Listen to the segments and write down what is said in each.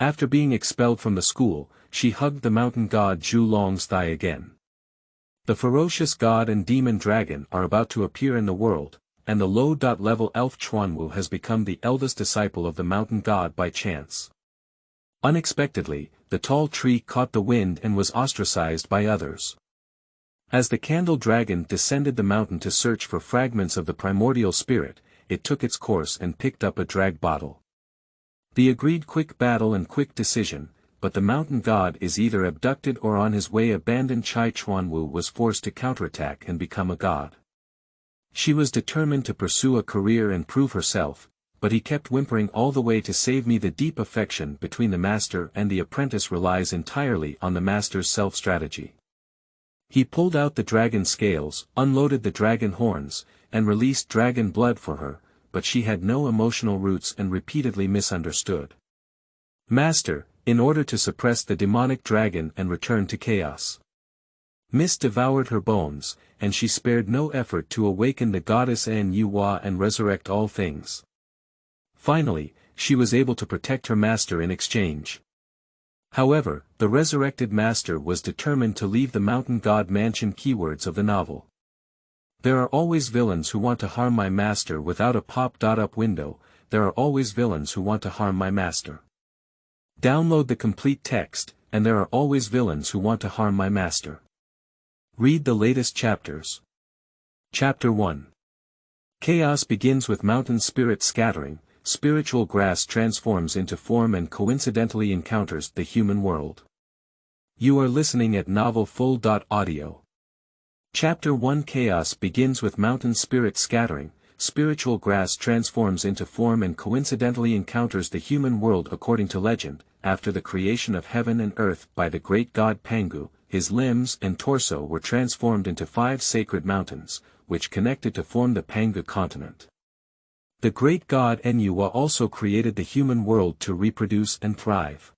After being expelled from the school, she hugged the mountain god Zhu Long's thigh again. The ferocious god and demon dragon are about to appear in the world, and the low-level elf Chuanwu has become the eldest disciple of the mountain god by chance. Unexpectedly, the tall tree caught the wind and was ostracized by others. As the candle dragon descended the mountain to search for fragments of the primordial spirit, it took its course and picked up a drag bottle. The agreed quick battle and quick decision, but the mountain god is either abducted or on his way abandoned. Chai Chuanwu was forced to counterattack and become a god. She was determined to pursue a career and prove herself, but he kept whimpering all the way to save me. The deep affection between the master and the apprentice relies entirely on the master's self-strategy. He pulled out the dragon scales, unloaded the dragon horns, and released dragon blood for her, but she had no emotional roots and repeatedly misunderstood. Master, in order to suppress the demonic dragon and return to chaos. Mist devoured her bones, and she spared no effort to awaken the goddess Nyuwa and resurrect all things. Finally, she was able to protect her master in exchange. However, the resurrected master was determined to leave the mountain god mansion. Keywords of the novel. There are always villains who want to harm my master. Without a pop-up window, there are always villains who want to harm my master. Download the complete text, and there are always villains who want to harm my master. Read the latest chapters. Chapter 1. Chaos begins with mountain spirit scattering, spiritual grass transforms into form and coincidentally encounters the human world. You are listening at Novel Full.audio. Chapter 1. Chaos begins with mountain spirit scattering, spiritual grass transforms into form and coincidentally encounters the human world. According to legend, after the creation of heaven and earth by the great god Pangu, his limbs and torso were transformed into 5 sacred mountains, which connected to form the Pangu continent. The great god Nyuwa also created the human world to reproduce and thrive.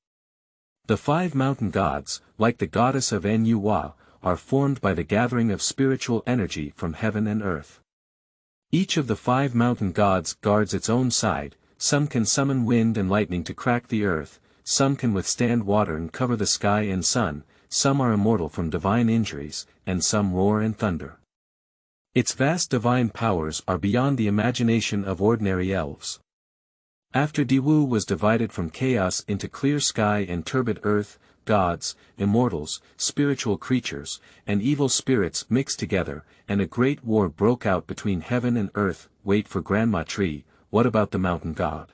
The 5 mountain gods, like the goddess of Nyuwa, are formed by the gathering of spiritual energy from heaven and earth. Each of the 5 mountain gods guards its own side. Some can summon wind and lightning to crack the earth, some can withstand water and cover the sky and sun, some are immortal from divine injuries, and some roar and thunder. Its vast divine powers are beyond the imagination of ordinary elves. After Diwu was divided from chaos into clear sky and turbid earth, gods, immortals, spiritual creatures, and evil spirits mixed together, and a great war broke out between heaven and earth. Wait for Grandma Tree, what about the mountain god?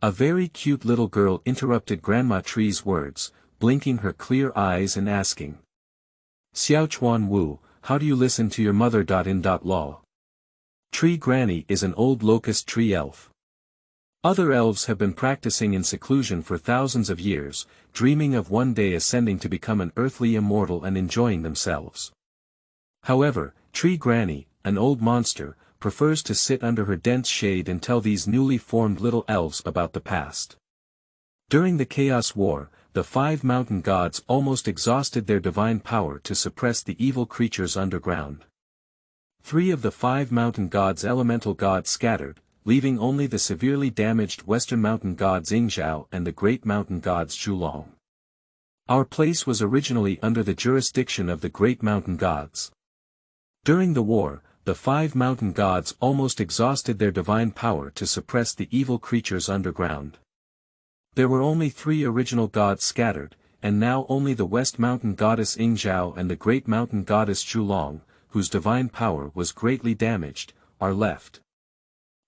A very cute little girl interrupted Grandma Tree's words, blinking her clear eyes and asking. Xiao Chuan Wu, how do you listen to your mother? Law. Tree Granny is an old locust tree elf. Other elves have been practicing in seclusion for thousands of years, dreaming of one day ascending to become an earthly immortal and enjoying themselves. However, Tree Granny, an old monster, prefers to sit under her dense shade and tell these newly formed little elves about the past. During the Chaos War, the 5 mountain gods almost exhausted their divine power to suppress the evil creatures underground. 3 of the 5 mountain gods' elemental gods scattered, leaving only the severely damaged western mountain god Xingzhao and the great mountain gods Zhulong. Our place was originally under the jurisdiction of the great mountain gods. During the war, the 5 mountain gods almost exhausted their divine power to suppress the evil creatures underground. There were only 3 original gods scattered, and now only the West Mountain goddess Yingzhao and the Great Mountain goddess Zhulong, whose divine power was greatly damaged, are left.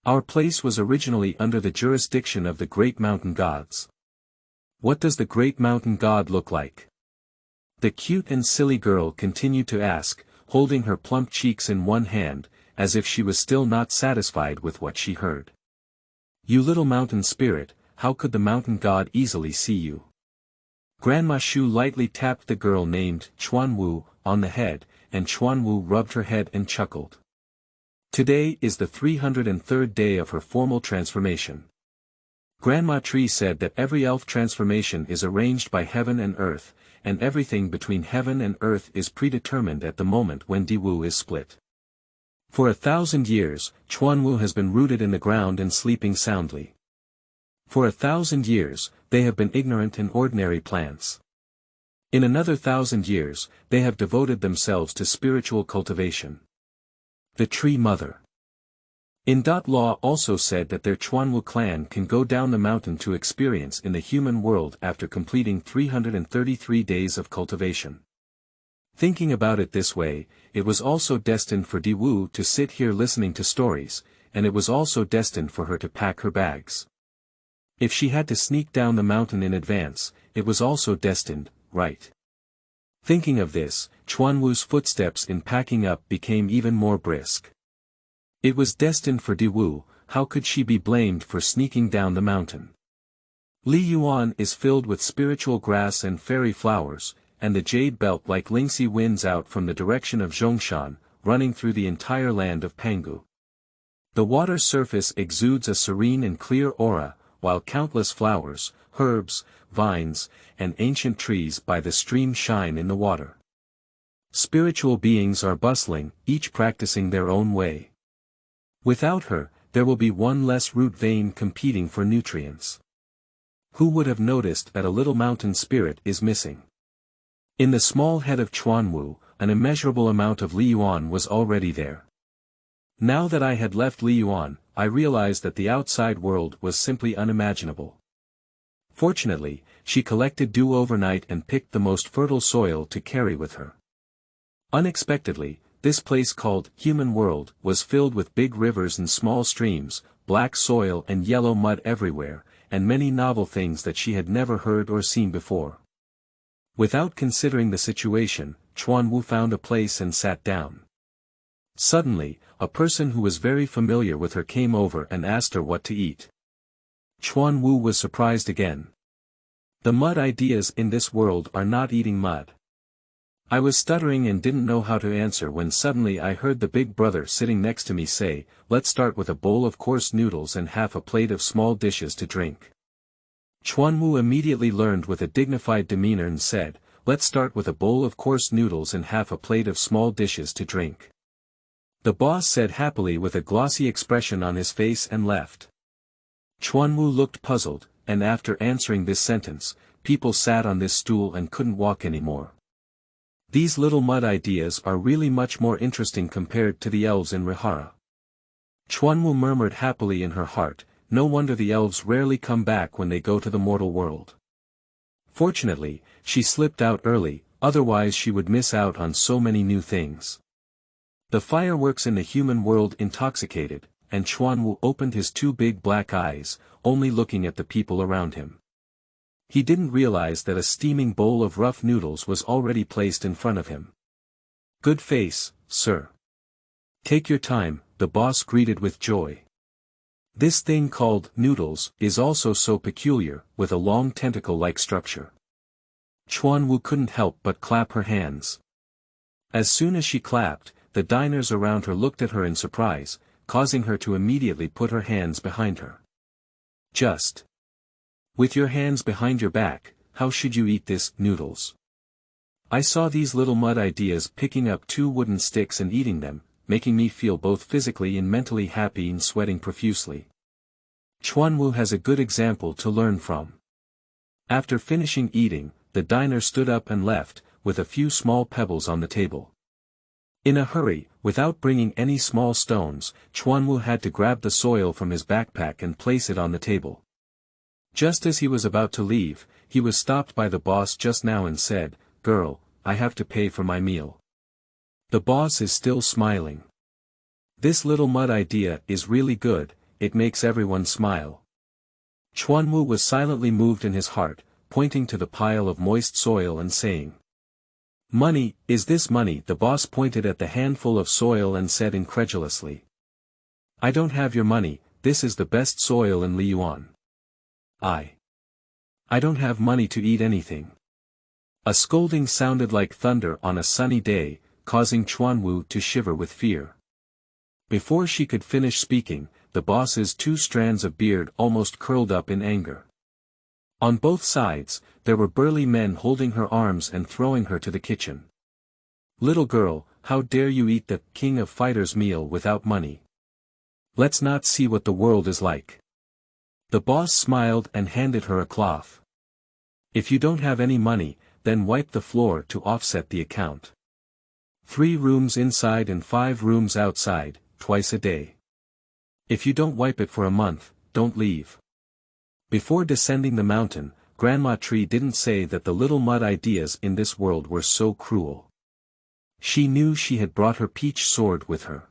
Our place was originally under the jurisdiction of the Great Mountain gods. What does the Great Mountain god look like? The cute and silly girl continued to ask, holding her plump cheeks in one hand, as if she was still not satisfied with what she heard. You little mountain spirit, how could the mountain god easily see you? Grandma Shu lightly tapped the girl named Chuanwu on the head, and Chuanwu rubbed her head and chuckled. Today is the 303rd day of her formal transformation. Grandma Tree said that every elf transformation is arranged by heaven and earth, and everything between heaven and earth is predetermined at the moment when Diwu is split. For 1,000 years, Chuanwu has been rooted in the ground and sleeping soundly. For 1,000 years, they have been ignorant in ordinary plants. In another 1,000 years, they have devoted themselves to spiritual cultivation. The Tree Mother. In Law also said that their Chuanwu clan can go down the mountain to experience in the human world after completing 333 days of cultivation. Thinking about it this way, it was also destined for Diwu to sit here listening to stories, and it was also destined for her to pack her bags. If she had to sneak down the mountain in advance, it was also destined, right? Thinking of this, Chuanwu's footsteps in packing up became even more brisk. It was destined for Diwu, how could she be blamed for sneaking down the mountain? Li Yuan is filled with spiritual grass and fairy flowers, and the jade belt like Lingxi winds out from the direction of Dongshan, running through the entire land of Pangu. The water's surface exudes a serene and clear aura, while countless flowers, herbs, vines, and ancient trees by the stream shine in the water. Spiritual beings are bustling, each practicing their own way. Without her, there will be one less root vein competing for nutrients. Who would have noticed that a little mountain spirit is missing? In the small head of Chuanwu, an immeasurable amount of Liyuan was already there. Now that I had left Liyuan, I realized that the outside world was simply unimaginable. Fortunately, she collected dew overnight and picked the most fertile soil to carry with her. Unexpectedly, this place called Human World was filled with big rivers and small streams, black soil and yellow mud everywhere, and many novel things that she had never heard or seen before. Without considering the situation, Chuanwu found a place and sat down. Suddenly, a person who was very familiar with her came over and asked her what to eat. Chuanwu was surprised again. The mud ideas in this world are not eating mud. I was stuttering and didn't know how to answer when suddenly I heard the big brother sitting next to me say, "Let's start with a bowl of coarse noodles and half a plate of small dishes to drink." Chuanwu immediately learned with a dignified demeanor and said, "Let's start with a bowl of coarse noodles and half a plate of small dishes to drink." The boss said happily with a glossy expression on his face and left. Chuanwu looked puzzled, and after answering this sentence, people sat on this stool and couldn't walk anymore. These little mud ideas are really much more interesting compared to the elves in Rihara. Chuanwu murmured happily in her heart, no wonder the elves rarely come back when they go to the mortal world. Fortunately, she slipped out early, otherwise she would miss out on so many new things. The fireworks in the human world intoxicated, and Chuanwu opened his two big black eyes, only looking at the people around him. He didn't realize that a steaming bowl of rough noodles was already placed in front of him. "Good face, sir. Take your time," the boss greeted with joy. This thing called noodles is also so peculiar, with a long tentacle-like structure. Chuanwu couldn't help but clap her hands. As soon as she clapped, the diners around her looked at her in surprise, causing her to immediately put her hands behind her. "Just with your hands behind your back, how should you eat this noodles?" I saw these little mud ideas picking up 2 wooden sticks and eating them, making me feel both physically and mentally happy and sweating profusely. Chuanwu has a good example to learn from. After finishing eating, the diner stood up and left, with a few small pebbles on the table. In a hurry, without bringing any small stones, Chuanwu had to grab the soil from his backpack and place it on the table. Just as he was about to leave, he was stopped by the boss just now and said, "Girl, I have to pay for my meal." The boss is still smiling. This little mud idea is really good, it makes everyone smile. Chuanwu was silently moved in his heart, pointing to the pile of moist soil and saying, "Money, is this money?" The boss pointed at the handful of soil and said incredulously, "I don't have your money, this is the best soil in Liyuan. I don't have money to eat anything." A scolding sounded like thunder on a sunny day, causing Chuanwu to shiver with fear. Before she could finish speaking, the boss's 2 strands of beard almost curled up in anger. On both sides, there were burly men holding her arms and throwing her to the kitchen. "Little girl, how dare you eat the king of fighters meal without money? Let's not see what the world is like." The boss smiled and handed her a cloth. If you don't have any money, then wipe the floor to offset the account. 3 rooms inside and 5 rooms outside, twice a day. If you don't wipe it for a month, don't leave. Before descending the mountain, Grandma Tree didn't say that the little mud ideas in this world were so cruel. She knew she had brought her peach sword with her.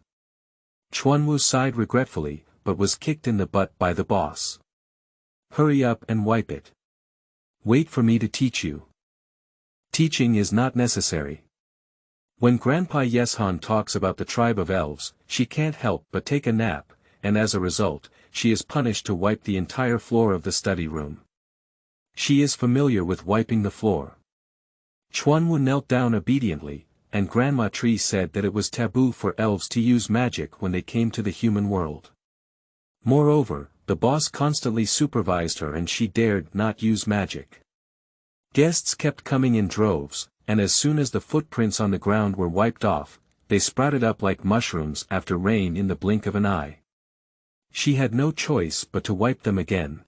Chuanwu sighed regretfully, but was kicked in the butt by the boss. Hurry up and wipe it. Wait for me to teach you. Teaching is not necessary. When Grandpa Yeshan talks about the tribe of elves, she can't help but take a nap, and as a result, she is punished to wipe the entire floor of the study room. She is familiar with wiping the floor. Chuanwu knelt down obediently, and Grandma Tree said that it was taboo for elves to use magic when they came to the human world. Moreover, the boss constantly supervised her and she dared not use magic. Guests kept coming in droves, and as soon as the footprints on the ground were wiped off, they sprouted up like mushrooms after rain in the blink of an eye. She had no choice but to wipe them again.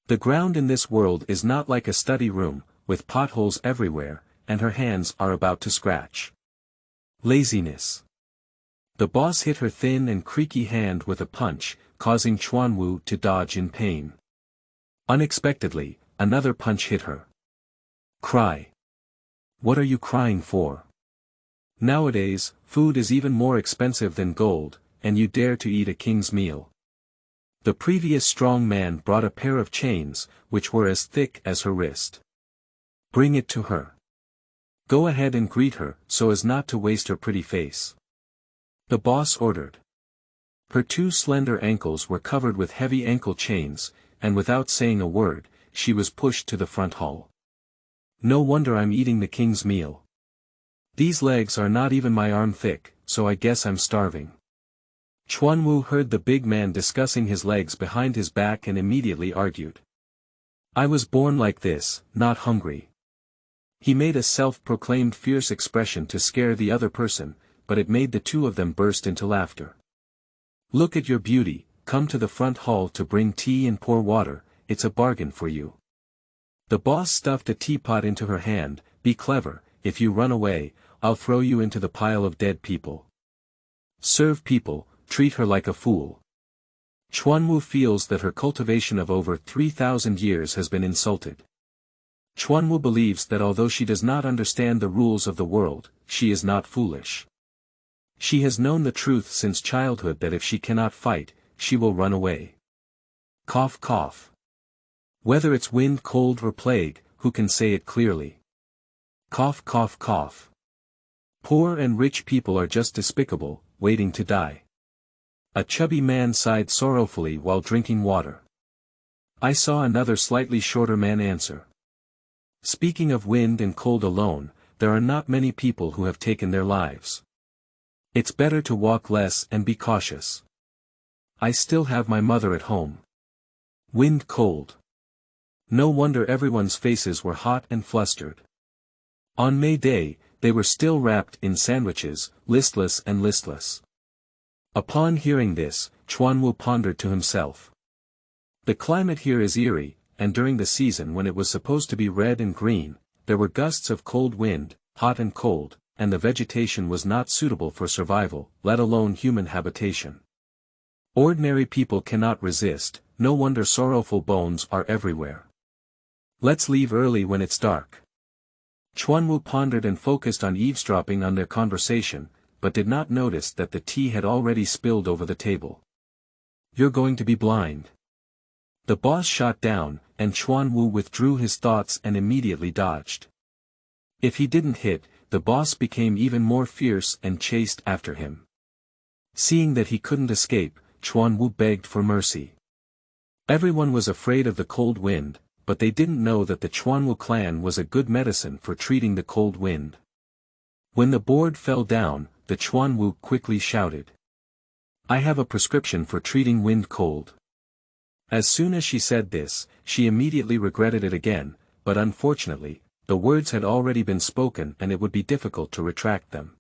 The ground in this world is not like a study room, with potholes everywhere, and her hands are about to scratch. Laziness. The boss hit her thin and creaky hand with a punch, causing Chuanwu to dodge in pain. Unexpectedly, another punch hit her. Cry. What are you crying for? Nowadays, food is even more expensive than gold, and you dare to eat a king's meal. The previous strong man brought a pair of chains, which were as thick as her wrist. Bring it to her. Go ahead and greet her, so as not to waste her pretty face. The boss ordered. Her 2 slender ankles were covered with heavy ankle chains, and without saying a word, she was pushed to the front hall. No wonder I'm eating the king's meal. These legs are not even my arm thick, so I guess I'm starving. Chuanwu heard the big man discussing his legs behind his back and immediately argued. I was born like this, not hungry. He made a self-proclaimed fierce expression to scare the other person, but it made the 2 of them burst into laughter. Look at your beauty, come to the front hall to bring tea and pour water, it's a bargain for you. The boss stuffed a teapot into her hand, be clever, if you run away, I'll throw you into the pile of dead people. Serve people, treat her like a fool. Chuanwu feels that her cultivation of over 3,000 years has been insulted. Chuanwu believes that although she does not understand the rules of the world, she is not foolish. She has known the truth since childhood that if she cannot fight, she will run away. Cough cough. Whether it's wind, cold or plague, who can say it clearly? Cough cough cough. Poor and rich people are just despicable, waiting to die. A chubby man sighed sorrowfully while drinking water. I saw another slightly shorter man answer. Speaking of wind and cold alone, there are not many people who have taken their lives. It's better to walk less and be cautious. I still have my mother at home. Wind cold. No wonder everyone's faces were hot and flustered. On May Day, they were still wrapped in sandwiches, listless and listless. Upon hearing this, Chuanwu pondered to himself. The climate here is eerie, and during the season when it was supposed to be red and green, there were gusts of cold wind, hot and cold, and the vegetation was not suitable for survival, let alone human habitation. Ordinary people cannot resist, no wonder sorrowful bones are everywhere. Let's leave early when it's dark. Chuanwu pondered and focused on eavesdropping on their conversation, but did not notice that the tea had already spilled over the table. You're going to be blind. The boss shot down, and Chuanwu withdrew his thoughts and immediately dodged. If he didn't hit, the boss became even more fierce and chased after him. Seeing that he couldn't escape, Chuanwu begged for mercy. Everyone was afraid of the cold wind, but they didn't know that the Chuanwu clan was a good medicine for treating the cold wind. When the board fell down, the Chuanwu quickly shouted. I have a prescription for treating wind cold. As soon as she said this, she immediately regretted it again, but unfortunately, the words had already been spoken and it would be difficult to retract them.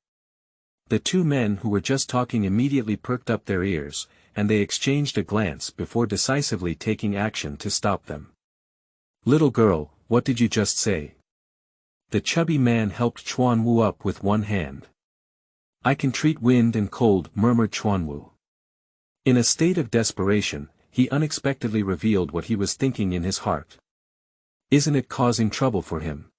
The 2 men who were just talking immediately perked up their ears, and they exchanged a glance before decisively taking action to stop them. "Little girl, what did you just say?" The chubby man helped Chuanwu up with one hand. "I can treat wind and cold," murmured Chuanwu. In a state of desperation, he unexpectedly revealed what he was thinking in his heart. Isn't it causing trouble for him?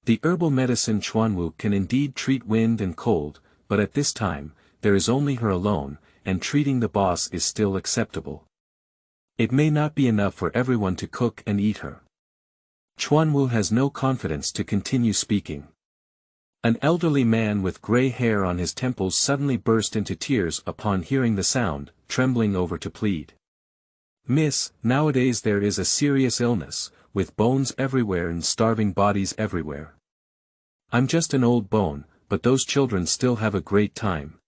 The herbal medicine Chuanwu can indeed treat wind and cold, but at this time, there is only her alone, and treating the boss is still acceptable. It may not be enough for everyone to cook and eat her. Chuanwu has no confidence to continue speaking. An elderly man with gray hair on his temples suddenly burst into tears upon hearing the sound, trembling over to plead. "Miss, nowadays there is a serious illness, with bones everywhere and starving bodies everywhere. I'm just an old bone, but those children still have a great time."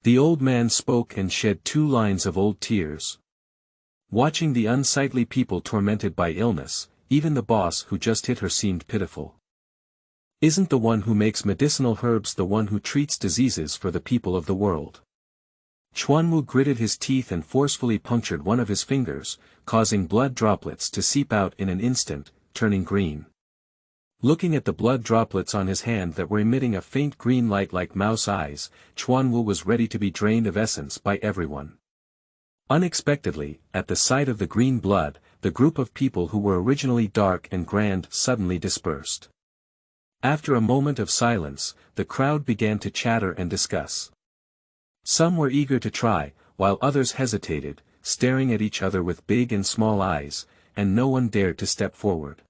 The old man spoke and shed 2 lines of old tears. Watching the unsightly people tormented by illness, even the boss who just hit her seemed pitiful. Isn't the one who makes medicinal herbs the one who treats diseases for the people of the world? Chuanwu gritted his teeth and forcefully punctured one of his fingers, causing blood droplets to seep out in an instant, turning green. Looking at the blood droplets on his hand that were emitting a faint green light like mouse eyes, Chuanwu was ready to be drained of essence by everyone. Unexpectedly, at the sight of the green blood, the group of people who were originally dark and grand suddenly dispersed. After a moment of silence, the crowd began to chatter and discuss. Some were eager to try, while others hesitated, staring at each other with big and small eyes, and no one dared to step forward.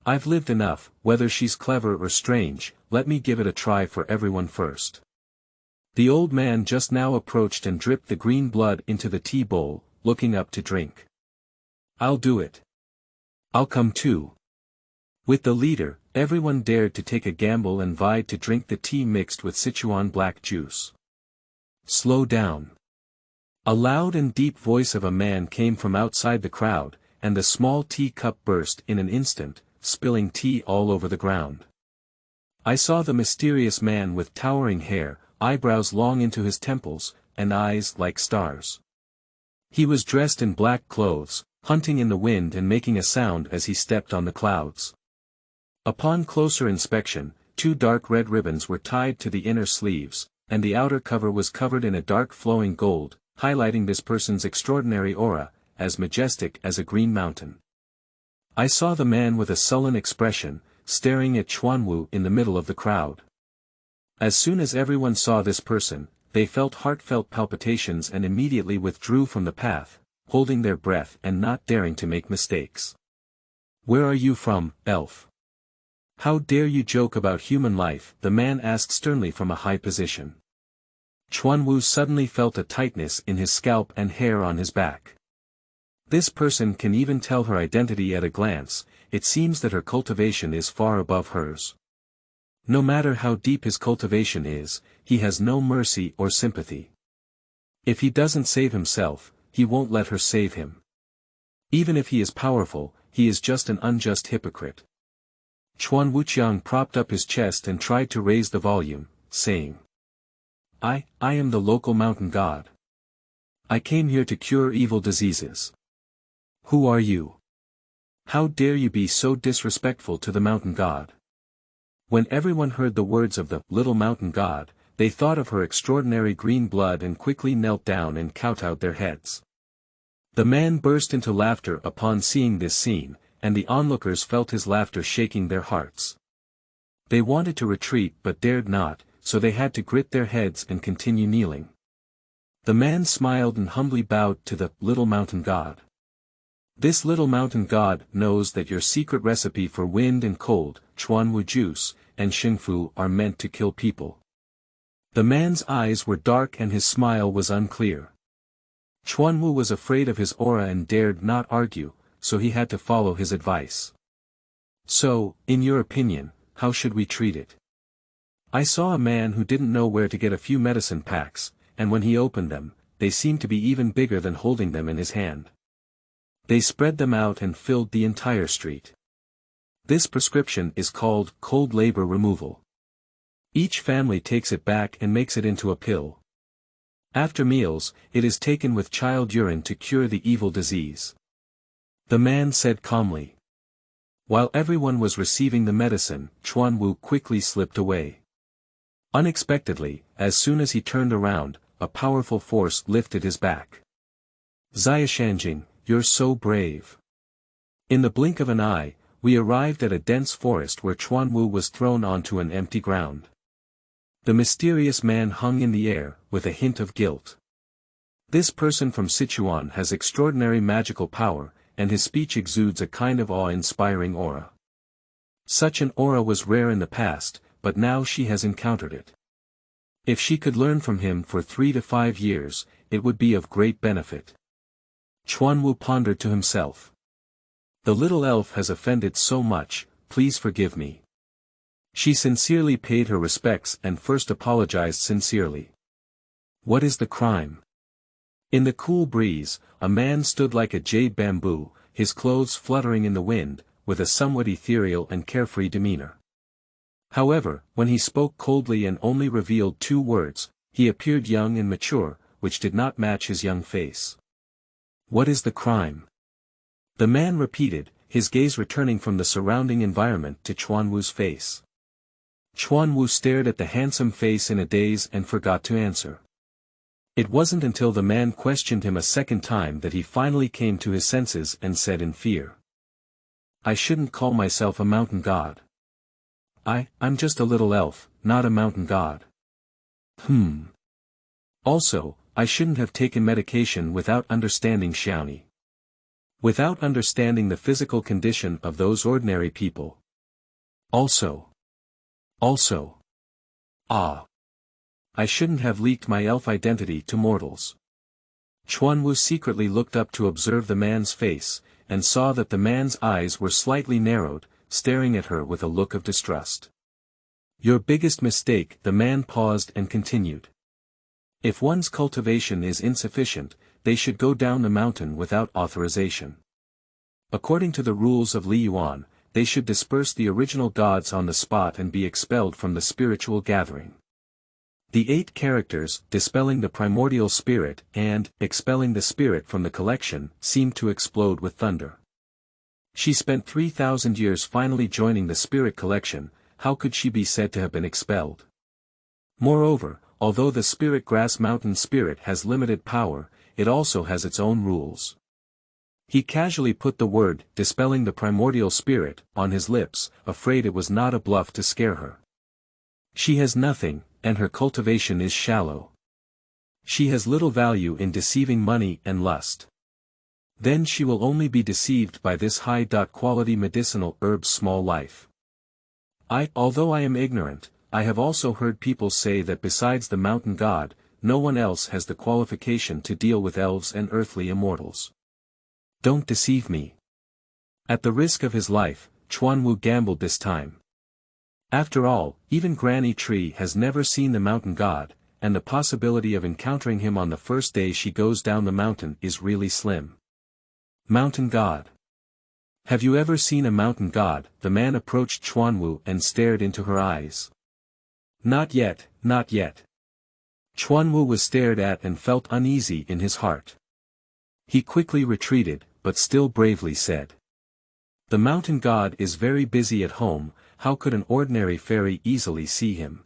"I've lived enough, whether she's clever or strange, let me give it a try for everyone first." The old man just now approached and dripped the green blood into the tea bowl, looking up to drink. "I'll do it. I'll come too." With the leader, everyone dared to take a gamble and vied to drink the tea mixed with Sichuan black juice. "Slow down." A loud and deep voice of a man came from outside the crowd, and the small tea cup burst in an instant, spilling tea all over the ground. I saw the mysterious man with towering hair, eyebrows long into his temples, and eyes like stars. He was dressed in black clothes, hunting in the wind and making a sound as he stepped on the clouds. Upon closer inspection, 2 dark red ribbons were tied to the inner sleeves, and the outer cover was covered in a dark flowing gold, highlighting this person's extraordinary aura, as majestic as a green mountain. I saw the man with a sullen expression, staring at Chuanwu in the middle of the crowd. As soon as everyone saw this person, they felt heartfelt palpitations and immediately withdrew from the path, holding their breath and not daring to make mistakes. "Where are you from, elf? How dare you joke about human life?" the man asked sternly from a high position. Chuanwu suddenly felt a tightness in his scalp and hair on his back. This person can even tell her identity at a glance. It seems that her cultivation is far above hers. No matter how deep his cultivation is, he has no mercy or sympathy. If he doesn't save himself, he won't let her save him. Even if he is powerful, he is just an unjust hypocrite. Chuan Wuqiang propped up his chest and tried to raise the volume, saying, I am the local mountain god. I came here to cure evil diseases. Who are you? How dare you be so disrespectful to the mountain god?" When everyone heard the words of the little mountain god, they thought of her extraordinary green blood and quickly knelt down and kowtowed their heads. The man burst into laughter upon seeing this scene, and the onlookers felt his laughter shaking their hearts. They wanted to retreat but dared not, so they had to grit their heads and continue kneeling. The man smiled and humbly bowed to the little mountain god. "This little mountain god knows that your secret recipe for wind and cold, Chuanwu juice, and Xingfu are meant to kill people." The man's eyes were dark and his smile was unclear. Chuanwu was afraid of his aura and dared not argue, so he had to follow his advice. "So, in your opinion, how should we treat it?" I saw a man who didn't know where to get a few medicine packs, and when he opened them, they seemed to be even bigger than holding them in his hand. They spread them out and filled the entire street. This prescription is called cold labor removal. Each family takes it back and makes it into a pill. After meals, it is taken with child urine to cure the evil disease. The man said calmly. While everyone was receiving the medicine, Chuan Wu quickly slipped away. Unexpectedly, as soon as he turned around, a powerful force lifted his back. Xiaoshanjing, you're so brave. In the blink of an eye, we arrived at a dense forest where Chuan Wu was thrown onto an empty ground. The mysterious man hung in the air, with a hint of guilt. This person from Sichuan has extraordinary magical power, and his speech exudes a kind of awe-inspiring aura. Such an aura was rare in the past, but now she has encountered it. If she could learn from him for 3 to 5 years, it would be of great benefit. Chuan Wu pondered to himself. The little elf has offended so much, please forgive me. She sincerely paid her respects and first apologized sincerely. What is the crime? In the cool breeze, a man stood like a jade bamboo, his clothes fluttering in the wind, with a somewhat ethereal and carefree demeanor. However, when he spoke coldly and only revealed 2 words, he appeared young and mature, which did not match his young face. What is the crime? The man repeated, his gaze returning from the surrounding environment to Chuan Wu's face. Chuan Wu stared at the handsome face in a daze and forgot to answer. It wasn't until the man questioned him a second time that he finally came to his senses and said in fear. I shouldn't call myself a mountain god. I'm just a little elf, not a mountain god. Also, I shouldn't have taken medication without understanding Xiaoni. Without understanding the physical condition of those ordinary people. Also, I shouldn't have leaked my elf identity to mortals. Chuan Wu secretly looked up to observe the man's face, and saw that the man's eyes were slightly narrowed, staring at her with a look of distrust. Your biggest mistake, the man paused and continued. If one's cultivation is insufficient, they should go down the mountain without authorization. According to the rules of Li Yuan, they should disperse the original gods on the spot and be expelled from the spiritual gathering. The 8 characters, dispelling the primordial spirit, and, expelling the spirit from the collection, seemed to explode with thunder. She spent 3,000 years finally joining the spirit collection, how could she be said to have been expelled? Moreover, although the spirit grass mountain spirit has limited power, it also has its own rules. He casually put the word, dispelling the primordial spirit, on his lips, afraid it was not a bluff to scare her. She has nothing, and her cultivation is shallow. She has little value in deceiving money and lust. Then she will only be deceived by this high-quality medicinal herb's small life. Although I am ignorant, I have also heard people say that besides the mountain god, no one else has the qualification to deal with elves and earthly immortals. Don't deceive me. At the risk of his life, Chuan Wu gambled this time. After all, even Granny Tree has never seen the mountain god, and the possibility of encountering him on the first day she goes down the mountain is really slim. Mountain god. Have you ever seen a mountain god? The man approached Chuan Wu and stared into her eyes. Not yet, not yet. Chuan Wu was stared at and felt uneasy in his heart. He quickly retreated, but still bravely said. The mountain god is very busy at home, how could an ordinary fairy easily see him?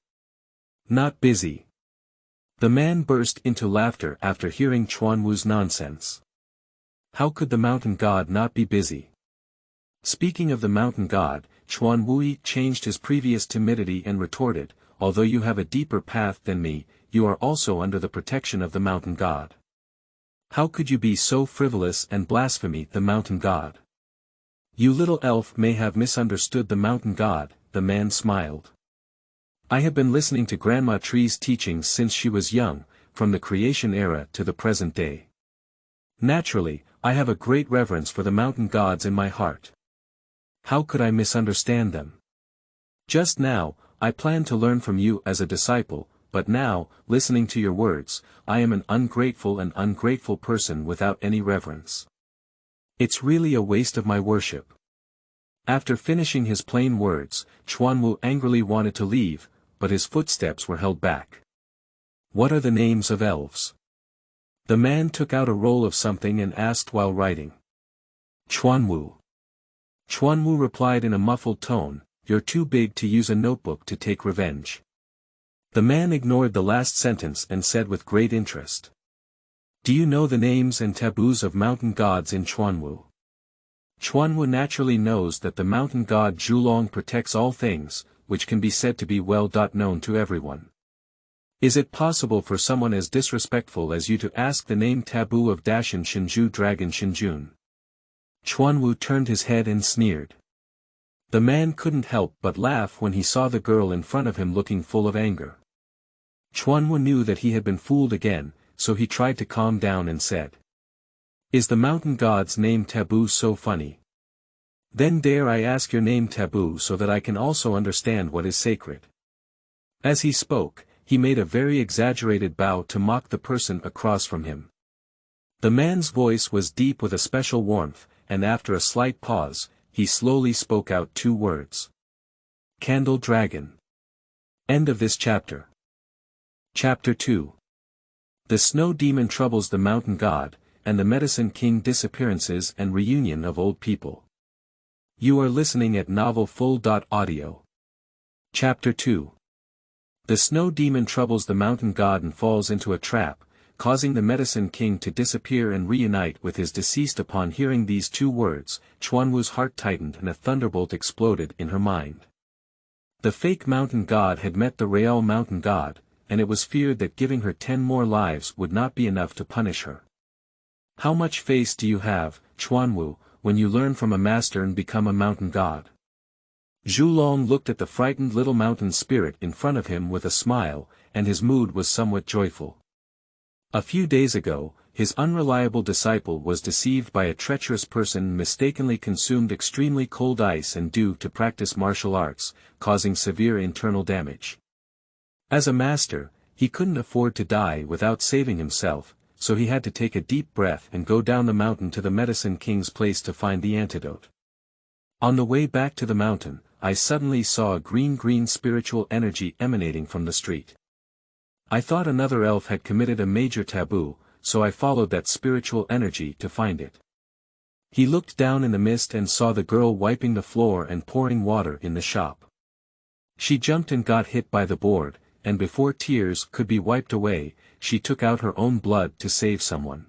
Not busy. The man burst into laughter after hearing Chuan Wu's nonsense. How could the mountain god not be busy? Speaking of the mountain god, Chuan Wu changed his previous timidity and retorted, although you have a deeper path than me, you are also under the protection of the mountain god. How could you be so frivolous and blaspheme the mountain god? You little elf may have misunderstood the mountain god, the man smiled. I have been listening to Grandma Tree's teachings since she was young, from the creation era to the present day. Naturally, I have a great reverence for the mountain gods in my heart. How could I misunderstand them? Just now, I planned to learn from you as a disciple, but now, listening to your words, I am an ungrateful person without any reverence. It's really a waste of my worship. After finishing his plain words, Chuan Wu angrily wanted to leave, but his footsteps were held back. What are the names of elves? The man took out a roll of something and asked while writing. Chuanwu. Chuanwu replied in a muffled tone, "You're too big to use a notebook to take revenge." The man ignored the last sentence and said with great interest. "Do you know the names and taboos of mountain gods in Chuanwu?" Chuanwu naturally knows that the mountain god Zhulong protects all things, which can be said to be well known to everyone. Is it possible for someone as disrespectful as you to ask the name taboo of Dashan Shinju Dragon Shinjun? Chuanwu turned his head and sneered. The man couldn't help but laugh when he saw the girl in front of him looking full of anger. Chuanwu knew that he had been fooled again, so he tried to calm down and said. "Is the mountain god's name taboo so funny? Then dare I ask your name taboo so that I can also understand what is sacred." As he spoke, he made a very exaggerated bow to mock the person across from him. The man's voice was deep with a special warmth, and after a slight pause, he slowly spoke out 2 words. Candle Dragon. End of this chapter. Chapter 2. The snow demon troubles the mountain god, and the medicine king disappearances and reunion of old people. You are listening at novelfull.audio. Chapter 2. The snow demon troubles the mountain god and falls into a trap, causing the medicine king to disappear and reunite with his deceased. Upon hearing these 2 words, Chuanwu's heart tightened and a thunderbolt exploded in her mind. The fake mountain god had met the real mountain god, and it was feared that giving her 10 more lives would not be enough to punish her. How much face do you have, Chuanwu, when you learn from a master and become a mountain god? Zhulong looked at the frightened little mountain spirit in front of him with a smile, and his mood was somewhat joyful. A few days ago, his unreliable disciple was deceived by a treacherous person and mistakenly consumed extremely cold ice and dew to practice martial arts, causing severe internal damage. As a master, he couldn't afford to die without saving himself, so he had to take a deep breath and go down the mountain to the medicine king's place to find the antidote. On the way back to the mountain, I suddenly saw a green spiritual energy emanating from the street. I thought another elf had committed a major taboo, so I followed that spiritual energy to find it. He looked down in the mist and saw the girl wiping the floor and pouring water in the shop. She jumped and got hit by the board, and before tears could be wiped away, she took out her own blood to save someone.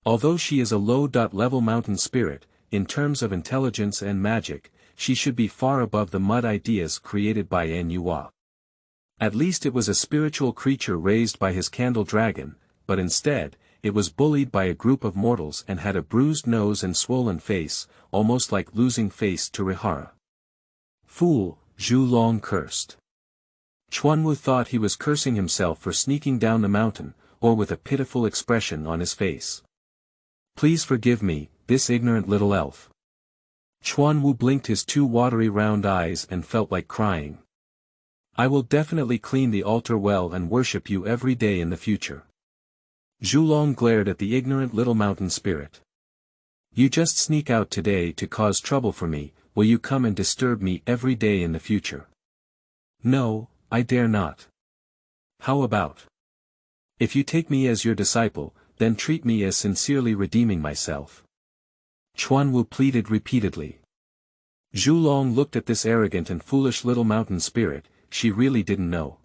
Although she is a low-level mountain spirit, in terms of intelligence and magic, she should be far above the mud ideas created by An Yuhua. At least it was a spiritual creature raised by his candle dragon, but instead, it was bullied by a group of mortals and had a bruised nose and swollen face, almost like losing face to Rihara. Fool, Zhulong cursed. Chuanwu thought he was cursing himself for sneaking down the mountain, or with a pitiful expression on his face. Please forgive me, this ignorant little elf. Chuanwu blinked his 2 watery round eyes and felt like crying. I will definitely clean the altar well and worship you every day in the future. Zhulong glared at the ignorant little mountain spirit. You just sneak out today to cause trouble for me, will you come and disturb me every day in the future? No, I dare not. How about? If you take me as your disciple, then treat me as sincerely redeeming myself. Chuanwu pleaded repeatedly. Zhulong looked at this arrogant and foolish little mountain spirit, she really didn't know.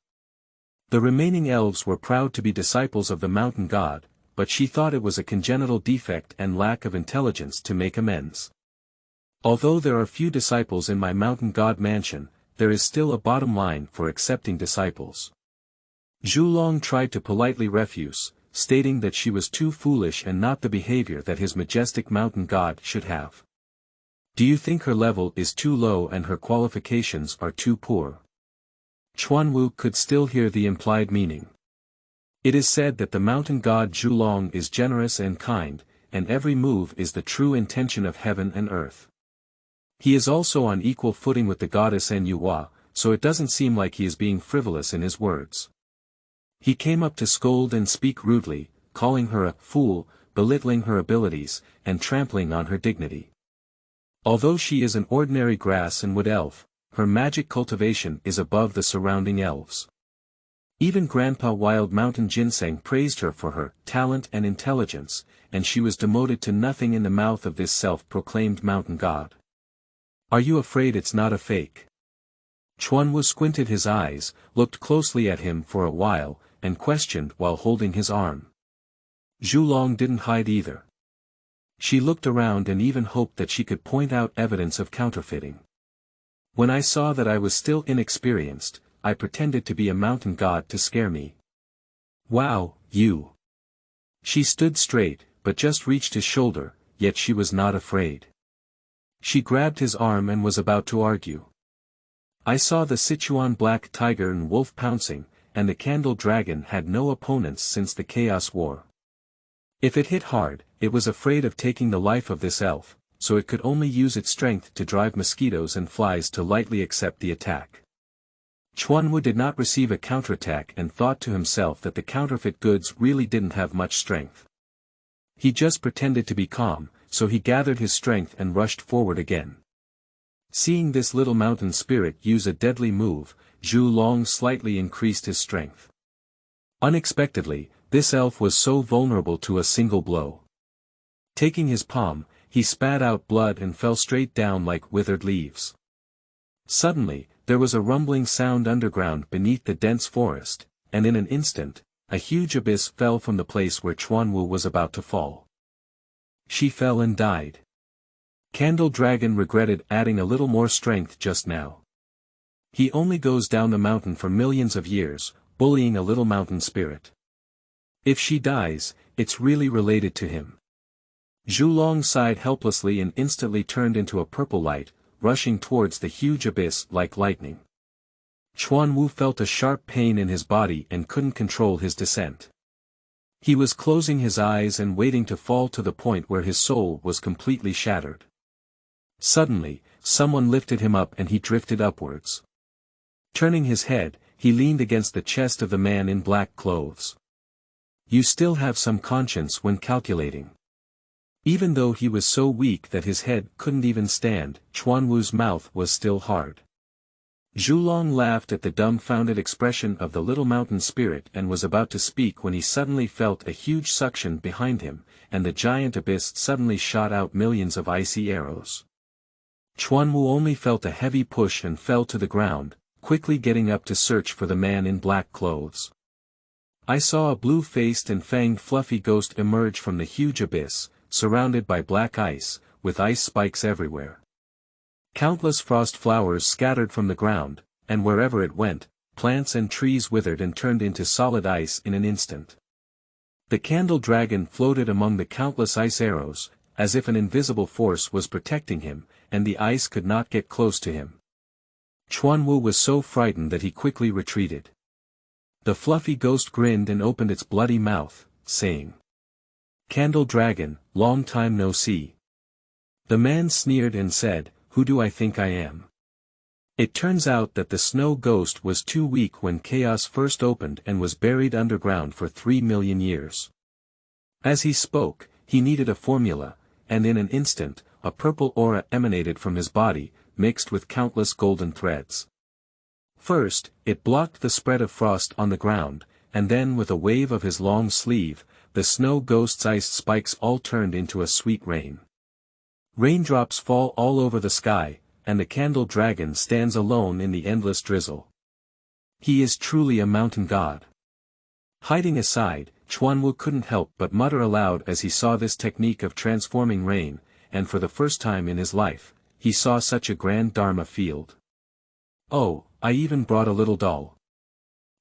The remaining elves were proud to be disciples of the mountain god, but she thought it was a congenital defect and lack of intelligence to make amends. Although there are few disciples in my mountain god mansion, there is still a bottom line for accepting disciples. Zhulong tried to politely refuse, stating that she was too foolish and not the behavior that his majestic mountain god should have. Do you think her level is too low and her qualifications are too poor? Chuanwu could still hear the implied meaning. It is said that the mountain god Zhulong is generous and kind, and every move is the true intention of heaven and earth. He is also on equal footing with the goddess An Yuhua, so it doesn't seem like he is being frivolous in his words. He came up to scold and speak rudely, calling her a fool, belittling her abilities, and trampling on her dignity. Although she is an ordinary grass and wood elf, her magic cultivation is above the surrounding elves. Even Grandpa Wild Mountain Ginseng praised her for her talent and intelligence, and she was demoted to nothing in the mouth of this self-proclaimed mountain god. Are you afraid it's not a fake? Chuanwu squinted his eyes, looked closely at him for a while, and questioned while holding his arm. Zhulong didn't hide either. She looked around and even hoped that she could point out evidence of counterfeiting. When I saw that I was still inexperienced, I pretended to be a mountain god to scare me. Wow, you. She stood straight, but just reached his shoulder, yet she was not afraid. She grabbed his arm and was about to argue. I saw the Sichuan black tiger and wolf pouncing, and the candle dragon had no opponents since the Chaos War. If it hit hard, it was afraid of taking the life of this elf, so it could only use its strength to drive mosquitoes and flies to lightly accept the attack. Chuanwu did not receive a counterattack and thought to himself that the counterfeit goods really didn't have much strength. He just pretended to be calm, so he gathered his strength and rushed forward again. Seeing this little mountain spirit use a deadly move, Zhulong slightly increased his strength. Unexpectedly, this elf was so vulnerable to a single blow. Taking his palm, he spat out blood and fell straight down like withered leaves. Suddenly, there was a rumbling sound underground beneath the dense forest, and in an instant, a huge abyss fell from the place where Chuanwu was about to fall. She fell and died. Candle Dragon regretted adding a little more strength just now. He only goes down the mountain for millions of years, bullying a little mountain spirit. If she dies, it's really related to him. Zhulong sighed helplessly and instantly turned into a purple light, rushing towards the huge abyss like lightning. Chuanwu felt a sharp pain in his body and couldn't control his descent. He was closing his eyes and waiting to fall to the point where his soul was completely shattered. Suddenly, someone lifted him up and he drifted upwards. Turning his head, he leaned against the chest of the man in black clothes. You still have some conscience when calculating. Even though he was so weak that his head couldn't even stand, Chuanwu's mouth was still hard. Zhulong laughed at the dumbfounded expression of the little mountain spirit and was about to speak when he suddenly felt a huge suction behind him, and the giant abyss suddenly shot out millions of icy arrows. Chuanwu only felt a heavy push and fell to the ground, quickly getting up to search for the man in black clothes. I saw a blue-faced and fanged fluffy ghost emerge from the huge abyss, surrounded by black ice, with ice spikes everywhere. Countless frost flowers scattered from the ground, and wherever it went, plants and trees withered and turned into solid ice in an instant. The candle dragon floated among the countless ice arrows, as if an invisible force was protecting him, and the ice could not get close to him. Chuanwu was so frightened that he quickly retreated. The fluffy ghost grinned and opened its bloody mouth, saying, "Candle Dragon, long time no see." The man sneered and said, "Who do I think I am?" It turns out that the snow ghost was too weak when chaos first opened and was buried underground for 3 million years. As he spoke, he needed a formula, and in an instant, a purple aura emanated from his body, mixed with countless golden threads. First, it blocked the spread of frost on the ground, and then with a wave of his long sleeve, the snow ghost's ice spikes all turned into a sweet rain. Raindrops fall all over the sky, and the candle dragon stands alone in the endless drizzle. He is truly a mountain god. Hiding aside, Chuanwu couldn't help but mutter aloud as he saw this technique of transforming rain, and for the first time in his life, he saw such a grand Dharma field. Oh, I even brought a little doll.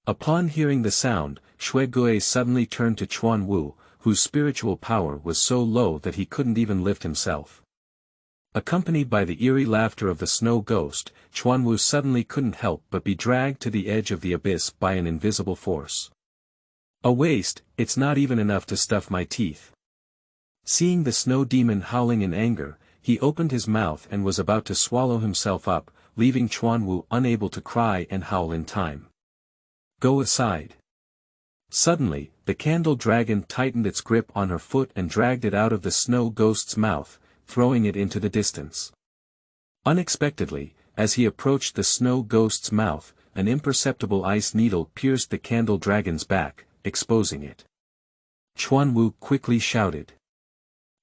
Upon hearing the sound, Shuegue suddenly turned to Chuanwu, whose spiritual power was so low that he couldn't even lift himself. Accompanied by the eerie laughter of the snow ghost, Chuanwu suddenly couldn't help but be dragged to the edge of the abyss by an invisible force. A waste, it's not even enough to stuff my teeth. Seeing the snow demon howling in anger, he opened his mouth and was about to swallow himself up, leaving Chuanwu unable to cry and howl in time. Go aside. Suddenly, the candle dragon tightened its grip on her foot and dragged it out of the snow ghost's mouth, throwing it into the distance. Unexpectedly, as he approached the snow ghost's mouth, an imperceptible ice needle pierced the candle dragon's back, exposing it. Chuanwu quickly shouted.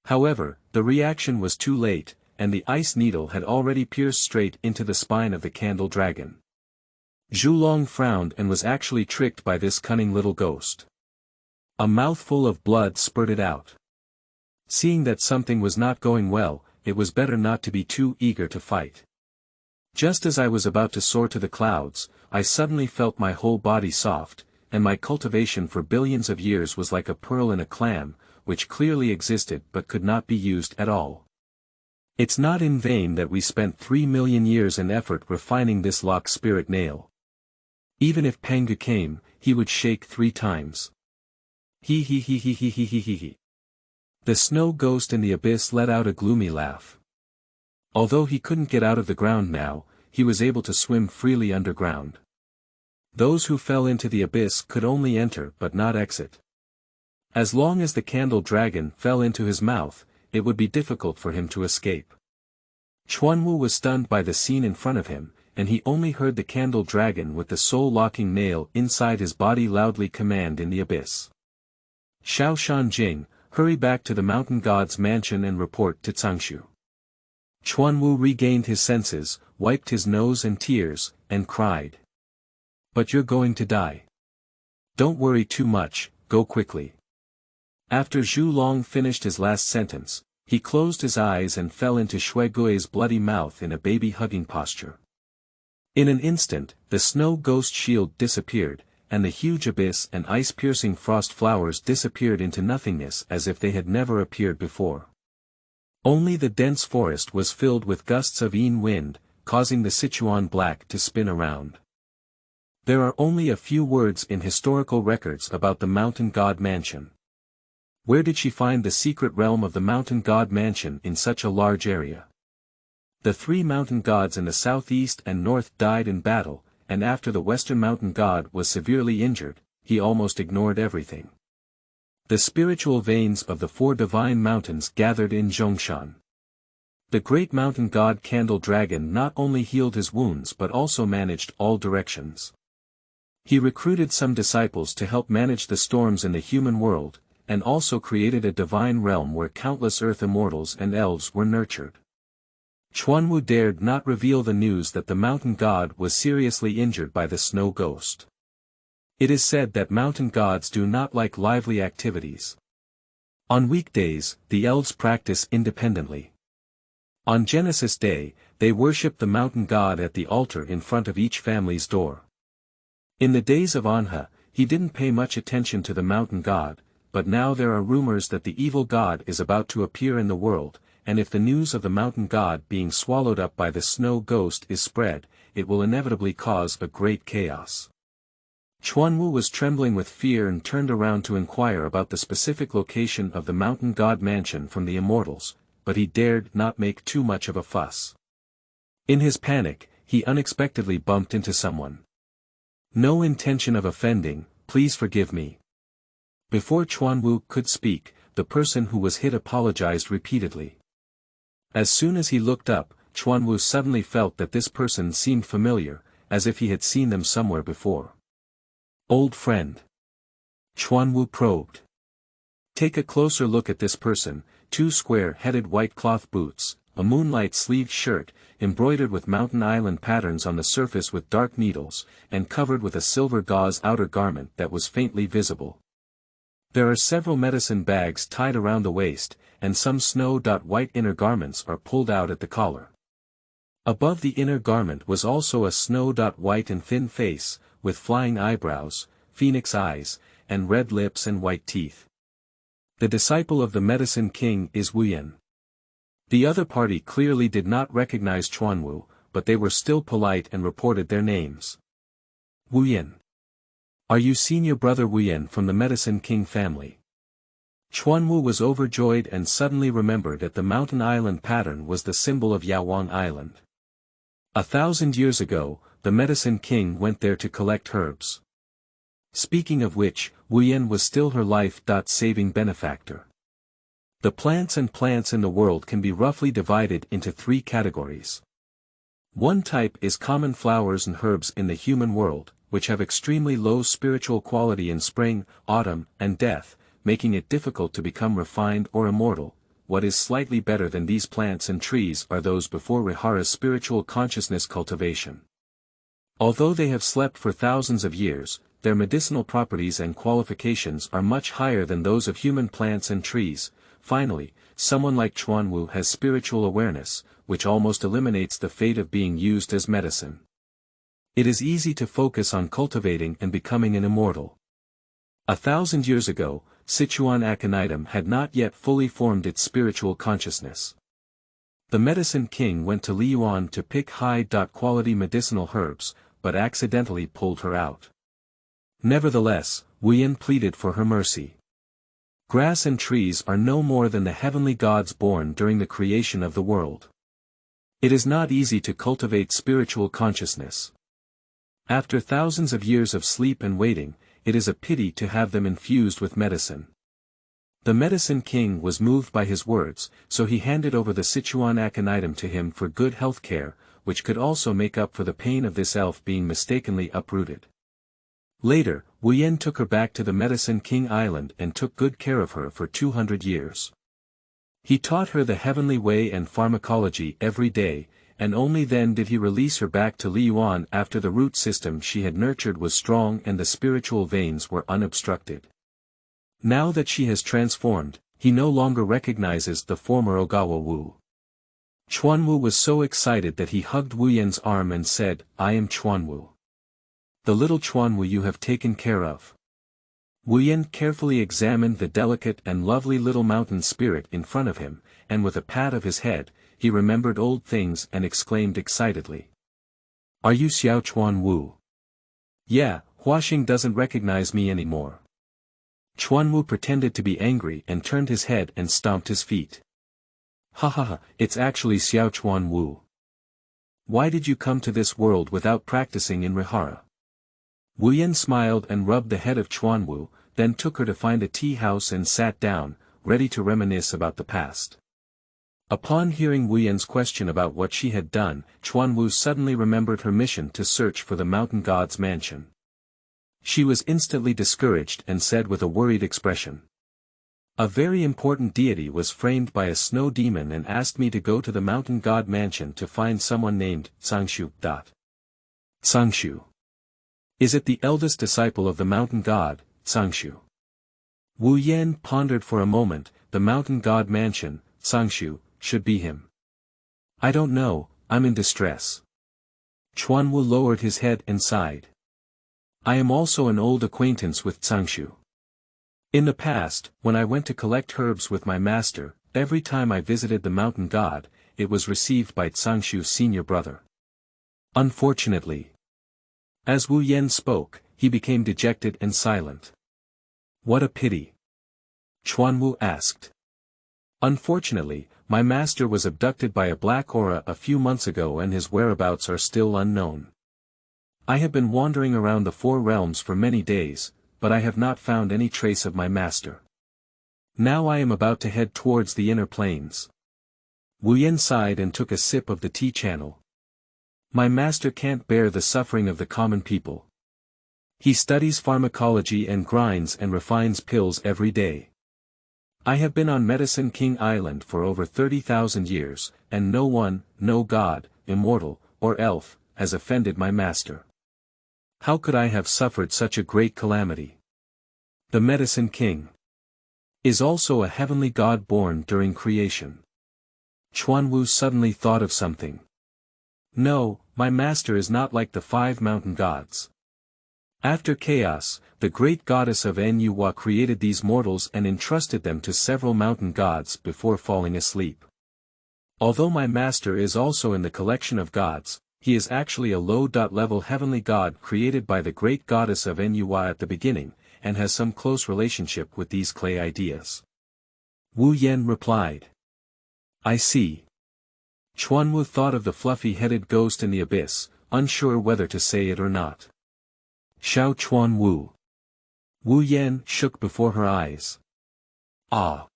However, the reaction was too late, and the ice needle had already pierced straight into the spine of the candle dragon. Zhulong frowned and was actually tricked by this cunning little ghost. A mouthful of blood spurted out. Seeing that something was not going well, it was better not to be too eager to fight. Just as I was about to soar to the clouds, I suddenly felt my whole body soft, and my cultivation for billions of years was like a pearl in a clam, which clearly existed but could not be used at all. It's not in vain that we spent 3 million years and effort refining this lock spirit nail. Even if Pangu came, he would shake 3 times. He. The snow ghost in the abyss let out a gloomy laugh. Although he couldn't get out of the ground now, he was able to swim freely underground. Those who fell into the abyss could only enter but not exit. As long as the candle dragon fell into his mouth, it would be difficult for him to escape. Chuanwu was stunned by the scene in front of him, and he only heard the candle dragon with the soul-locking nail inside his body loudly command in the abyss. Xiao Shanjing, hurry back to the mountain god's mansion and report to Cangshu. Chuanwu regained his senses, wiped his nose and tears, and cried. But you're going to die. Don't worry too much, go quickly. After Zhu Long finished his last sentence, he closed his eyes and fell into Shui Gui's bloody mouth in a baby-hugging posture. In an instant, the snow ghost shield disappeared, and the huge abyss and ice-piercing frost flowers disappeared into nothingness as if they had never appeared before. Only the dense forest was filled with gusts of Yin wind, causing the Sichuan black to spin around. There are only a few words in historical records about the mountain god mansion. Where did she find the secret realm of the mountain god mansion in such a large area? The 3 mountain gods in the southeast and north died in battle, and after the western mountain god was severely injured, he almost ignored everything. The spiritual veins of the 4 divine mountains gathered in Dongshan. The great mountain god candle dragon not only healed his wounds but also managed all directions. He recruited some disciples to help manage the storms in the human world, and also created a divine realm where countless earth immortals and elves were nurtured. Chuanwu dared not reveal the news that the mountain god was seriously injured by the snow ghost. It is said that mountain gods do not like lively activities. On weekdays, the elves practice independently. On Genesis Day, they worship the mountain god at the altar in front of each family's door. In the days of Anha, he didn't pay much attention to the mountain god, but now there are rumors that the evil god is about to appear in the world, and if the news of the mountain god being swallowed up by the snow ghost is spread, it will inevitably cause a great chaos. Chuanwu was trembling with fear and turned around to inquire about the specific location of the mountain god mansion from the immortals, but he dared not make too much of a fuss. In his panic, he unexpectedly bumped into someone. No intention of offending, please forgive me. Before Chuanwu could speak, the person who was hit apologized repeatedly. As soon as he looked up, Chuanwu suddenly felt that this person seemed familiar, as if he had seen them somewhere before. Old friend. Chuanwu probed. Take a closer look at this person, 2 square-headed white cloth boots, a moonlight-sleeved shirt, embroidered with mountain island patterns on the surface with dark needles, and covered with a silver gauze outer garment that was faintly visible. There are several medicine bags tied around the waist, and some snow-white inner garments are pulled out at the collar. Above the inner garment was also a snow-white and thin face, with flying eyebrows, phoenix eyes, and red lips and white teeth. The disciple of the medicine king is Wu Yan. The other party clearly did not recognize Chuanwu, but they were still polite and reported their names. Wu Yan. Are you senior brother Wu Yan from the medicine king family? Chuanwu was overjoyed and suddenly remembered that the mountain island pattern was the symbol of Yawang Island. 1,000 years ago, the medicine king went there to collect herbs. Speaking of which, Wu Yan was still her life-saving benefactor. The plants in the world can be roughly divided into 3 categories. One type is common flowers and herbs in the human world, which have extremely low spiritual quality in spring, autumn, and death, making it difficult to become refined or immortal. What is slightly better than these plants and trees are those before Rihara's spiritual consciousness cultivation. Although they have slept for thousands of years, their medicinal properties and qualifications are much higher than those of human plants and trees. Finally, someone like Chuanwu has spiritual awareness, which almost eliminates the fate of being used as medicine. It is easy to focus on cultivating and becoming an immortal. 1,000 years ago, Sichuan aconitum had not yet fully formed its spiritual consciousness. The medicine king went to Liyuan to pick high-quality medicinal herbs, but accidentally pulled her out. Nevertheless, Wuyan pleaded for her mercy. Grass and trees are no more than the heavenly gods born during the creation of the world. It is not easy to cultivate spiritual consciousness. After thousands of years of sleep and waiting, it is a pity to have them infused with medicine. The medicine king was moved by his words, so he handed over the Sichuan aconitum to him for good health care, which could also make up for the pain of this elf being mistakenly uprooted. Later, Wuyan took her back to the Medicine King Island and took good care of her for 200 years. He taught her the heavenly way and pharmacology every day, and only then did he release her back to Liyuan after the root system she had nurtured was strong and the spiritual veins were unobstructed. Now that she has transformed, he no longer recognizes the former Ogawa Wu. Chuanwu was so excited that he hugged Wuyan's arm and said, "I am Chuanwu. The little Chuanwu you have taken care of." Wuyan carefully examined the delicate and lovely little mountain spirit in front of him, and with a pat of his head, he remembered old things and exclaimed excitedly. "Are you Xiao Chuanwu?" "Yeah, Huaxing doesn't recognize me anymore." Chuanwu pretended to be angry and turned his head and stomped his feet. "Ha ha ha, it's actually Xiao Chuanwu. Why did you come to this world without practicing in Rihara?" Wuyan smiled and rubbed the head of Chuanwu, then took her to find a tea house and sat down, ready to reminisce about the past. Upon hearing Wuyan's question about what she had done, Chuanwu suddenly remembered her mission to search for the mountain god's mansion. She was instantly discouraged and said with a worried expression, "A very important deity was framed by a snow demon and asked me to go to the mountain god mansion to find someone named Cangshu. Cangshu. Is it the eldest disciple of the mountain god, Cangshu?" Wu Yan pondered for a moment. The mountain god mansion, Cangshu, should be him. "I don't know, I'm in distress." Chuanwu lowered his head and sighed. "I am also an old acquaintance with Cangshu. In the past, when I went to collect herbs with my master, every time I visited the mountain god, it was received by Cangshu's senior brother. Unfortunately." As Wu Yan spoke, he became dejected and silent. "What a pity?" Chuanwu asked. "Unfortunately, my master was abducted by a black aura a few months ago and his whereabouts are still unknown. I have been wandering around the four realms for many days, but I have not found any trace of my master. Now I am about to head towards the inner planes." Wu Yan sighed and took a sip of the tea channel. "My master can't bear the suffering of the common people. He studies pharmacology and grinds and refines pills every day. I have been on Medicine King Island for over 30,000 years, and no one, no god, immortal, or elf, has offended my master. How could I have suffered such a great calamity? The Medicine King is also a heavenly god born during creation." Chuanwu suddenly thought of something. "No, my master is not like the 5 mountain gods. After chaos, the great goddess of Nuwa created these mortals and entrusted them to several mountain gods before falling asleep. Although my master is also in the collection of gods, he is actually a low-level heavenly god created by the great goddess of Nuwa at the beginning, and has some close relationship with these clay ideas." Wu Yan replied. "I see." Chuanwu thought of the fluffy-headed ghost in the abyss, unsure whether to say it or not. "Xiao Chuanwu." Wu Yan shook before her eyes. "Ah."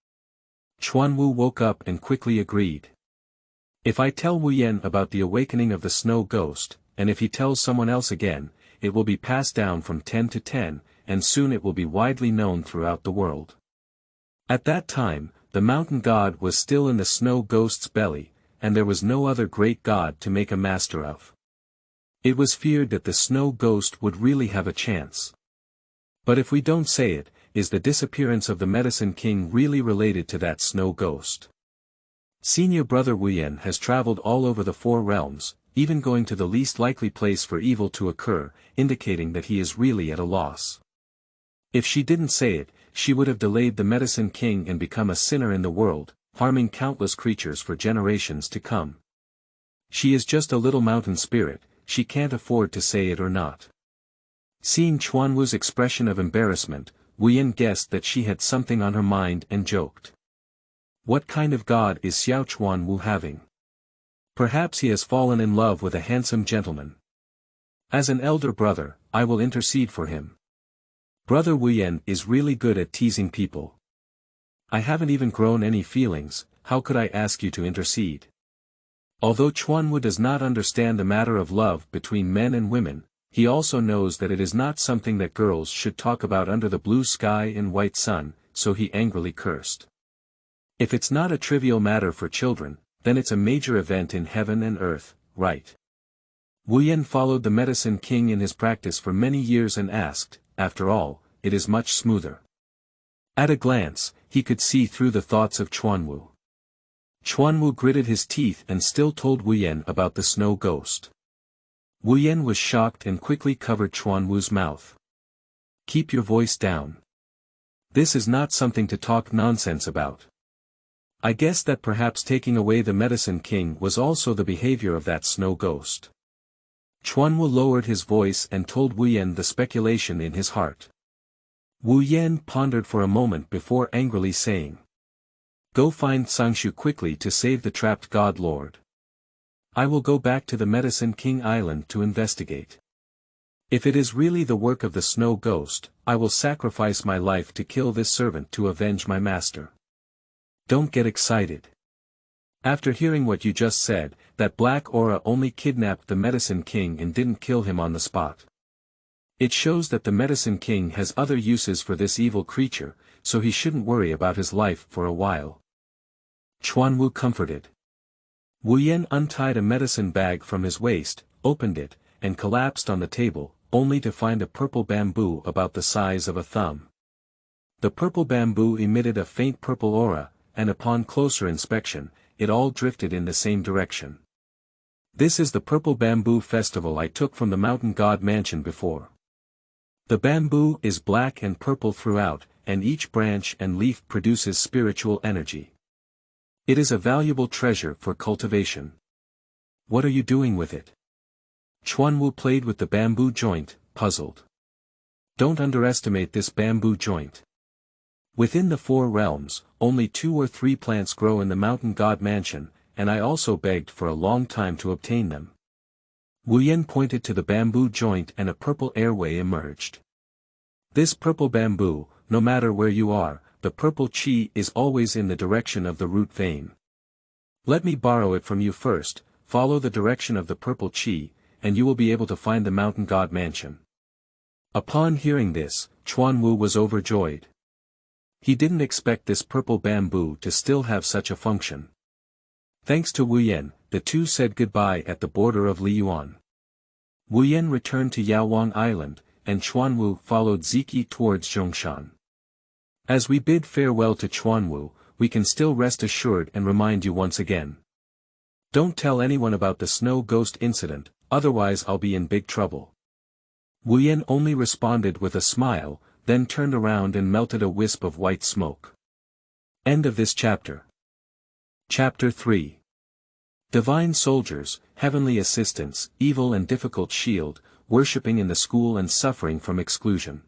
Chuanwu woke up and quickly agreed. If I tell Wu Yan about the awakening of the snow ghost, and if he tells someone else again, it will be passed down from 10 to 10, and soon it will be widely known throughout the world. At that time, the mountain god was still in the snow ghost's belly, and there was no other great god to make a master of. It was feared that the snow ghost would really have a chance. But if we don't say it, is the disappearance of the medicine king really related to that snow ghost? Senior brother Wu Yan has traveled all over the four realms, even going to the least likely place for evil to occur, indicating that he is really at a loss. If she didn't say it, she would have delayed the medicine king and become a sinner in the world, harming countless creatures for generations to come. She is just a little mountain spirit, she can't afford to say it or not. Seeing Chuanwu's expression of embarrassment, Wu Yan guessed that she had something on her mind and joked. What kind of god is Xiao Chuanwu having? Perhaps he has fallen in love with a handsome gentleman. As an elder brother, I will intercede for him. Brother Wu Yan is really good at teasing people. I haven't even grown any feelings, how could I ask you to intercede? Although Chuanwu does not understand the matter of love between men and women, he also knows that it is not something that girls should talk about under the blue sky and white sun, so he angrily cursed. If it's not a trivial matter for children, then it's a major event in heaven and earth, right? Wu Yan followed the medicine king in his practice for many years and asked, after all, it is much smoother. At a glance, he could see through the thoughts of Chuanwu. Chuanwu gritted his teeth and still told Wu Yan about the snow ghost. Wu Yan was shocked and quickly covered Chuanwu's mouth. Keep your voice down. This is not something to talk nonsense about. I guess that perhaps taking away the medicine king was also the behavior of that snow ghost. Chuanwu lowered his voice and told Wu Yan the speculation in his heart. Wu Yan pondered for a moment before angrily saying, "Go find Cangshu quickly to save the trapped god lord. I will go back to the Medicine King Island to investigate. If it is really the work of the snow ghost, I will sacrifice my life to kill this servant to avenge my master." Don't get excited. After hearing what you just said, that black aura only kidnapped the Medicine King and didn't kill him on the spot. It shows that the Medicine King has other uses for this evil creature, so he shouldn't worry about his life for a while. Chuanwu comforted. Wu Yan untied a medicine bag from his waist, opened it, and collapsed on the table, only to find a purple bamboo about the size of a thumb. The purple bamboo emitted a faint purple aura, and upon closer inspection, it all drifted in the same direction. This is the purple bamboo festival I took from the mountain god mansion before. The bamboo is black and purple throughout, and each branch and leaf produces spiritual energy. It is a valuable treasure for cultivation. What are you doing with it? Chuanwu played with the bamboo joint, puzzled. Don't underestimate this bamboo joint. Within the four realms, only 2 or 3 plants grow in the mountain god mansion, and I also begged for a long time to obtain them. Wu Yan pointed to the bamboo joint and a purple airway emerged. This purple bamboo, no matter where you are, the purple chi is always in the direction of the root vein. Let me borrow it from you first, follow the direction of the purple chi, and you will be able to find the mountain god mansion. Upon hearing this, Chuanwu was overjoyed. He didn't expect this purple bamboo to still have such a function. Thanks to Wu Yan, the two said goodbye at the border of Liyuan. Wu Yan returned to Yaowang Island, and Chuanwu followed Ziki towards Dongshan. As we bid farewell to Chuanwu, we can still rest assured and remind you once again. Don't tell anyone about the snow ghost incident, otherwise I'll be in big trouble. Wu Yan only responded with a smile, then turned around and melted a wisp of white smoke. End of this chapter. Chapter 3. Divine soldiers, heavenly assistants, evil and difficult shield, worshipping in the school and suffering from exclusion.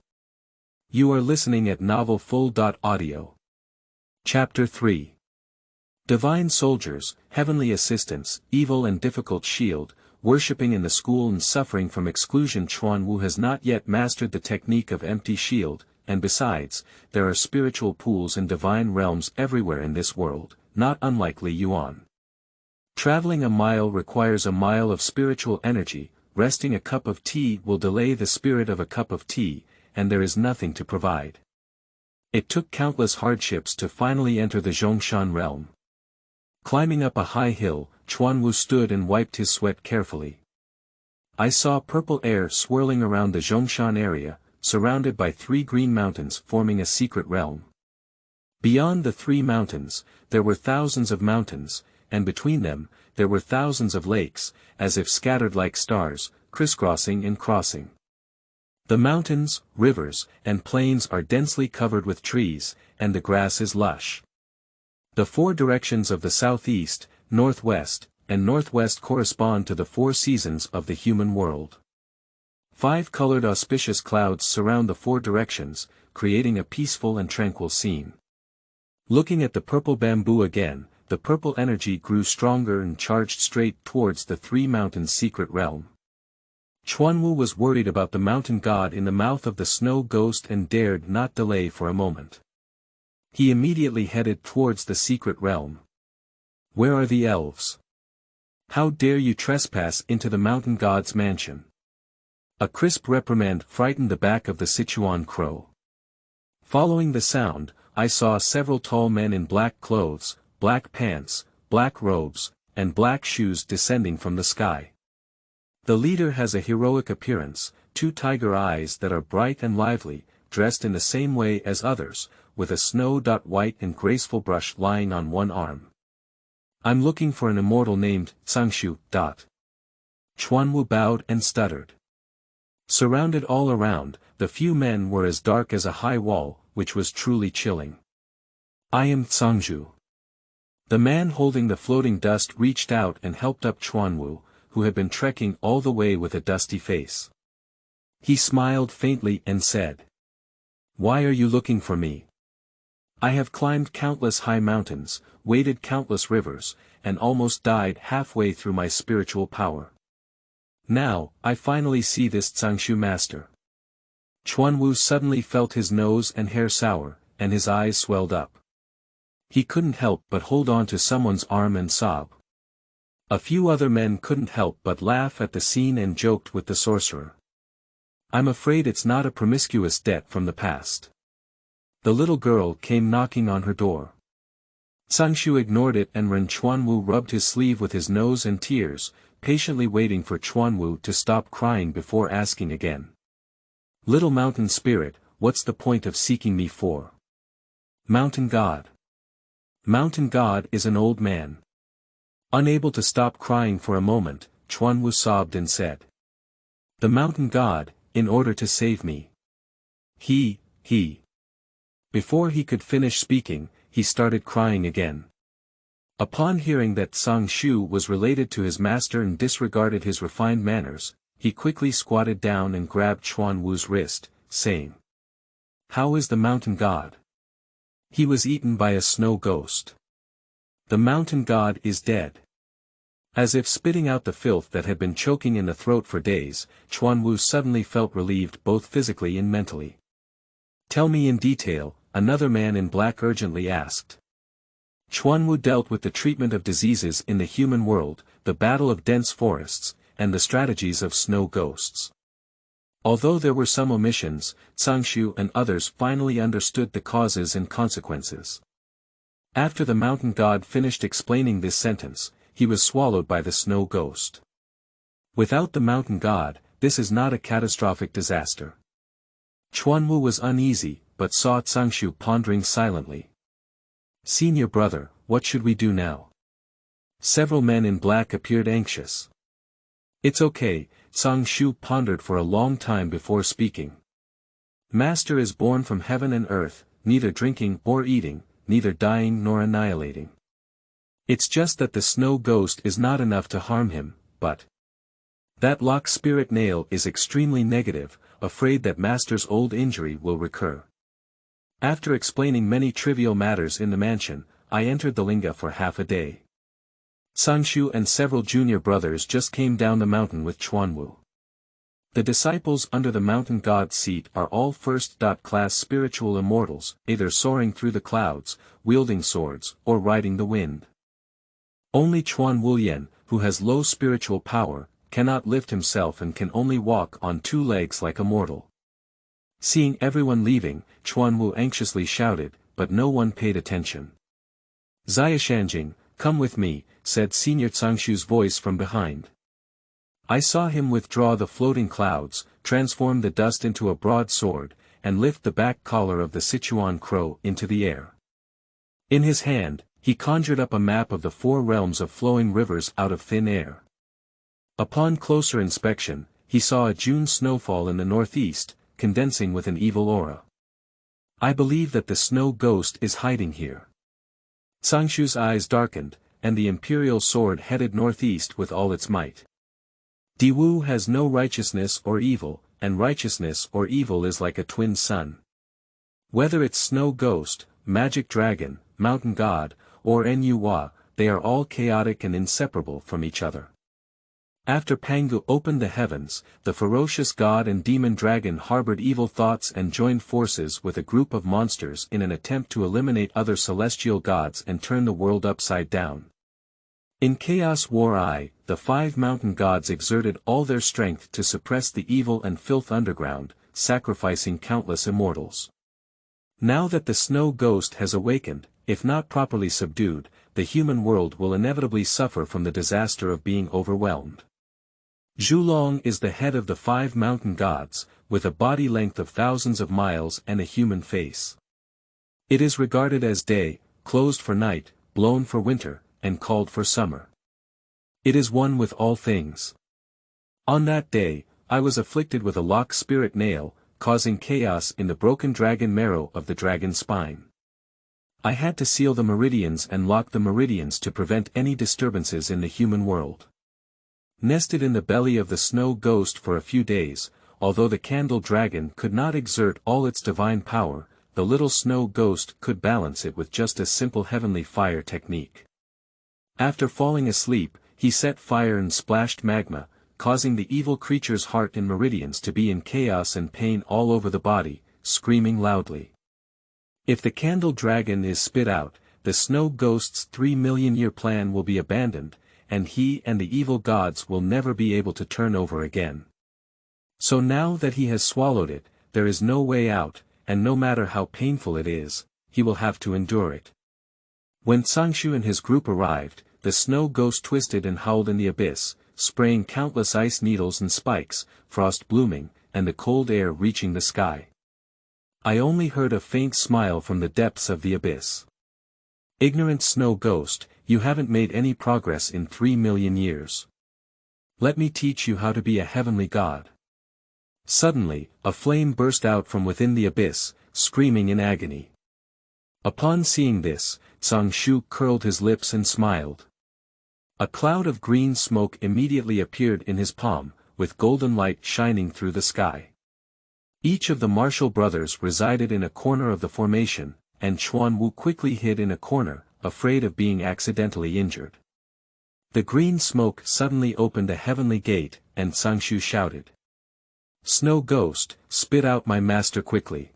You are listening at novelfull.audio. Chapter 3. Divine soldiers, heavenly assistants, evil and difficult shield, worshipping in the school and suffering from exclusion. Chuanwu has not yet mastered the technique of empty shield, and besides, there are spiritual pools and divine realms everywhere in this world, not unlike Liyuan. Traveling a mile requires a mile of spiritual energy, resting a cup of tea will delay the spirit of a cup of tea, and there is nothing to provide. It took countless hardships to finally enter the Dongshan realm. Climbing up a high hill, Chuanwu stood and wiped his sweat carefully. I saw purple air swirling around the Dongshan area, surrounded by 3 green mountains forming a secret realm. Beyond the 3 mountains, there were thousands of mountains, and between them, there were thousands of lakes, as if scattered like stars, crisscrossing and crossing. The mountains, rivers, and plains are densely covered with trees, and the grass is lush. The 4 directions of the southeast, northwest, and northwest correspond to the 4 seasons of the human world. 5 colored auspicious clouds surround the 4 directions, creating a peaceful and tranquil scene. Looking at the purple bamboo again, the purple energy grew stronger and charged straight towards the 3 mountains' secret realm. Chuanwu was worried about the mountain god in the mouth of the snow ghost and dared not delay for a moment. He immediately headed towards the secret realm. Where are the elves? How dare you trespass into the mountain god's mansion? A crisp reprimand frightened the back of the Sichuan crow. Following the sound, I saw several tall men in black clothes, black pants, black robes, and black shoes descending from the sky. The leader has a heroic appearance, 2 tiger eyes that are bright and lively, dressed in the same way as others, with a snow-white and graceful brush lying on one arm. I'm looking for an immortal named Cangshu. Chuanwu bowed and stuttered. Surrounded all around, the few men were as dark as a high wall, which was truly chilling. I am Cangshu. The man holding the floating dust reached out and helped up Chuanwu, who had been trekking all the way with a dusty face. He smiled faintly and said, "Why are you looking for me? I have climbed countless high mountains, waded countless rivers, and almost died halfway through my spiritual power. Now, I finally see this Cangshu master." Chuanwu suddenly felt his nose and hair sour, and his eyes swelled up. He couldn't help but hold on to someone's arm and sob. A few other men couldn't help but laugh at the scene and joked with the sorcerer. I'm afraid it's not a promiscuous debt from the past. The little girl came knocking on her door. Cangshu ignored it and when Chuanwu rubbed his sleeve with his nose and tears, patiently waiting for Chuanwu to stop crying before asking again. Little mountain spirit, what's the point of seeking me for? Mountain god. Mountain god is an old man. Unable to stop crying for a moment, Chuanwu sobbed and said. The mountain god, in order to save me. He. Before he could finish speaking, he started crying again. Upon hearing that Cangshu was related to his master and disregarded his refined manners, he quickly squatted down and grabbed Chuanwu's wrist, saying. How is the mountain god? He was eaten by a snow ghost. The mountain god is dead. As if spitting out the filth that had been choking in the throat for days, Chuanwu suddenly felt relieved both physically and mentally. Tell me in detail, another man in black urgently asked. Chuanwu dealt with the treatment of diseases in the human world, the battle of dense forests, and the strategies of snow ghosts. Although there were some omissions, Cangshu and others finally understood the causes and consequences. After the mountain god finished explaining this sentence, he was swallowed by the snow ghost. Without the mountain god, this is not a catastrophic disaster. Chuanwu was uneasy, but saw Cangshu pondering silently. Senior brother, what should we do now? Several men in black appeared anxious. It's okay, Cangshu pondered for a long time before speaking. Master is born from heaven and earth, neither drinking or eating, neither dying nor annihilating. It's just that the snow ghost is not enough to harm him, but that lock spirit nail is extremely negative, afraid that Master's old injury will recur. After explaining many trivial matters in the mansion, I entered the linga for half a day. Cangshu and several junior brothers just came down the mountain with Chuanwu. The disciples under the mountain god's seat are all first-class spiritual immortals, either soaring through the clouds, wielding swords, or riding the wind. Only Chuan Wulian, who has low spiritual power, cannot lift himself and can only walk on 2 legs like a mortal. Seeing everyone leaving, Chuan Wu anxiously shouted, but no one paid attention. Xiashanjing, come with me, said Senior Cangshu's voice from behind. I saw him withdraw the floating clouds, transform the dust into a broadsword, and lift the back collar of the Sichuan crow into the air. In his hand, he conjured up a map of the 4 realms of flowing rivers out of thin air. Upon closer inspection, he saw a June snowfall in the northeast, condensing with an evil aura. I believe that the snow ghost is hiding here. Cangshu's eyes darkened, and the imperial sword headed northeast with all its might. Diwu has no righteousness or evil, and righteousness or evil is like a twin sun. Whether it's snow ghost, magic dragon, mountain god, or Nuwa, they are all chaotic and inseparable from each other. After Pangu opened the heavens, the ferocious god and demon dragon harbored evil thoughts and joined forces with a group of monsters in an attempt to eliminate other celestial gods and turn the world upside down. In Chaos War I, the 5 mountain gods exerted all their strength to suppress the evil and filth underground, sacrificing countless immortals. Now that the snow ghost has awakened, if not properly subdued, the human world will inevitably suffer from the disaster of being overwhelmed. Zhulong is the head of the 5 mountain gods, with a body length of thousands of miles and a human face. It is regarded as day, closed for night, blown for winter, and called for summer. It is one with all things. On that day, I was afflicted with a lock spirit nail, causing chaos in the broken dragon marrow of the dragon spine. I had to seal the meridians and lock the meridians to prevent any disturbances in the human world. Nested in the belly of the snow ghost for a few days, although the candle dragon could not exert all its divine power, the little snow ghost could balance it with just a simple heavenly fire technique. After falling asleep, he set fire and splashed magma, causing the evil creature's heart and meridians to be in chaos and pain all over the body, screaming loudly. If the candle dragon is spit out, the snow ghost's 3 million-year plan will be abandoned, and he and the evil gods will never be able to turn over again. So now that he has swallowed it, there is no way out, and no matter how painful it is, he will have to endure it. When Cangshu and his group arrived, the snow ghost twisted and howled in the abyss, spraying countless ice needles and spikes, frost blooming, and the cold air reaching the sky. I only heard a faint smile from the depths of the abyss. Ignorant snow ghost, you haven't made any progress in 3 million years. Let me teach you how to be a heavenly god. Suddenly, a flame burst out from within the abyss, screaming in agony. Upon seeing this, Cangshu curled his lips and smiled. A cloud of green smoke immediately appeared in his palm, with golden light shining through the sky. Each of the Marshall brothers resided in a corner of the formation, and Chuan Wu quickly hid in a corner, afraid of being accidentally injured. The green smoke suddenly opened a heavenly gate, and Cangshu shouted. Snow ghost, spit out my master quickly.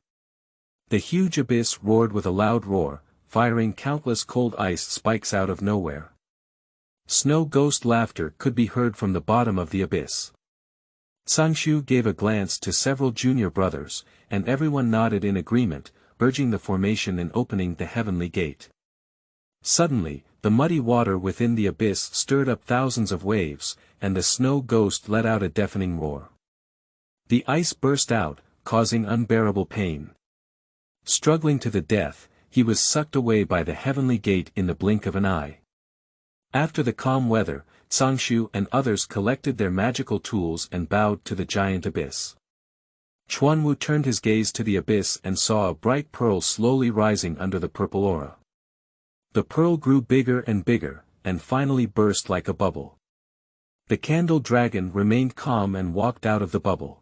The huge abyss roared with a loud roar, firing countless cold ice spikes out of nowhere. Snow ghost laughter could be heard from the bottom of the abyss. Cangshu gave a glance to several junior brothers, and everyone nodded in agreement, urging the formation and opening the heavenly gate. Suddenly, the muddy water within the abyss stirred up thousands of waves, and the snow ghost let out a deafening roar. The ice burst out, causing unbearable pain. Struggling to the death, he was sucked away by the heavenly gate in the blink of an eye. After the calm weather, Cangshu and others collected their magical tools and bowed to the giant abyss. Chuan Wu turned his gaze to the abyss and saw a bright pearl slowly rising under the purple aura. The pearl grew bigger and bigger, and finally burst like a bubble. The candle dragon remained calm and walked out of the bubble.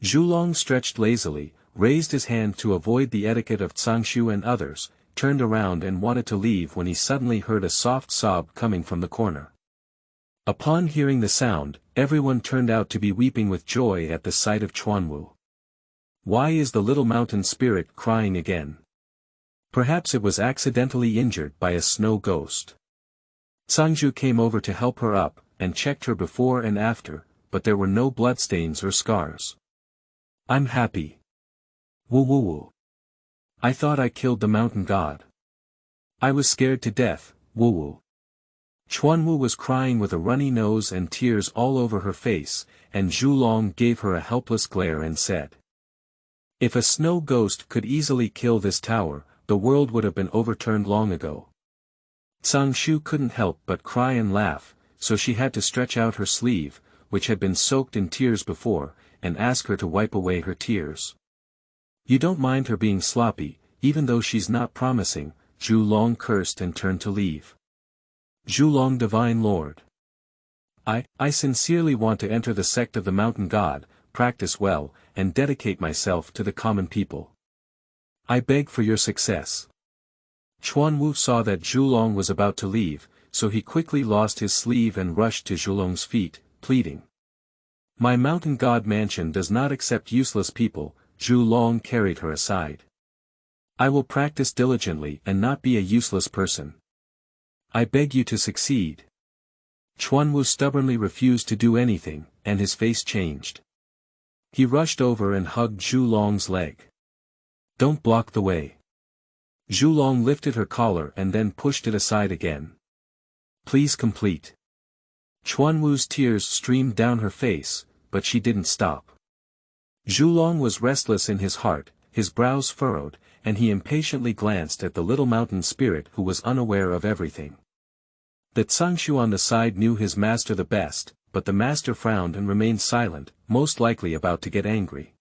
Zhulong stretched lazily, raised his hand to avoid the etiquette of Cangshu and others, turned around and wanted to leave when he suddenly heard a soft sob coming from the corner. Upon hearing the sound, everyone turned out to be weeping with joy at the sight of Chuan Wu. Why is the little mountain spirit crying again? Perhaps it was accidentally injured by a snow ghost. Cangshu came over to help her up, and checked her before and after, but there were no bloodstains or scars. I'm happy. Woo woo woo. I thought I killed the mountain god. I was scared to death, woo woo. Chuanwu was crying with a runny nose and tears all over her face, and Zhulong gave her a helpless glare and said, "If a snow ghost could easily kill this tower, the world would have been overturned long ago." Cangshu couldn't help but cry and laugh, so she had to stretch out her sleeve, which had been soaked in tears before, and ask her to wipe away her tears. "You don't mind her being sloppy, even though she's not promising," Zhulong cursed and turned to leave. Zhulong Divine Lord. I sincerely want to enter the sect of the Mountain God, practice well, and dedicate myself to the common people. I beg for your success. Chuanwu saw that Zhulong was about to leave, so he quickly lost his sleeve and rushed to Zhulong's feet, pleading. "My Mountain God mansion does not accept useless people," Zhulong carried her aside. "I will practice diligently and not be a useless person. I beg you to succeed." Chuanwu stubbornly refused to do anything, and his face changed. He rushed over and hugged Zhulong's leg. "Don't block the way." Zhulong lifted her collar and then pushed it aside again. "Please complete." Chuanwu's tears streamed down her face, but she didn't stop. Zhulong was restless in his heart, his brows furrowed, and he impatiently glanced at the little mountain spirit who was unaware of everything. The Cangshu on the side knew his master the best, but the master frowned and remained silent, most likely about to get angry.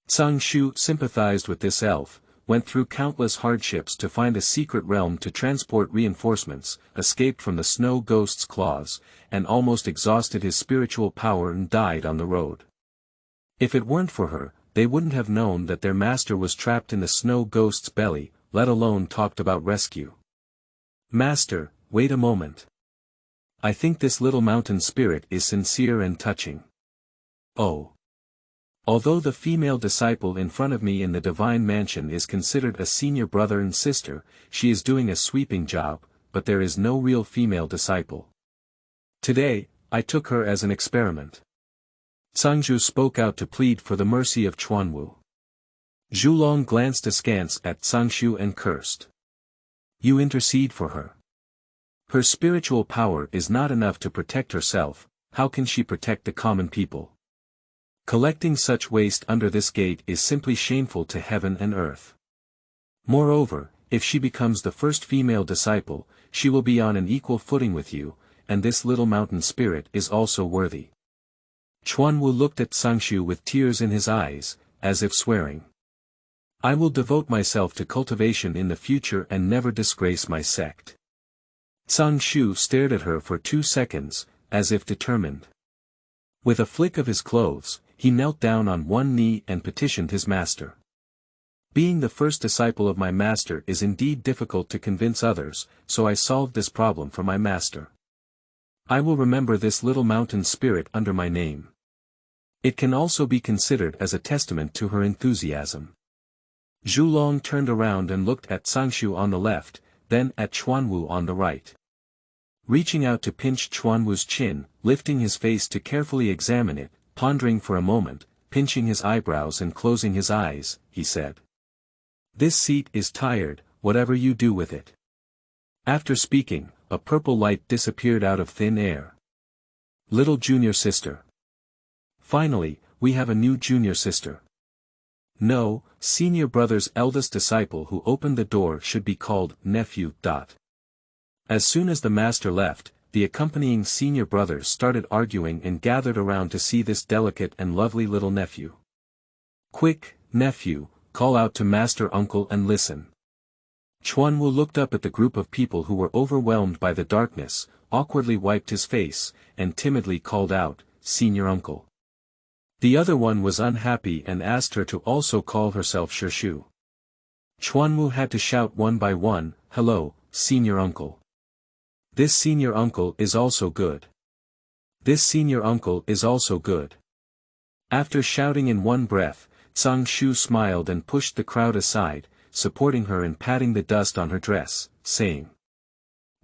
Cangshu sympathized with this elf, went through countless hardships to find a secret realm to transport reinforcements, escaped from the snow ghost's claws, and almost exhausted his spiritual power and died on the road. If it weren't for her, they wouldn't have known that their master was trapped in the snow ghost's belly, let alone talked about rescue. "Master, wait a moment. I think this little mountain spirit is sincere and touching." "Oh. Although the female disciple in front of me in the divine mansion is considered a senior brother and sister, she is doing a sweeping job, but there is no real female disciple. Today, I took her as an experiment." Cangshu spoke out to plead for the mercy of Chuanwu. Zhulong glanced askance at Cangshu and cursed. "You intercede for her. Her spiritual power is not enough to protect herself, how can she protect the common people? Collecting such waste under this gate is simply shameful to heaven and earth. Moreover, if she becomes the first female disciple, she will be on an equal footing with you, and this little mountain spirit is also worthy." Chuanwu looked at Cangshu with tears in his eyes, as if swearing. "I will devote myself to cultivation in the future and never disgrace my sect." Cangshu stared at her for 2 seconds, as if determined. With a flick of his clothes, he knelt down on one knee and petitioned his master. "Being the first disciple of my master is indeed difficult to convince others, so I solved this problem for my master. I will remember this little mountain spirit under my name. It can also be considered as a testament to her enthusiasm." Zhulong turned around and looked at Cangshu on the left, then at Chuanwu on the right. Reaching out to pinch Chuanwu's chin, lifting his face to carefully examine it, pondering for a moment, pinching his eyebrows and closing his eyes, he said. "This seat is tired, whatever you do with it." After speaking, a purple light disappeared out of thin air. "Little junior sister. Finally, we have a new junior sister. No, senior brother's eldest disciple who opened the door should be called nephew. As soon as the master left, the accompanying senior brothers started arguing and gathered around to see this delicate and lovely little nephew. "Quick, nephew, call out to master uncle and listen." Chuanwu looked up at the group of people who were overwhelmed by the darkness, awkwardly wiped his face, and timidly called out, "Senior uncle." The other one was unhappy and asked her to also call herself Shishu. Chuanwu had to shout one by one, "Hello, senior uncle. This senior uncle is also good. This senior uncle is also good." After shouting in one breath, Cangshu smiled and pushed the crowd aside, supporting her and patting the dust on her dress, saying,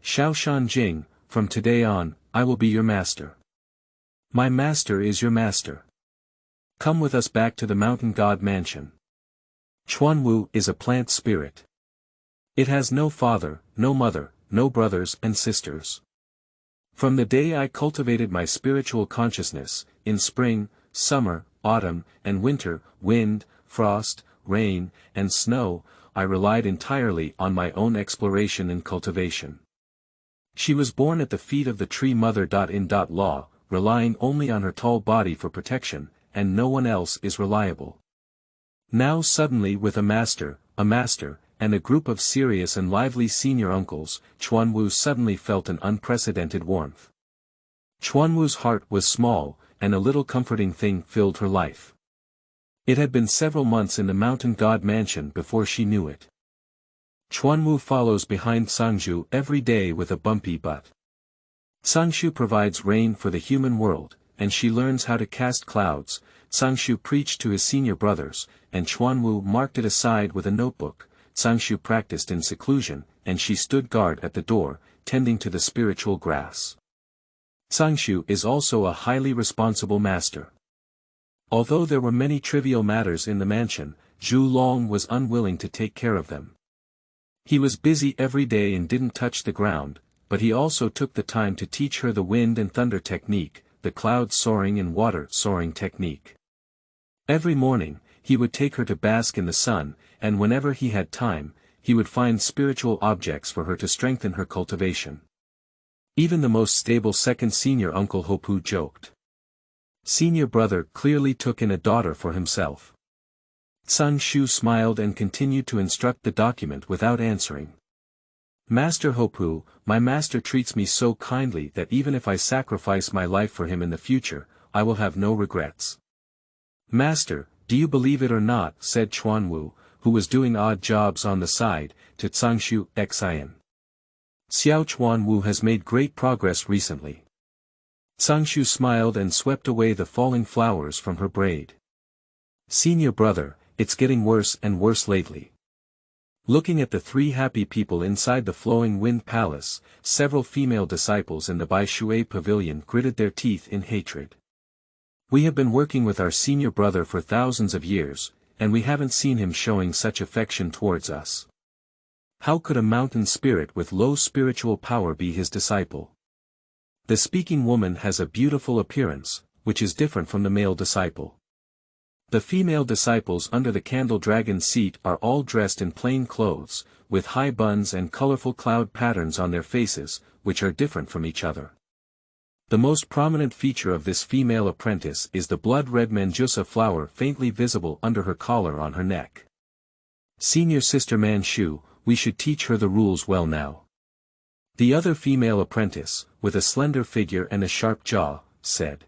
Shaoshan Jing, from today on, I will be your master. My master is your master. Come with us back to the mountain god mansion. Chuanwu is a plant spirit. It has no father, no mother, no brothers and sisters. From the day I cultivated my spiritual consciousness, in spring, summer, autumn, and winter, wind, frost, rain, and snow, I relied entirely on my own exploration and cultivation. She was born at the feet of the tree mother. In law, relying only on her tall body for protection, and no one else is reliable. Now suddenly with a master, and a group of serious and lively senior uncles, Chuanwu suddenly felt an unprecedented warmth. Chuanwu's heart was small, and a little comforting thing filled her life. It had been several months in the mountain god mansion before she knew it. Chuanwu follows behind Cangshu every day with a bumpy butt. Cangshu provides rain for the human world, and she learns how to cast clouds. Cangshu preached to his senior brothers, and Chuanwu marked it aside with a notebook. Cangshu practiced in seclusion, and she stood guard at the door, tending to the spiritual grass. Cangshu is also a highly responsible master. Although there were many trivial matters in the mansion, Zhu Long was unwilling to take care of them. He was busy every day and didn't touch the ground, but he also took the time to teach her the wind and thunder technique, the cloud soaring and water soaring technique. Every morning, he would take her to bask in the sun, and whenever he had time, he would find spiritual objects for her to strengthen her cultivation. Even the most stable second senior uncle Hopu joked. Senior brother clearly took in a daughter for himself. Cangshu smiled and continued to instruct the document without answering. Master Hopu, my master treats me so kindly that even if I sacrifice my life for him in the future, I will have no regrets. Master, do you believe it or not, said Chuanwu, who was doing odd jobs on the side, to Cangshu Xian. Xiao Chuanwu has made great progress recently. Cangshu smiled and swept away the falling flowers from her braid. Senior brother, it's getting worse and worse lately. Looking at the three happy people inside the flowing wind palace, several female disciples in the Bai Shui pavilion gritted their teeth in hatred. We have been working with our senior brother for thousands of years, and we haven't seen him showing such affection towards us. How could a mountain spirit with low spiritual power be his disciple? The speaking woman has a beautiful appearance, which is different from the male disciple. The female disciples under the candle dragon seat are all dressed in plain clothes, with high buns and colorful cloud patterns on their faces, which are different from each other. The most prominent feature of this female apprentice is the blood-red manjusa flower faintly visible under her collar on her neck. Senior sister Manchu, we should teach her the rules well now. The other female apprentice, with a slender figure and a sharp jaw, said.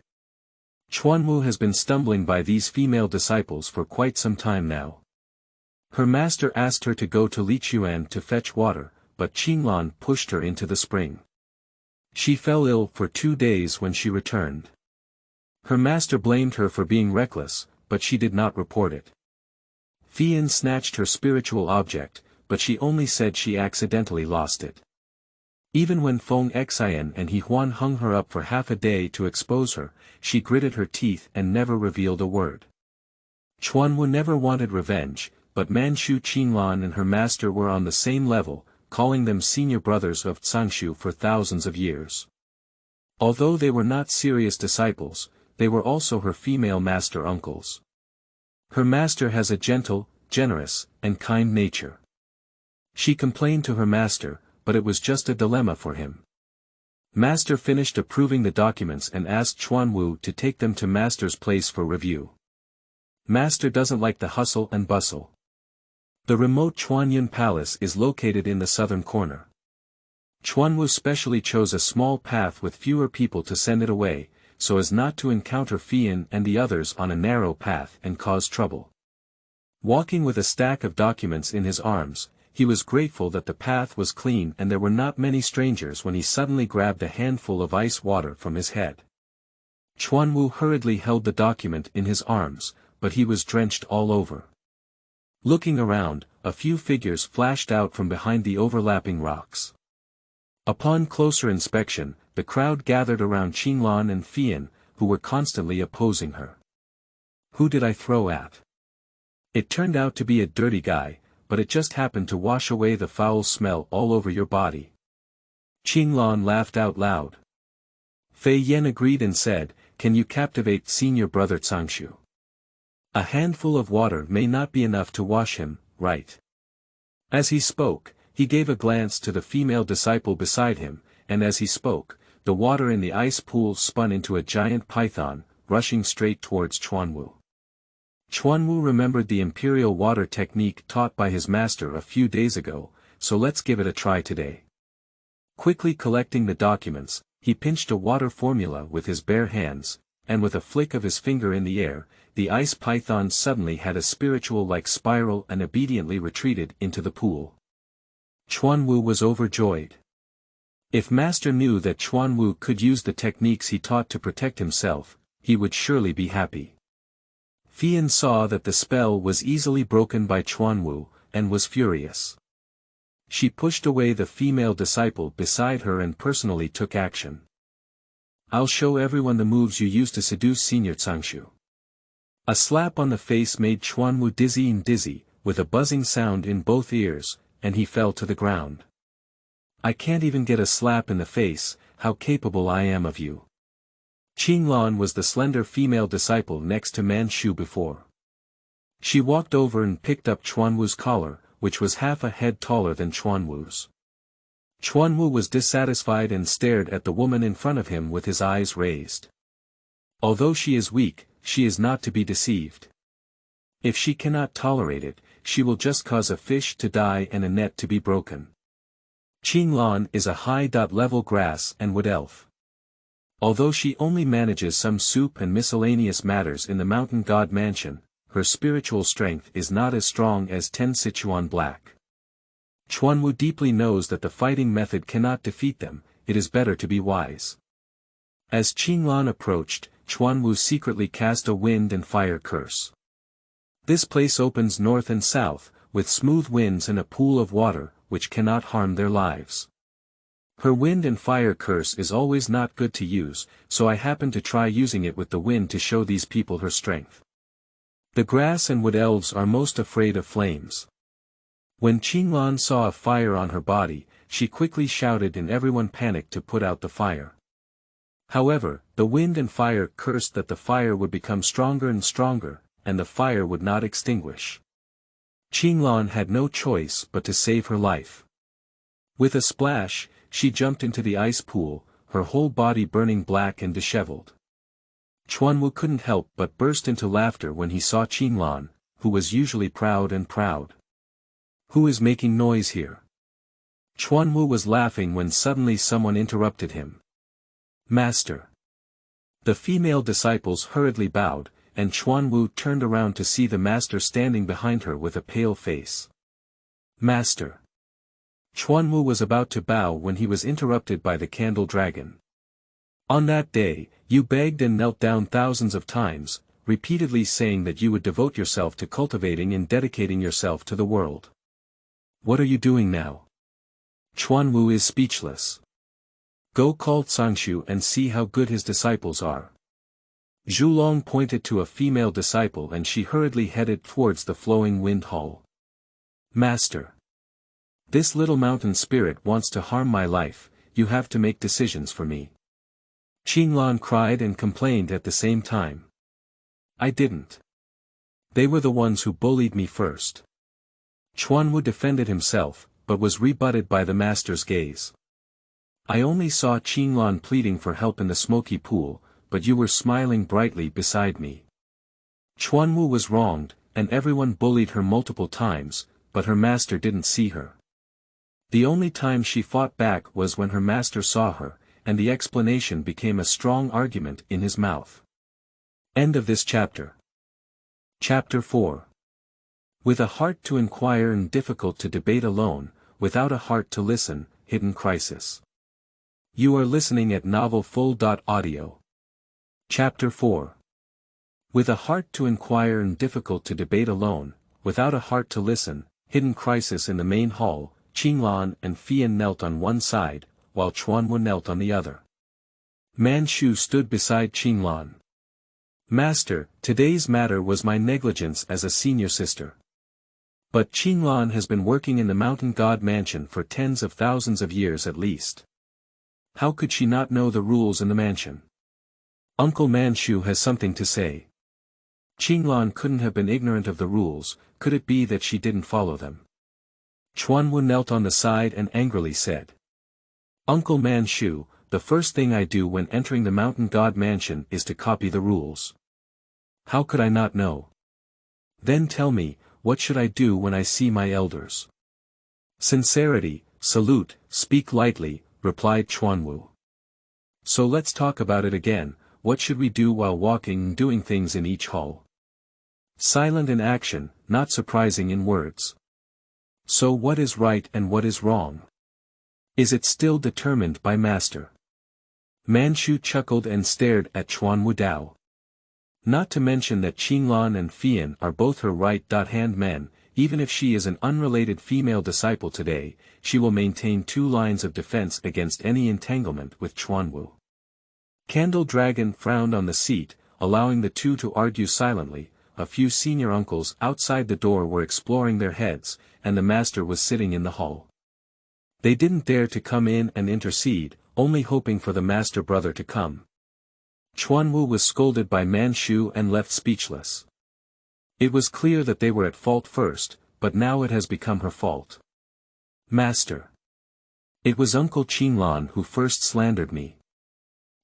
Chuanwu has been stumbling by these female disciples for quite some time now. Her master asked her to go to Lichuan to fetch water, but Qinglan pushed her into the spring. She fell ill for 2 days when she returned. Her master blamed her for being reckless, but she did not report it. Fian snatched her spiritual object, but she only said she accidentally lost it. Even when Feng Xian and He Huan hung her up for half a day to expose her, she gritted her teeth and never revealed a word. Chuanwu never wanted revenge, but Manchu Qinglan and her master were on the same level, calling them senior brothers of Cangshu for thousands of years. Although they were not serious disciples, they were also her female master uncles. Her master has a gentle, generous, and kind nature. She complained to her master, but it was just a dilemma for him. Master finished approving the documents and asked Chuanwu to take them to Master's place for review. Master doesn't like the hustle and bustle. The remote Chuanyun Palace is located in the southern corner. Chuanwu specially chose a small path with fewer people to send it away, so as not to encounter Fian and the others on a narrow path and cause trouble. Walking with a stack of documents in his arms, he was grateful that the path was clean and there were not many strangers when he suddenly grabbed a handful of ice water from his head. Chuanwu hurriedly held the document in his arms, but he was drenched all over. Looking around, a few figures flashed out from behind the overlapping rocks. Upon closer inspection, the crowd gathered around Qinglan and Fian, who were constantly opposing her. Who did I throw at? It turned out to be a dirty guy, but it just happened to wash away the foul smell all over your body. Qinglan laughed out loud. Fei Yan agreed and said, can you captivate senior brother Cangshu? A handful of water may not be enough to wash him, right? As he spoke, he gave a glance to the female disciple beside him, and as he spoke, the water in the ice pool spun into a giant python, rushing straight towards Chuanwu. Chuanwu remembered the imperial water technique taught by his master a few days ago, so let's give it a try today. Quickly collecting the documents, he pinched a water formula with his bare hands, and with a flick of his finger in the air, the ice python suddenly had a spiritual-like spiral and obediently retreated into the pool. Chuanwu was overjoyed. If Master knew that Chuanwu could use the techniques he taught to protect himself, he would surely be happy. Fian saw that the spell was easily broken by Chuanwu, and was furious. She pushed away the female disciple beside her and personally took action. I'll show everyone the moves you used to seduce Senior Cangshu. A slap on the face made Chuanwu dizzy, with a buzzing sound in both ears, and he fell to the ground. I can't even get a slap in the face, how capable I am of you. Qinglan was the slender female disciple next to Manchu before. She walked over and picked up Chuanwu's collar, which was half a head taller than Chuanwu's. Chuanwu was dissatisfied and stared at the woman in front of him with his eyes raised. Although she is weak, she is not to be deceived. If she cannot tolerate it, she will just cause a fish to die and a net to be broken. Qinglan is a high-level grass and wood elf. Although she only manages some soup and miscellaneous matters in the mountain god mansion, her spiritual strength is not as strong as 10 Sichuan Black. Chuanwu deeply knows that the fighting method cannot defeat them, it is better to be wise. As Qinglan approached, Chuanwu secretly cast a wind and fire curse. This place opens north and south, with smooth winds and a pool of water, which cannot harm their lives. Her wind and fire curse is always not good to use, so I happen to try using it with the wind to show these people her strength. The grass and wood elves are most afraid of flames. When Qinglan saw a fire on her body, she quickly shouted and everyone panicked to put out the fire. However, the wind and fire cursed that the fire would become stronger and stronger, and the fire would not extinguish. Qinglan had no choice but to save her life. With a splash, she jumped into the ice pool, her whole body burning black and disheveled. Chuanwu couldn't help but burst into laughter when he saw Qinglan, who was usually proud. Who is making noise here? Chuanwu was laughing when suddenly someone interrupted him. Master. The female disciples hurriedly bowed, and Chuanwu turned around to see the master standing behind her with a pale face. Master. Chuanwu was about to bow when he was interrupted by the candle dragon. On that day, you begged and knelt down thousands of times, repeatedly saying that you would devote yourself to cultivating and dedicating yourself to the world. What are you doing now? Chuanwu is speechless. Go call Cangshu and see how good his disciples are. Zhulong pointed to a female disciple and she hurriedly headed towards the flowing wind hall. Master. This little mountain spirit wants to harm my life, you have to make decisions for me. Qinglan cried and complained at the same time. I didn't. They were the ones who bullied me first. Chuanwu defended himself, but was rebutted by the master's gaze. I only saw Qinglan pleading for help in the smoky pool, but you were smiling brightly beside me. Chuanwu was wronged, and everyone bullied her multiple times, but her master didn't see her. The only time she fought back was when her master saw her, and the explanation became a strong argument in his mouth. End of this chapter. Chapter 4. With a heart to inquire and difficult to debate alone, without a heart to listen, hidden crisis. You are listening at novelfull.audio. Chapter 4. With a heart to inquire and difficult to debate alone, without a heart to listen, hidden crisis in the main hall, Qinglan and Fian knelt on one side, while Chuanwu knelt on the other. Manchu stood beside Qinglan. Master, today's matter was my negligence as a senior sister. But Qinglan has been working in the mountain god mansion for tens of thousands of years at least. How could she not know the rules in the mansion? Uncle Manchu has something to say. Qinglan couldn't have been ignorant of the rules, could it be that she didn't follow them? Chuanwu knelt on the side and angrily said. Uncle Manchu, the first thing I do when entering the mountain god mansion is to copy the rules. How could I not know? Then tell me, what should I do when I see my elders? Sincerity, salute, speak lightly, replied Chuanwu. So let's talk about it again, what should we do while walking and doing things in each hall? Silent in action, not surprising in words. So what is right and what is wrong? Is it still determined by master? Manchu chuckled and stared at Chuanwu Dao. Not to mention that Qinglan and Fian are both her right-hand men, even if she is an unrelated female disciple today, she will maintain 2 lines of defense against any entanglement with Chuanwu. Candle Dragon frowned on the seat, allowing the two to argue silently. A few senior uncles outside the door were exploring their heads, and the master was sitting in the hall. They didn't dare to come in and intercede, only hoping for the master brother to come. Chuanwu was scolded by Manchu and left speechless. It was clear that they were at fault first, but now it has become her fault. Master. It was Uncle Qinglan who first slandered me.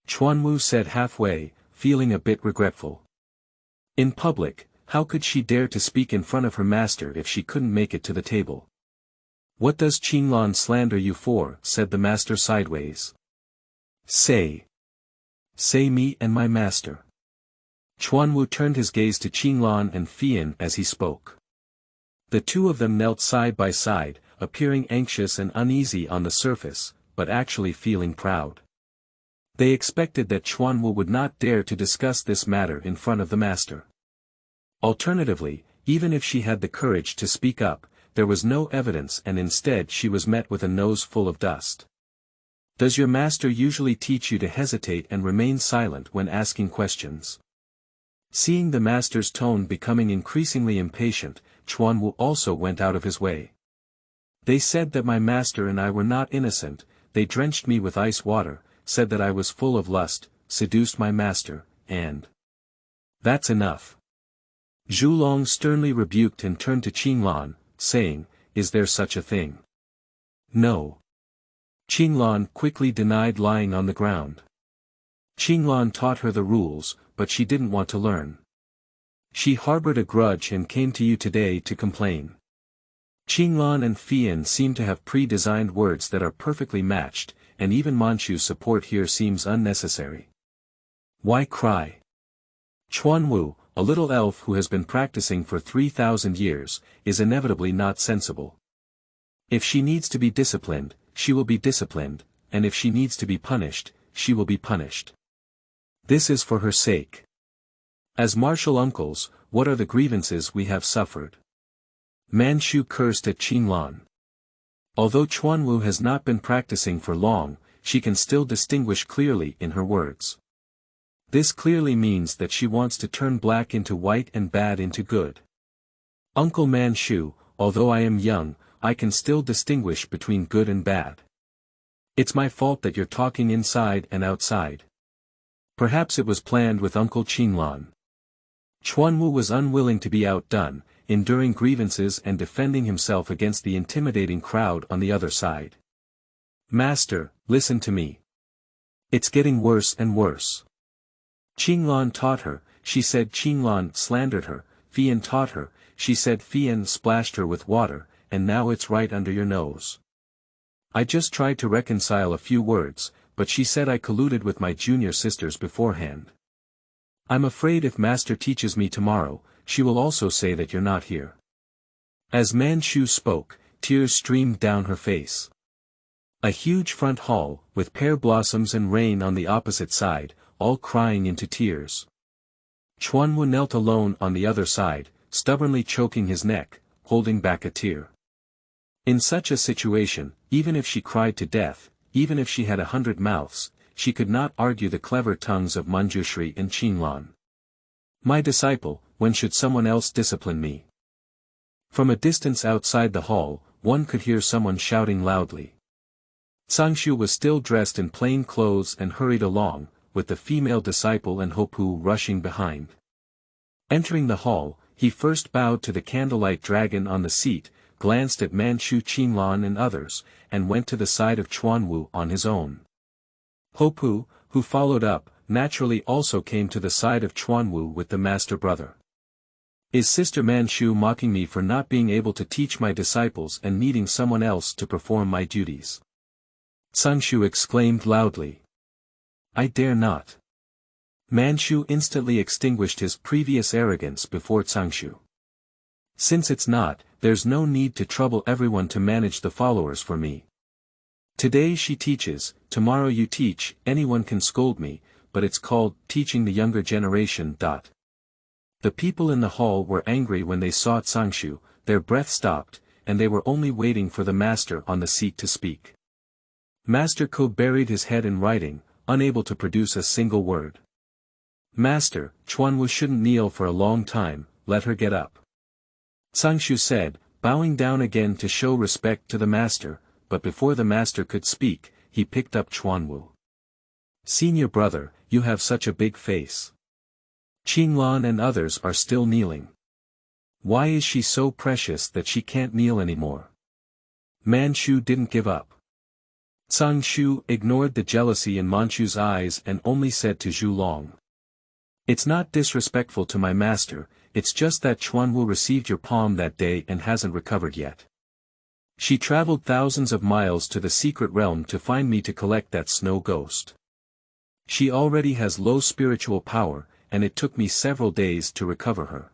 Chuanwu said halfway, feeling a bit regretful. In public, how could she dare to speak in front of her master if she couldn't make it to the table? What does Qinglan slander you for? Said the master sideways. Say me and my master. Chuanwu turned his gaze to Qinglan and Fian as he spoke. The two of them knelt side by side, appearing anxious and uneasy on the surface, but actually feeling proud. They expected that Chuanwu would not dare to discuss this matter in front of the master. Alternatively, even if she had the courage to speak up, there was no evidence and instead she was met with a nose full of dust. Does your master usually teach you to hesitate and remain silent when asking questions? Seeing the master's tone becoming increasingly impatient, Chuanwu also went out of his way. They said that my master and I were not innocent, they drenched me with ice water, said that I was full of lust, seduced my master, and... That's enough. Zhulong sternly rebuked and turned to Qinglan, saying, Is there such a thing? No. Qinglan quickly denied lying on the ground. Qinglan taught her the rules, but she didn't want to learn. She harbored a grudge and came to you today to complain. Qinglan and Fian seem to have pre-designed words that are perfectly matched, and even Manchu's support here seems unnecessary. Why cry? Chuanwu, a little elf who has been practicing for 3,000 years, is inevitably not sensible. If she needs to be disciplined, she will be disciplined, and if she needs to be punished, she will be punished. This is for her sake. As martial uncles, what are the grievances we have suffered? Manchu cursed at Qinglan. Although Chuanwu has not been practicing for long, she can still distinguish clearly in her words. This clearly means that she wants to turn black into white and bad into good. Uncle Manchu, although I am young, I can still distinguish between good and bad. It's my fault that you're talking inside and outside. Perhaps it was planned with Uncle Qinglan. Chuanwu was unwilling to be outdone, enduring grievances and defending himself against the intimidating crowd on the other side. Master, listen to me. It's getting worse and worse. Qinglan taught her, she said Qinglan slandered her, Fian taught her, she said Fian splashed her with water, and now it's right under your nose. I just tried to reconcile a few words, but she said I colluded with my junior sisters beforehand. I'm afraid if Master teaches me tomorrow, she will also say that you're not here. As Manchu spoke, tears streamed down her face. A huge front hall, with pear blossoms and rain on the opposite side, all crying into tears. Chuanwu knelt alone on the other side, stubbornly choking his neck, holding back a tear. In such a situation, even if she cried to death, even if she had 100 mouths, she could not argue the clever tongues of Manjushri and Qinglan. My disciple, when should someone else discipline me? From a distance outside the hall, one could hear someone shouting loudly. Cangshu was still dressed in plain clothes and hurried along, with the female disciple and Hopu rushing behind. Entering the hall, he first bowed to the candlelight dragon on the seat, glanced at Manchu Qinglan and others, and went to the side of Chuanwu on his own. Hopu, who followed up, naturally also came to the side of Chuanwu with the master brother. Is Sister Manchu mocking me for not being able to teach my disciples and needing someone else to perform my duties? Cangshu exclaimed loudly. I dare not. Manchu instantly extinguished his previous arrogance before Cangshu. Since it's not, there's no need to trouble everyone to manage the followers for me. Today she teaches, tomorrow you teach, anyone can scold me, but it's called teaching the younger generation. The people in the hall were angry when they saw Cangshu, their breath stopped, and they were only waiting for the master on the seat to speak. Master Ko buried his head in writing, unable to produce a single word. Master, Chuanwu shouldn't kneel for a long time, let her get up. Cangshu said, bowing down again to show respect to the master, but before the master could speak, he picked up Chuanwu. Senior brother, you have such a big face. Qinglan and others are still kneeling. Why is she so precious that she can't kneel anymore? Manchu didn't give up. Cangshu ignored the jealousy in Manchu's eyes and only said to Zhulong. It's not disrespectful to my master, it's just that Chuanwu received your palm that day and hasn't recovered yet. She traveled thousands of miles to the secret realm to find me to collect that snow ghost. She already has low spiritual power, and it took me several days to recover her.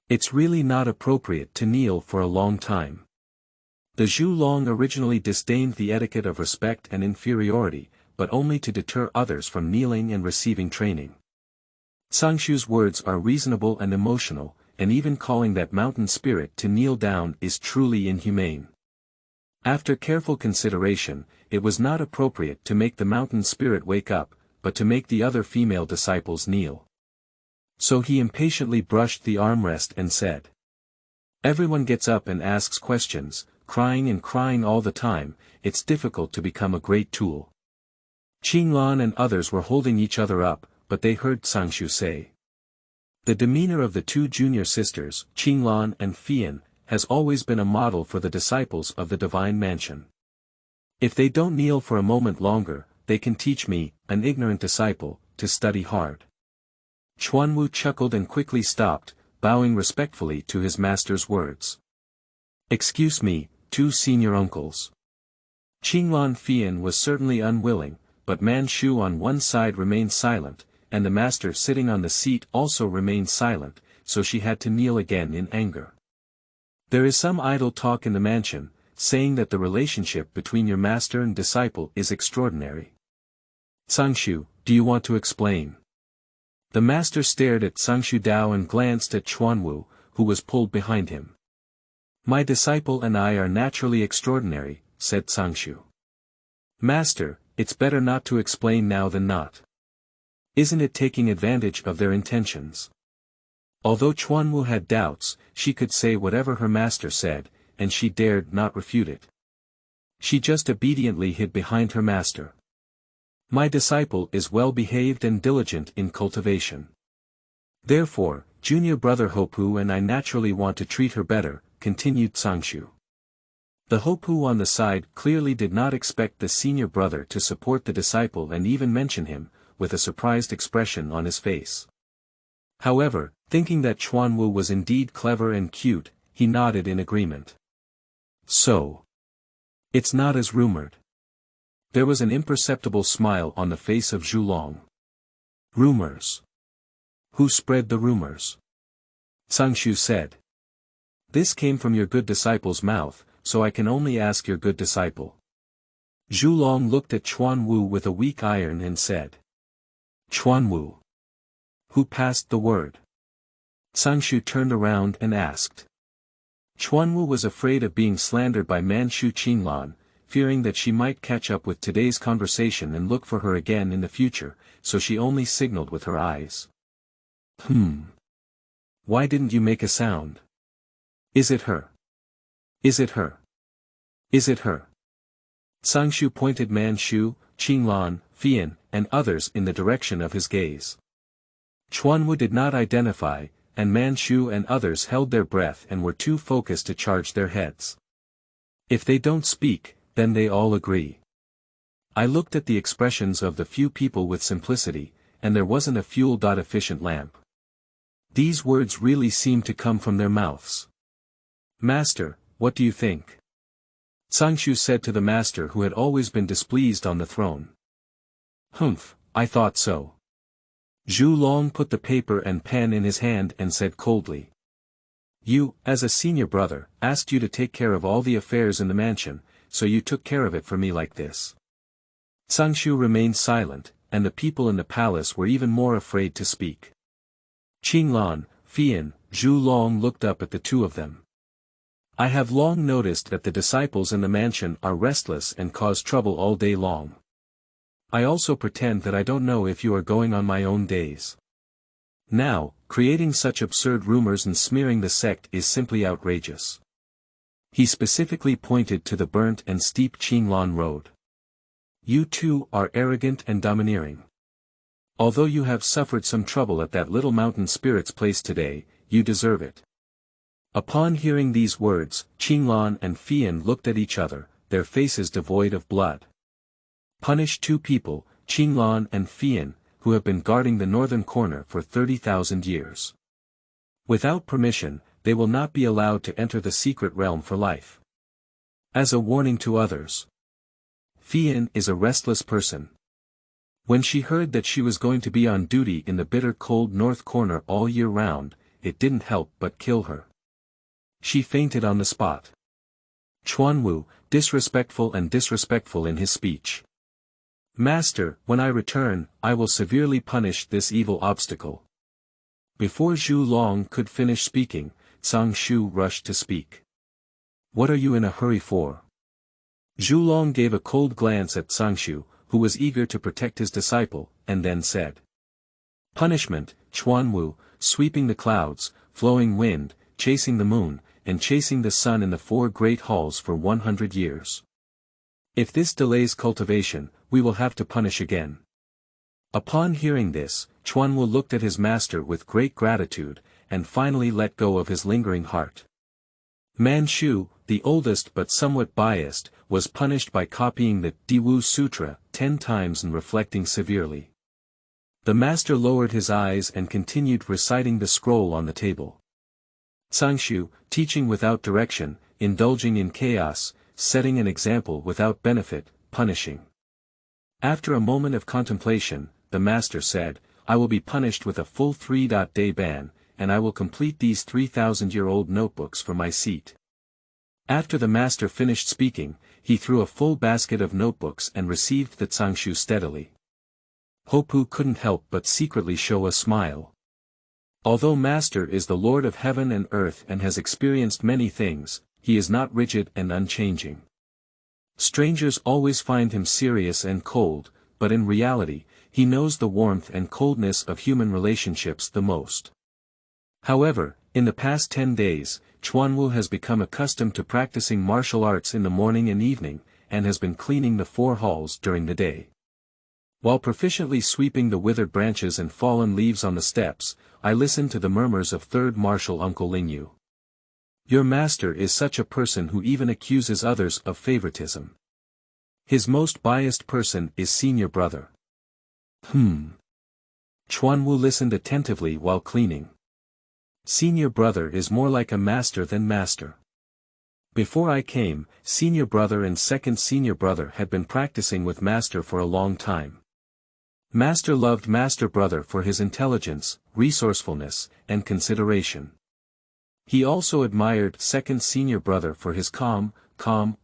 It's really not appropriate to kneel for a long time. The Zhulong originally disdained the etiquette of respect and inferiority, but only to deter others from kneeling and receiving training. Cangshu's words are reasonable and emotional, and even calling that mountain spirit to kneel down is truly inhumane. After careful consideration, it was not appropriate to make the mountain spirit wake up, but to make the other female disciples kneel. So he impatiently brushed the armrest and said. Everyone gets up and asks questions, crying and crying all the time, it's difficult to become a great tool. Qinglan and others were holding each other up, but they heard Cangshu say. The demeanor of the two junior sisters, Qinglan and Fian, has always been a model for the disciples of the Divine Mansion. If they don't kneel for a moment longer, they can teach me, an ignorant disciple, to study hard. Chuanwu chuckled and quickly stopped, bowing respectfully to his master's words. Excuse me, two senior uncles. Qinglan Fian was certainly unwilling, but Manchu on one side remained silent, and the master sitting on the seat also remained silent, so she had to kneel again in anger. There is some idle talk in the mansion, saying that the relationship between your master and disciple is extraordinary. Cangshu, do you want to explain? The master stared at Cangshu Dao and glanced at Chuanwu, who was pulled behind him. My disciple and I are naturally extraordinary, said Cangshu. Master, it's better not to explain now than not. Isn't it taking advantage of their intentions? Although Chuanwu had doubts, she could say whatever her master said, and she dared not refute it. She just obediently hid behind her master. My disciple is well behaved and diligent in cultivation. Therefore, junior brother Hopu and I naturally want to treat her better, continued Cangshu. The Hopu on the side clearly did not expect the senior brother to support the disciple and even mention him, with a surprised expression on his face. However, thinking that Chuanwu was indeed clever and cute, he nodded in agreement. So. It's not as rumored. There was an imperceptible smile on the face of Zhulong. Rumors. Who spread the rumors? Cangshu said. This came from your good disciple's mouth, so I can only ask your good disciple. Zhulong looked at Chuanwu with a weak iron and said. Chuanwu. Who passed the word? Cangshu turned around and asked. Chuanwu was afraid of being slandered by Manchu Qinglan, fearing that she might catch up with today's conversation and look for her again in the future, so she only signaled with her eyes. Why didn't you make a sound? Is it her? Is it her? Is it her? Cangshu pointed Manchu, Qinglan, Fian, and others in the direction of his gaze. Chuanwu did not identify, and Manchu and others held their breath and were too focused to charge their heads. If they don't speak, then they all agree. I looked at the expressions of the few people with simplicity, and there wasn't a fuel-efficient lamp. These words really seemed to come from their mouths. Master, what do you think? Cangshu said to the master who had always been displeased on the throne. Humph, I thought so. Zhu Long put the paper and pen in his hand and said coldly. You, as a senior brother, asked you to take care of all the affairs in the mansion, so you took care of it for me like this. Cangshu remained silent, and the people in the palace were even more afraid to speak. Qinglan, Fian, Zhu Long looked up at the two of them. I have long noticed that the disciples in the mansion are restless and cause trouble all day long. I also pretend that I don't know if you are going on my own days. Now, creating such absurd rumors and smearing the sect is simply outrageous. He specifically pointed to the burnt and steep Qinglan road. You two are arrogant and domineering. Although you have suffered some trouble at that little mountain spirit's place today, you deserve it. Upon hearing these words, Qinglan and Fian looked at each other, their faces devoid of blood. Punish two people, Qinglan and Fian, who have been guarding the northern corner for 30,000 years. Without permission, they will not be allowed to enter the secret realm for life. As a warning to others. Fian is a restless person. When she heard that she was going to be on duty in the bitter cold north corner all year round, it didn't help but kill her. She fainted on the spot. Chuanwu, disrespectful in his speech. Master, when I return, I will severely punish this evil obstacle. Before Zhu Long could finish speaking, Cangshu rushed to speak. What are you in a hurry for? Zhu Long gave a cold glance at Cangshu, who was eager to protect his disciple, and then said. Punishment, Chuanwu, sweeping the clouds, flowing wind, chasing the moon, and chasing the sun in the four great halls for 100 years. If this delays cultivation, we will have to punish again. Upon hearing this, Chuanwu looked at his master with great gratitude, and finally let go of his lingering heart. Manchu, the oldest but somewhat biased, was punished by copying the Diwu Sutra 10 times and reflecting severely. The master lowered his eyes and continued reciting the scroll on the table. Cangshu, teaching without direction, indulging in chaos, setting an example without benefit, punishing. After a moment of contemplation, the master said, I will be punished with a full 3-day ban, and I will complete these 3,000-year-old notebooks for my seat. After the master finished speaking, he threw a full basket of notebooks and received the Cangshu steadily. Hopu couldn't help but secretly show a smile. Although Master is the Lord of heaven and earth and has experienced many things, he is not rigid and unchanging. Strangers always find him serious and cold, but in reality, he knows the warmth and coldness of human relationships the most. However, in the past 10 days, Chuanwu has become accustomed to practicing martial arts in the morning and evening, and has been cleaning the 4 halls during the day. While proficiently sweeping the withered branches and fallen leaves on the steps, I listened to the murmurs of third martial Uncle Lingyu. Your master is such a person who even accuses others of favoritism. His most biased person is senior brother. Chuanwu listened attentively while cleaning. Senior brother is more like a master than master. Before I came, senior brother and second senior brother had been practicing with master for a long time. Master loved master brother for his intelligence, resourcefulness, and consideration. He also admired second senior brother for his calm,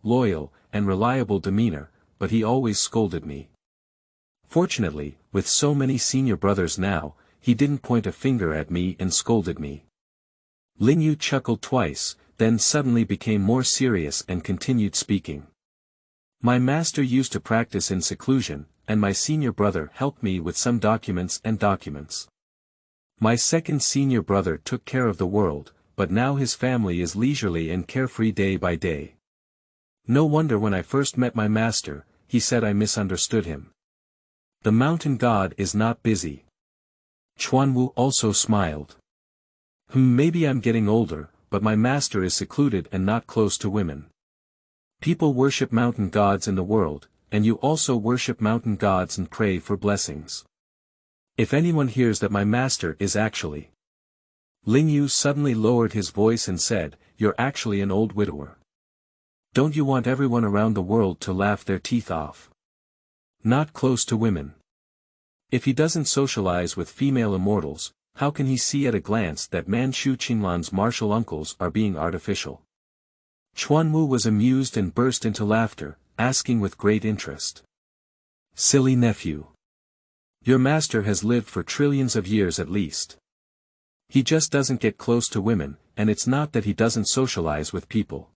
loyal, and reliable demeanor, but he always scolded me. Fortunately, with so many senior brothers now, he didn't point a finger at me and scolded me. Lingyu chuckled twice, then suddenly became more serious and continued speaking. My master used to practice in seclusion, and my senior brother helped me with some documents. My second senior brother took care of the world, but now his family is leisurely and carefree day by day. No wonder when I first met my master, he said I misunderstood him. The mountain god is not busy. Chuanwu also smiled. Maybe I'm getting older, but my master is secluded and not close to women. People worship mountain gods in the world, and you also worship mountain gods and pray for blessings. If anyone hears that my master is actually... Lingyu suddenly lowered his voice and said, "You're actually an old widower. Don't you want everyone around the world to laugh their teeth off? Not close to women. If he doesn't socialize with female immortals, how can he see at a glance that Manchu Qinglan's martial uncles are being artificial?" Chuanwu was amused and burst into laughter, asking with great interest. "Silly nephew. Your master has lived for trillions of years at least. He just doesn't get close to women, and it's not that he doesn't socialize with people."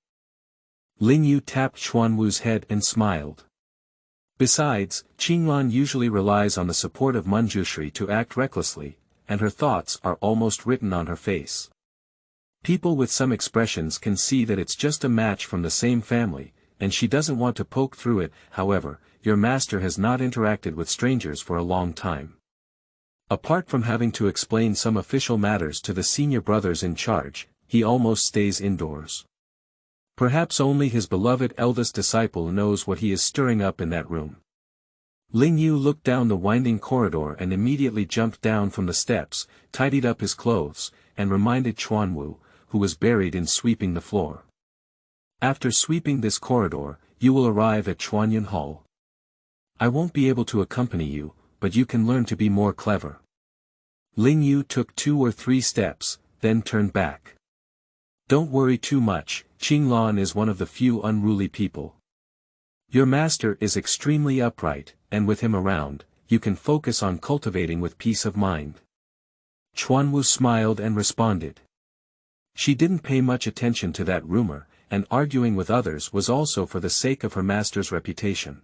Lingyu tapped Chuanwu's head and smiled. Besides, Qinglan usually relies on the support of Manjushri to act recklessly, and her thoughts are almost written on her face. People with some expressions can see that it's just a match from the same family, and she doesn't want to poke through it. However, your master has not interacted with strangers for a long time. Apart from having to explain some official matters to the senior brothers in charge, he almost stays indoors. Perhaps only his beloved eldest disciple knows what he is stirring up in that room. Lingyu looked down the winding corridor and immediately jumped down from the steps, tidied up his clothes, and reminded Chuanwu, who was buried in sweeping the floor. "After sweeping this corridor, you will arrive at Chuanyan Hall. I won't be able to accompany you, but you can learn to be more clever." Lingyu took 2 or 3 steps, then turned back. "Don't worry too much, Qinglan is one of the few unruly people. Your master is extremely upright, and with him around, you can focus on cultivating with peace of mind." Chuanwu smiled and responded. She didn't pay much attention to that rumor, and arguing with others was also for the sake of her master's reputation.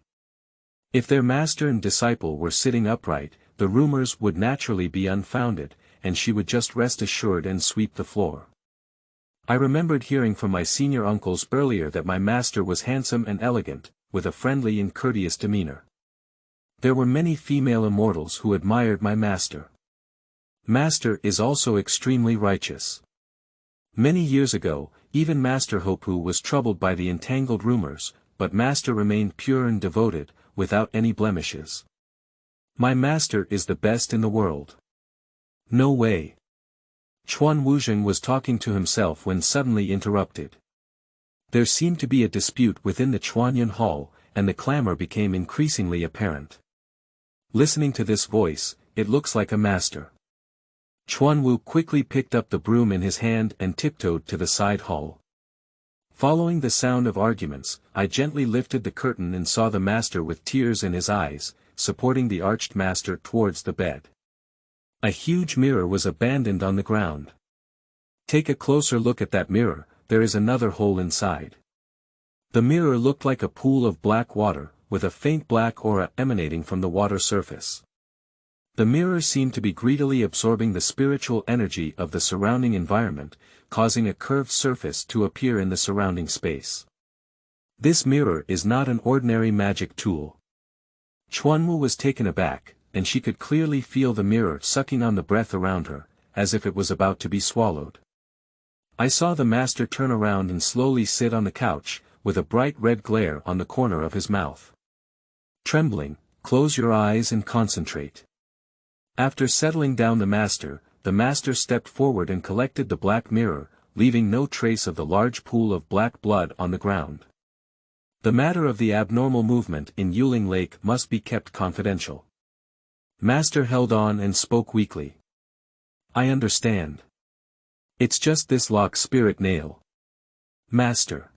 If their master and disciple were sitting upright, the rumors would naturally be unfounded, and she would just rest assured and sweep the floor. "I remembered hearing from my senior uncles earlier that my master was handsome and elegant, with a friendly and courteous demeanor. There were many female immortals who admired my master. Master is also extremely righteous. Many years ago, even Master Hopu was troubled by the entangled rumors, but Master remained pure and devoted, without any blemishes. My master is the best in the world." "No way." Chuan Wuzheng was talking to himself when suddenly interrupted. There seemed to be a dispute within the Chuanyan Hall, and the clamor became increasingly apparent. Listening to this voice, it looks like a master. Chuanwu quickly picked up the broom in his hand and tiptoed to the side hall. Following the sound of arguments, I gently lifted the curtain and saw the master with tears in his eyes, supporting the arched master towards the bed. A huge mirror was abandoned on the ground. Take a closer look at that mirror, there is another hole inside. The mirror looked like a pool of black water, with a faint black aura emanating from the water surface. The mirror seemed to be greedily absorbing the spiritual energy of the surrounding environment, causing a curved surface to appear in the surrounding space. This mirror is not an ordinary magic tool. Chuanwu was taken aback, and she could clearly feel the mirror sucking on the breath around her, as if it was about to be swallowed. I saw the master turn around and slowly sit on the couch, with a bright red glare on the corner of his mouth. Trembling, close your eyes and concentrate. After settling down the master stepped forward and collected the black mirror, leaving no trace of the large pool of black blood on the ground. The matter of the abnormal movement in Yuling Lake must be kept confidential. Master held on and spoke weakly. I understand. It's just this lock spirit nail. Master.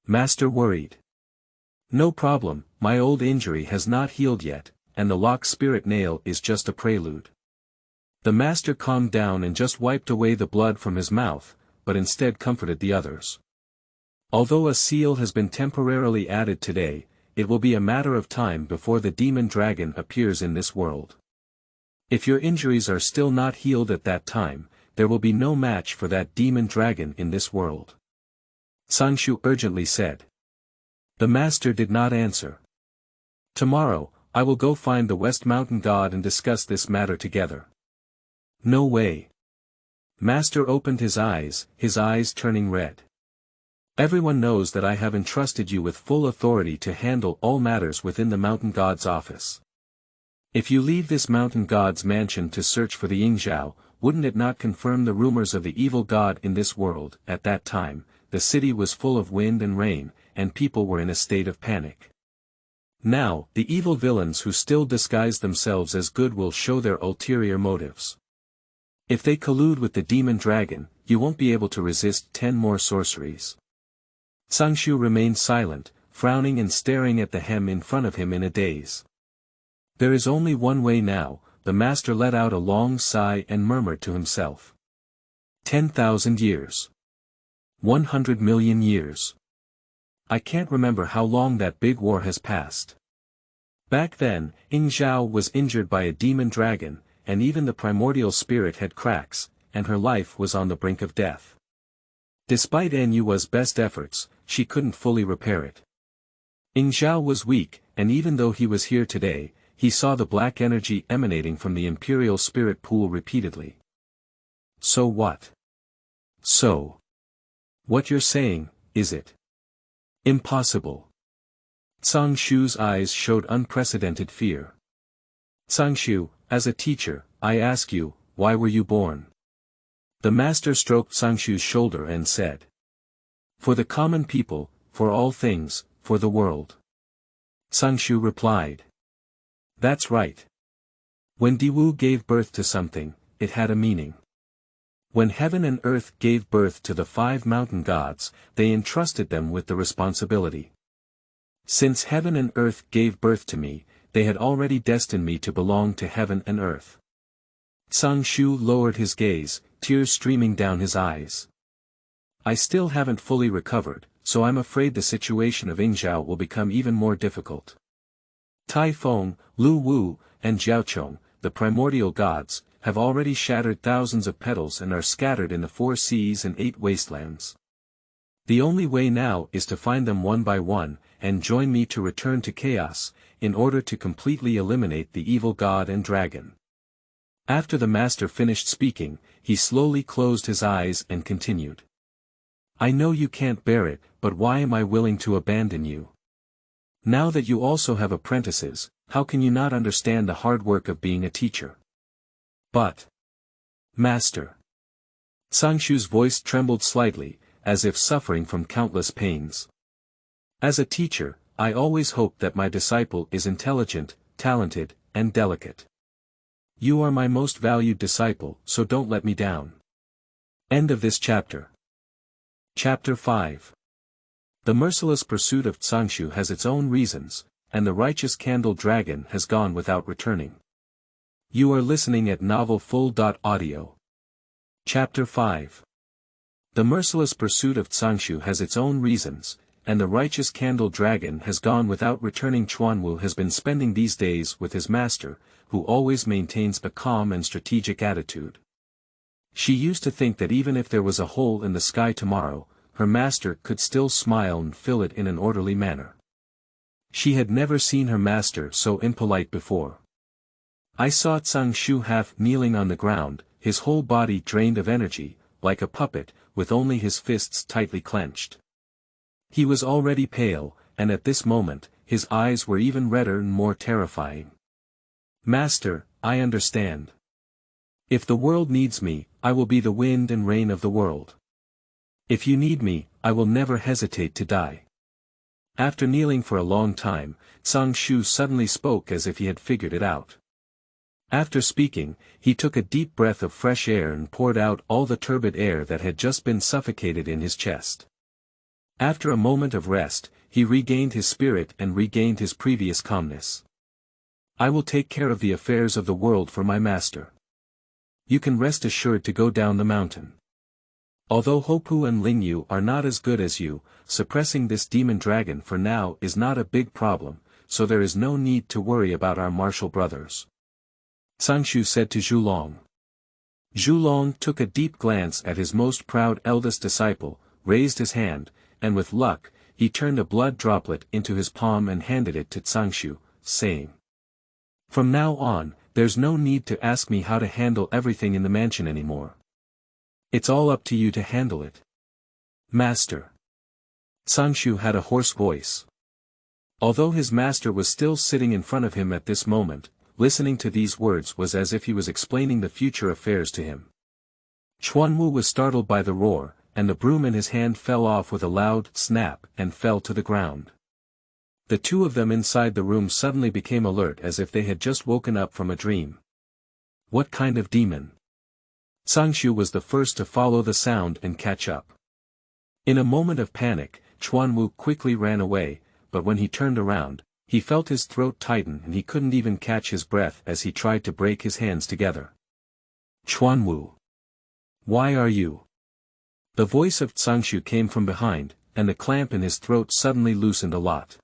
Master worried. No problem, my old injury has not healed yet, and the lock spirit nail is just a prelude. The master calmed down and just wiped away the blood from his mouth, but instead comforted the others. Although a seal has been temporarily added today, it will be a matter of time before the demon dragon appears in this world. If your injuries are still not healed at that time, there will be no match for that demon dragon in this world. Cangshu urgently said. The master did not answer. Tomorrow, I will go find the West Mountain God and discuss this matter together. No way. Master opened his eyes turning red. Everyone knows that I have entrusted you with full authority to handle all matters within the Mountain God's office. If you leave this Mountain God's mansion to search for the Yingzhao, wouldn't it not confirm the rumors of the evil god in this world? At that time, the city was full of wind and rain, and people were in a state of panic. Now, the evil villains who still disguise themselves as good will show their ulterior motives. If they collude with the demon dragon, you won't be able to resist 10 more sorceries. Cangshu remained silent, frowning and staring at the hem in front of him in a daze. There is only one way now, the master let out a long sigh and murmured to himself. 10,000 years. 100 million years. I can't remember how long that big war has passed. Back then, Yingzhao was injured by a demon dragon, and even the primordial spirit had cracks, and her life was on the brink of death. Despite Nyua's best efforts, she couldn't fully repair it. Yingzhao was weak, and even though he was here today, he saw the black energy emanating from the imperial spirit pool repeatedly. So what? So. What you're saying, is it? Impossible. Cangshu's eyes showed unprecedented fear. Cangshu, as a teacher, I ask you, why were you born? The master stroked Cangshu's shoulder and said. For the common people, for all things, for the world. Cangshu replied. That's right. When Diwu gave birth to something, it had a meaning. When heaven and earth gave birth to the 5 mountain gods, they entrusted them with the responsibility. Since heaven and earth gave birth to me, they had already destined me to belong to heaven and earth. Cangshu lowered his gaze, tears streaming down his eyes. I still haven't fully recovered, so I'm afraid the situation of Yingzhao will become even more difficult. Tai Feng, Lu Wu, and Jiaochong, the primordial gods, have already shattered thousands of petals and are scattered in the 4 seas and 8 wastelands. The only way now is to find them one by one, and join me to return to chaos, in order to completely eliminate the evil god and dragon. After the master finished speaking, he slowly closed his eyes and continued. I know you can't bear it, but why am I willing to abandon you? Now that you also have apprentices, how can you not understand the hard work of being a teacher? But, Master. Cangshu's voice trembled slightly, as if suffering from countless pains. As a teacher, I always hope that my disciple is intelligent, talented, and delicate. You are my most valued disciple, so don't let me down. End of this chapter. Chapter 5. The merciless pursuit of Cangshu has its own reasons, and the righteous candle dragon has gone without returning. You are listening at novelfull.audio. Chapter 5. The merciless pursuit of Cangshu has its own reasons, and the righteous candle dragon has gone without returning. Chuanwu has been spending these days with his master, who always maintains a calm and strategic attitude. She used to think that even if there was a hole in the sky tomorrow, her master could still smile and fill it in an orderly manner. She had never seen her master so impolite before. I saw Cangshu half kneeling on the ground, his whole body drained of energy, like a puppet, with only his fists tightly clenched. He was already pale, and at this moment, his eyes were even redder and more terrifying. Master, I understand. If the world needs me, I will be the wind and rain of the world. If you need me, I will never hesitate to die. After kneeling for a long time, Cangshu suddenly spoke as if he had figured it out. After speaking, he took a deep breath of fresh air and poured out all the turbid air that had just been suffocated in his chest. After a moment of rest, he regained his spirit and regained his previous calmness. I will take care of the affairs of the world for my master. You can rest assured to go down the mountain. Although Hopu and Lingyu are not as good as you, suppressing this demon dragon for now is not a big problem, so there is no need to worry about our martial brothers. Cangshu said to Zhulong. Zhulong took a deep glance at his most proud eldest disciple, raised his hand, and with luck, he turned a blood droplet into his palm and handed it to Cangshu, saying, "From now on, there's no need to ask me how to handle everything in the mansion anymore. It's all up to you to handle it." "Master." Cangshu had a hoarse voice. Although his master was still sitting in front of him at this moment, listening to these words was as if he was explaining the future affairs to him. Chuanwu was startled by the roar, and the broom in his hand fell off with a loud snap and fell to the ground. The two of them inside the room suddenly became alert as if they had just woken up from a dream. What kind of demon? Cangshu was the first to follow the sound and catch up. In a moment of panic, Chuanwu quickly ran away, but when he turned around, he felt his throat tighten and he couldn't even catch his breath as he tried to break his hands together. "Chuanwu! Why are you?" The voice of Cangshu came from behind, and the clamp in his throat suddenly loosened a lot.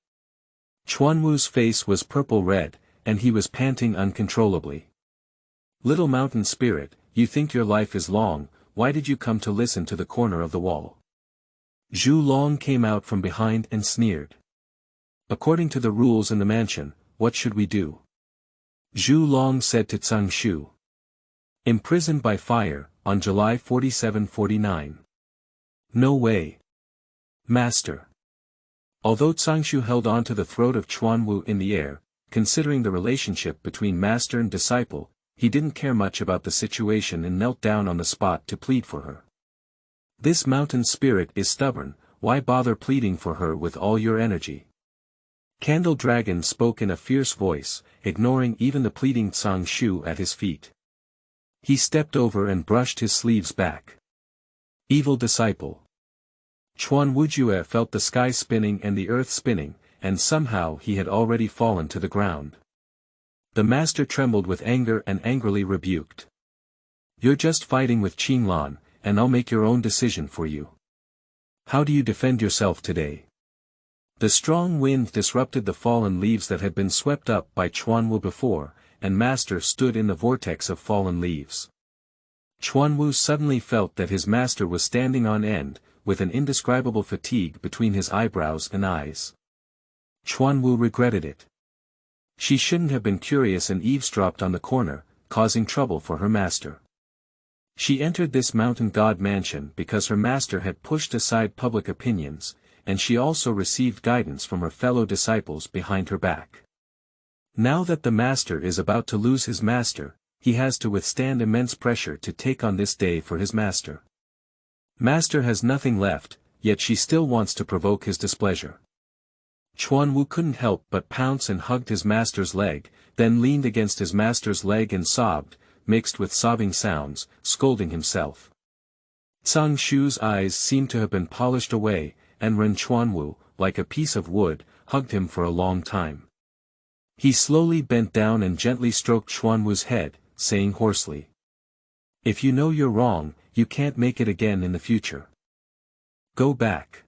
Chuanwu's face was purple-red, and he was panting uncontrollably. "Little mountain spirit, you think your life is long, why did you come to listen to the corner of the wall?" Zhulong came out from behind and sneered. "According to the rules in the mansion, what should we do?" Zhulong said to Cangshu. "Imprisoned by fire, on July 47-49. "No way. Master." Although Cangshu held on to the throat of Chuanwu in the air, considering the relationship between master and disciple, he didn't care much about the situation and knelt down on the spot to plead for her. "This mountain spirit is stubborn, why bother pleading for her with all your energy?" Candle Dragon spoke in a fierce voice, ignoring even the pleading Cangshu at his feet. He stepped over and brushed his sleeves back. "Evil disciple." Chuanwujue felt the sky spinning and the earth spinning, and somehow he had already fallen to the ground. The master trembled with anger and angrily rebuked. "You're just fighting with Qinglan, and I'll make your own decision for you. How do you defend yourself today?" The strong wind disrupted the fallen leaves that had been swept up by Chuanwu before, and master stood in the vortex of fallen leaves. Chuanwu suddenly felt that his master was standing on end, with an indescribable fatigue between his eyebrows and eyes. Chuanwu regretted it. She shouldn't have been curious and eavesdropped on the corner, causing trouble for her master. She entered this mountain god mansion because her master had pushed aside public opinions, and she also received guidance from her fellow disciples behind her back. Now that the master is about to lose his master, he has to withstand immense pressure to take on this day for his master. Master has nothing left, yet she still wants to provoke his displeasure. Chuanwu couldn't help but pounce and hugged his master's leg, then leaned against his master's leg and sobbed, mixed with sobbing sounds, scolding himself. Cangshu's eyes seemed to have been polished away, and Ren Chuanwu, like a piece of wood, hugged him for a long time. He slowly bent down and gently stroked Chuanwu's head, saying hoarsely, "If you know you're wrong, you can't make it again in the future. Go back.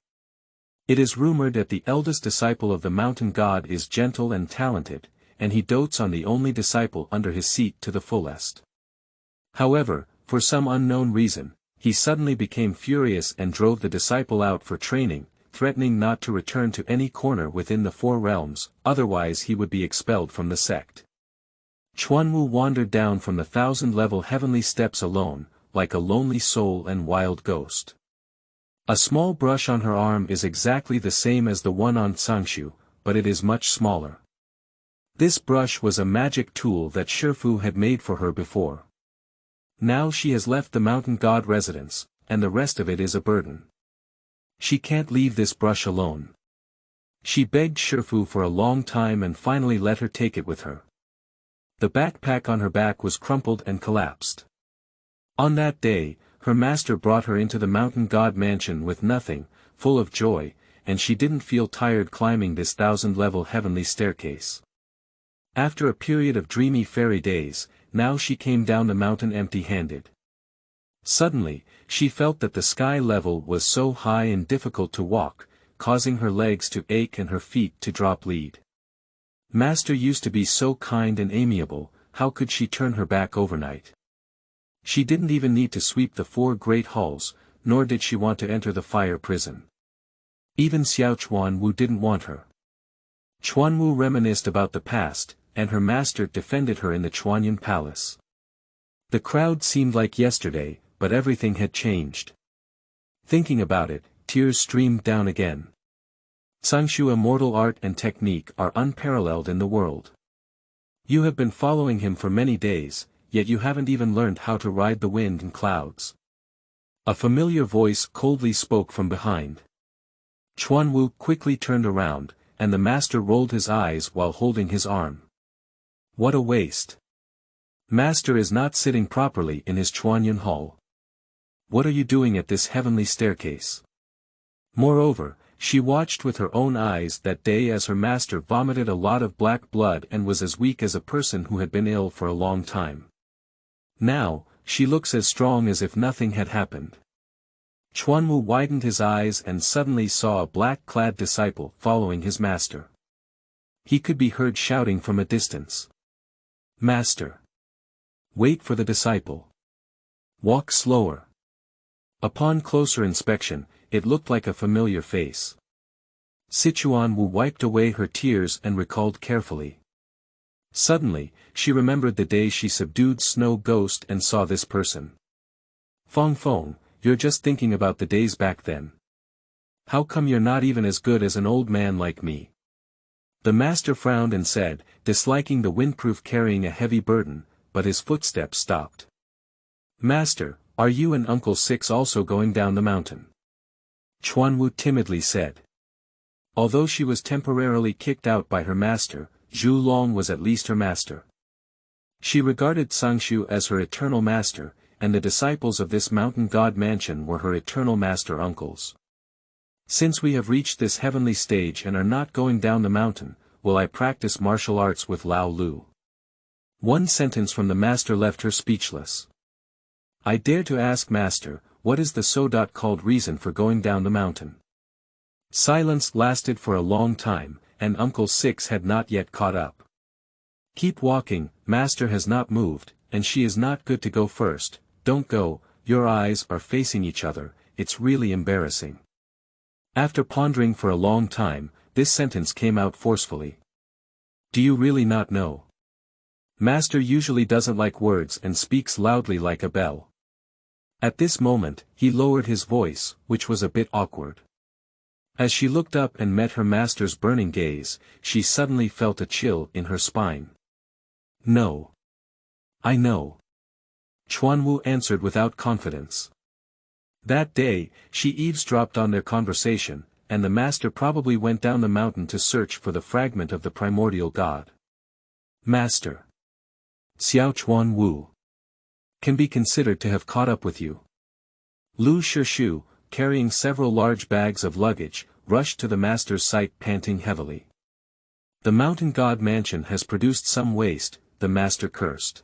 It is rumored that the eldest disciple of the mountain god is gentle and talented, and he dotes on the only disciple under his seat to the fullest. However, for some unknown reason, he suddenly became furious and drove the disciple out for training, threatening not to return to any corner within the four realms, otherwise he would be expelled from the sect." Chuanwu wandered down from the 1,000-level heavenly steps alone, like a lonely soul and wild ghost. A small brush on her arm is exactly the same as the one on Cangshu, but it is much smaller. This brush was a magic tool that Shifu had made for her before. Now she has left the mountain god residence, and the rest of it is a burden. She can't leave this brush alone. She begged Shifu for a long time and finally let her take it with her. The backpack on her back was crumpled and collapsed. On that day, her master brought her into the mountain god mansion with nothing, full of joy, and she didn't feel tired climbing this 1,000-level heavenly staircase. After a period of dreamy fairy days, now she came down the mountain empty-handed. Suddenly, she felt that the sky level was so high and difficult to walk, causing her legs to ache and her feet to drop lead. Master used to be so kind and amiable, how could she turn her back overnight? She didn't even need to sweep the 4 great halls, nor did she want to enter the fire prison. Even Xiao Chuanwu didn't want her. Chuanwu reminisced about the past, and her master defended her in the Chuanyan Palace. The crowd seemed like yesterday, but everything had changed. Thinking about it, tears streamed down again. Cangshu immortal art and technique are unparalleled in the world. You have been following him for many days, yet you haven't even learned how to ride the wind and clouds. A familiar voice coldly spoke from behind. Chuanwu quickly turned around, and the master rolled his eyes while holding his arm. What a waste. Master is not sitting properly in his Chuanyan hall. What are you doing at this heavenly staircase? Moreover, she watched with her own eyes that day as her master vomited a lot of black blood and was as weak as a person who had been ill for a long time. Now, she looks as strong as if nothing had happened. Chuanwu widened his eyes and suddenly saw a black-clad disciple following his master. He could be heard shouting from a distance. Master! Wait for the disciple. Walk slower. Upon closer inspection, it looked like a familiar face. Sichuan-Wu wiped away her tears and recalled carefully. Suddenly, she remembered the day she subdued Snow Ghost and saw this person. Fong Fong, you're just thinking about the days back then. How come you're not even as good as an old man like me? The master frowned and said, disliking the windproof carrying a heavy burden, but his footsteps stopped. Master, are you and Uncle Six also going down the mountain? Chuanwu timidly said. Although she was temporarily kicked out by her master, Zhu Long was at least her master. She regarded Cangshu as her eternal master, and the disciples of this mountain god mansion were her eternal master uncles. Since we have reached this heavenly stage and are not going down the mountain, will I practice martial arts with Lao Lu? One sentence from the master left her speechless. I dare to ask master, what is the so-called reason for going down the mountain? Silence lasted for a long time, and Uncle Six had not yet caught up. Keep walking, master has not moved, and she is not good to go first. Don't go, your eyes are facing each other, it's really embarrassing. After pondering for a long time, this sentence came out forcefully. Do you really not know? Master usually doesn't like words and speaks loudly like a bell. At this moment, he lowered his voice, which was a bit awkward. As she looked up and met her master's burning gaze, she suddenly felt a chill in her spine. No. I know. Chuanwu answered without confidence. That day, she eavesdropped on their conversation, and the master probably went down the mountain to search for the fragment of the primordial god. Master. Xiao Chuanwu can be considered to have caught up with you. Lu Shishu, carrying several large bags of luggage, rushed to the master's sight panting heavily. The mountain god mansion has produced some waste, the master cursed.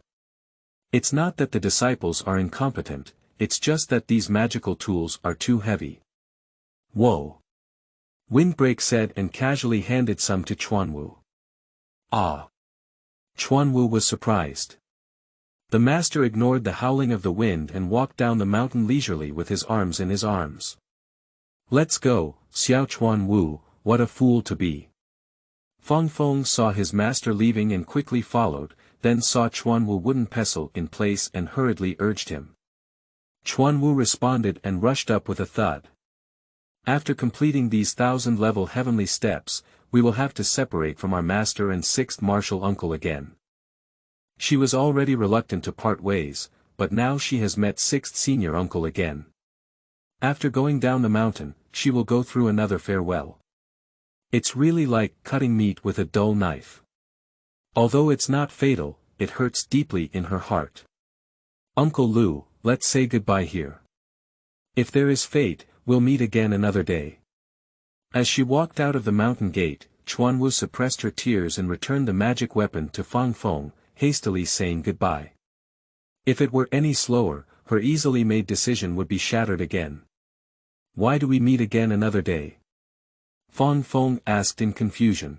It's not that the disciples are incompetent, it's just that these magical tools are too heavy. Whoa! Windbreak said and casually handed some to Chuanwu. Ah! Chuanwu was surprised. The master ignored the howling of the wind and walked down the mountain leisurely with his arms in his arms. Let's go, Xiao Chuanwu, what a fool to be. Fong Fong saw his master leaving and quickly followed, then saw Chuanwu wooden pestle in place and hurriedly urged him. Chuanwu responded and rushed up with a thud. After completing these 1,000-level heavenly steps, we will have to separate from our master and sixth martial uncle again. She was already reluctant to part ways, but now she has met sixth senior uncle again. After going down the mountain, she will go through another farewell. It's really like cutting meat with a dull knife. Although it's not fatal, it hurts deeply in her heart. Uncle Lu, let's say goodbye here. If there is fate, we'll meet again another day. As she walked out of the mountain gate, Chuanwu suppressed her tears and returned the magic weapon to Fong Fong, hastily saying goodbye. If it were any slower, her easily made decision would be shattered again. Why do we meet again another day? Fang Feng asked in confusion.